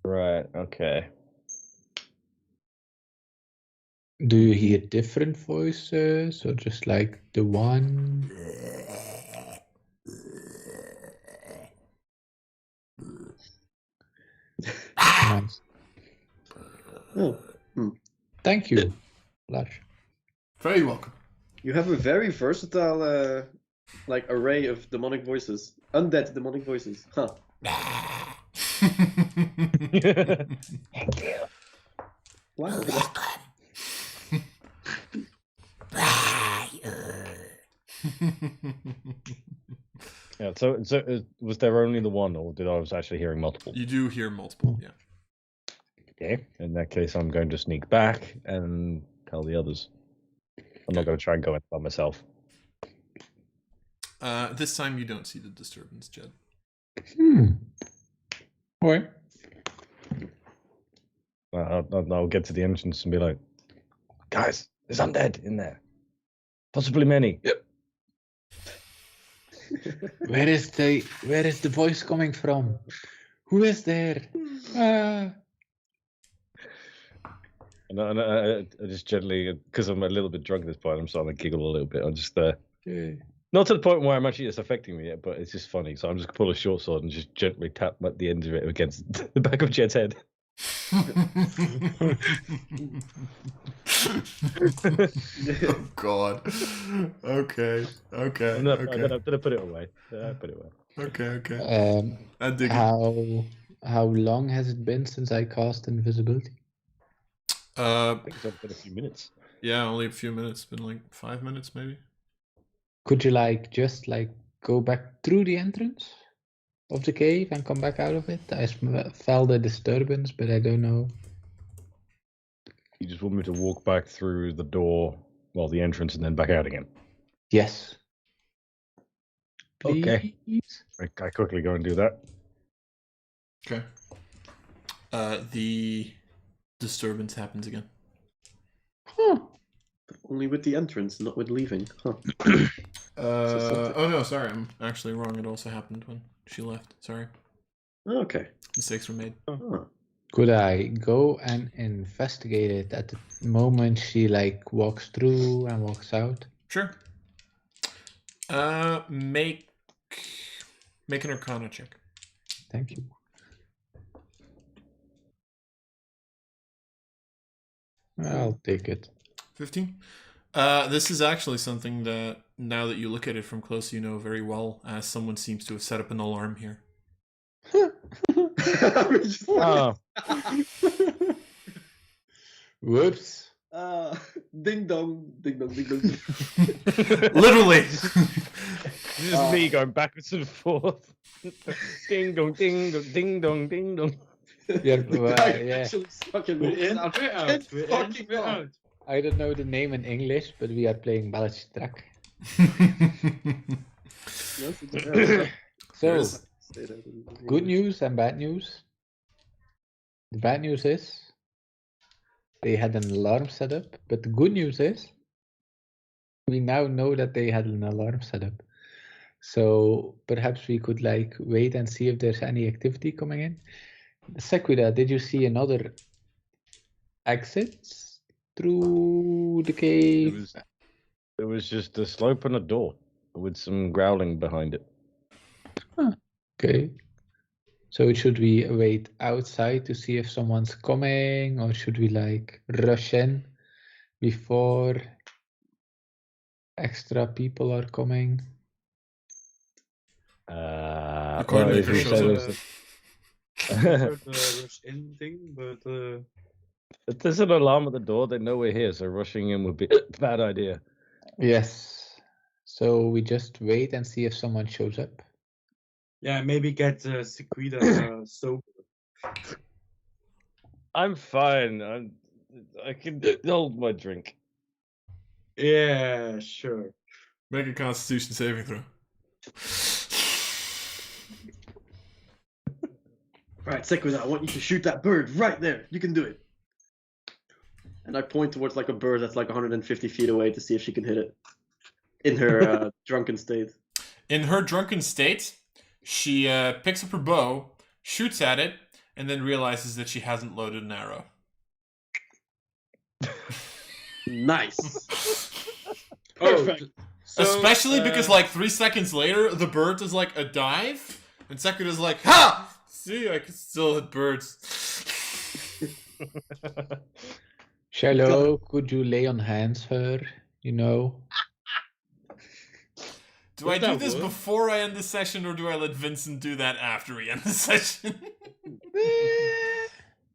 Right, okay. Do you hear different voices or just like the one? Nice. Oh. Thank you, Lush. Very welcome. You have a very versatile like array of demonic voices. Undead demonic voices. Huh. Thank you. Wow. Yeah, so was there only the one, or did I was actually hearing multiple? You do hear multiple, yeah. Okay, in that case, I'm going to sneak back and tell the others. I'm not going to try and go in by myself. This time you don't see the disturbance, Jed. Okay. I'll get to the entrance and be like, guys, there's undead in there. Possibly many. Yep. Where is the voice coming from? Who is there? And I just gently, because I'm a little bit drunk at this point, I'm starting to giggle a little bit. I'm just not to the point where it's affecting me yet, but it's just funny. So I'm just gonna pull a short sword and just gently tap the end of it against the back of Jed's head. Oh God. Okay. I'm gonna put it away. Put it away. Okay. I dig it. How long has it been since I cast invisibility? I think it's been a few minutes. Yeah, only a few minutes. Been like 5 minutes, maybe. Could you just go back through the entrance of the cave and come back out of it? I felt a disturbance, but I don't know. You just want me to walk back through the door, well, the entrance, and then back out again? Yes. Please. Okay. I quickly go and do that. Okay. The disturbance happens again. Huh. But only with the entrance, not with leaving. Huh. Oh no, sorry, I'm actually wrong. It also happened when she left. Sorry. Okay. Mistakes were made. Huh. Could I go and investigate it at the moment she like walks through and walks out? Sure. Make an Arcana check. Thank you. I'll take it. 15. This is actually something that, now that you look at it from close, you know very well, as someone seems to have set up an alarm here. Oh, Whoops. Ding dong, ding dong, ding dong. Literally. this is me going backwards and forth. Ding dong, ding dong, ding dong, ding dong. Yeah, Yeah. Actually fucking We're in, moves we're out. out, we're in, Fucking we're on. out. I don't know the name in English, but we are playing Balletstrak. Yes, it's- So, Yes. Say that in good English. news and bad news. The bad news is they had an alarm set up, but the good news is we now know that they had an alarm set up. So perhaps we could like wait and see if there's any activity coming in. Sequida, did you see another exit through the cave? It was just a slope and a door with some growling behind it. Okay. So should we wait outside to see if someone's coming, or should we like rush in before extra people are coming? The Well, coordinator if you shows say up. there's I prefer the rush in thing, but if there's an alarm at the door, they know we're here, so rushing in would be a bad idea. Yes. So we just wait and see if someone shows up. yeah, maybe get Sequida sober. I'm fine. I can hold my drink. Yeah, sure. Make a Constitution saving throw. Right, Sequida, I want you to shoot that bird right there. You can do it. And I point towards like a bird that's like 150 feet away to see if she can hit it. In her drunken state. In her drunken state, she picks up her bow, shoots at it, and then realizes that she hasn't loaded an arrow. Nice. Oh, Perfect. so, Especially because like 3 seconds later, the bird does like a dive, and Sekida's like, "Ha! See, I can still hit birds." Shiloh, could you lay on hands her? You know? Do I Would do that this work? before I end the session, or do I let Vincent do that after we end the session?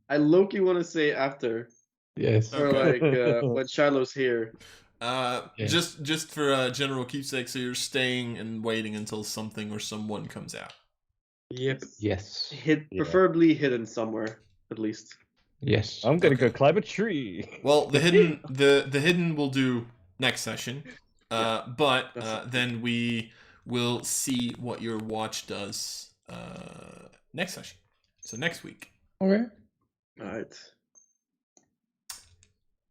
I low-key want to say after. Yes. Or Okay. like when Shiloh's here. Yeah. Just for general keepsake, so you're staying and waiting until something or someone comes out. Yep. Yes. Yeah. Preferably hidden somewhere, at least. Yes. I'm gonna Okay. go climb a tree. Well, the hidden will do next session, but then we will see what your watch does next session. So next week. Okay. Alright.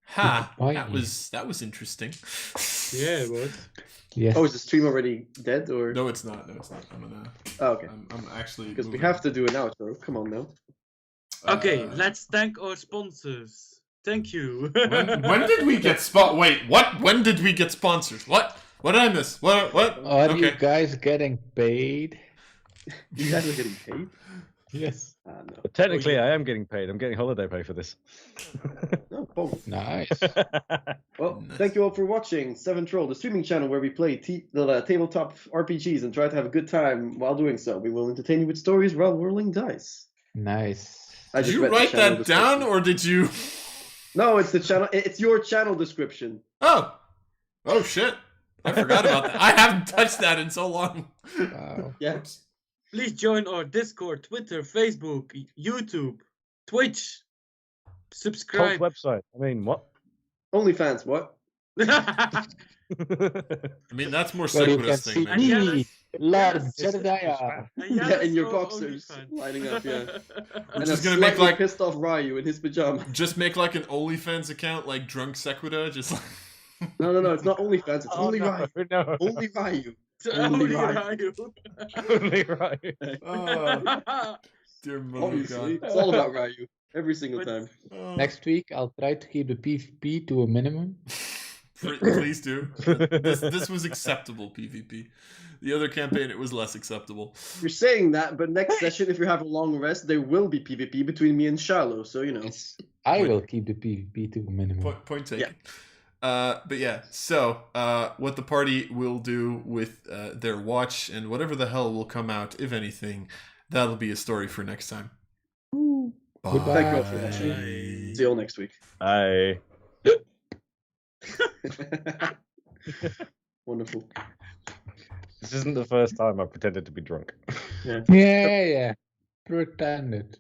Ha! Why? That was interesting. Yeah, it was. Yes. Oh, is the stream already dead or? No, it's not. No, it's not. I'm gonna. Oh, okay. I'm actually. Because we moving. have to do an outro. Come on now. Okay, Uh, let's thank our sponsors. Thank you. when did we get Wait, what? When did we get sponsors? What? What did I miss? What? Are you Okay. guys getting paid? You guys are getting paid? Yes. No. But technically, yeah. I am getting paid. I'm getting holiday pay for this. No, both. Nice. Well, Nice. thank you all for watching Seven Troll, the streaming channel where we play tabletop RPGs and try to have a good time while doing so. We will entertain you with stories while rolling dice. Nice. I Did just you read the write channel that down, description. or did you? No, it's the channel. It's your channel description. Oh shit! I forgot about that. I haven't touched that in so long. Wow. Yeah. Please join our Discord, Twitter, Facebook, YouTube, Twitch. Cult Subscribe. website. I mean, what? OnlyFans, what? I mean, that's more Where you Sequida's can thing, see maybe. Yeah, me, Lord Jedediah. Yeah, in your boxers, lining up, yeah. And Which a is gonna make, slightly like- pissed off Ryu in his pajama. Just make like an OnlyFans account, like Drunk Sequida, just like... No, it's not OnlyFans, it's only no, Ryu. no. Only Ryu. Only Ryu. Ryu. Only right. Oh, dear mother of Obviously, God. it's all about Ryu. Every single But- time. Oh, Next week, I'll try to keep the PvP to a minimum. please do. This was acceptable PvP. The other campaign, it was less acceptable. You're saying that, but next session, if you have a long rest, there will be PvP between me and Shiloh, so you know. I Wait. will keep the PvP to a minimum. Point taken. But yeah, so what the party will do with their watch and whatever the hell will come out, if anything, that'll be a story for next time. Bye. Goodbye. Thank you all for watching. See you all next week. I. Wonderful. This isn't the first time I pretended to be drunk. Yeah. Pretended.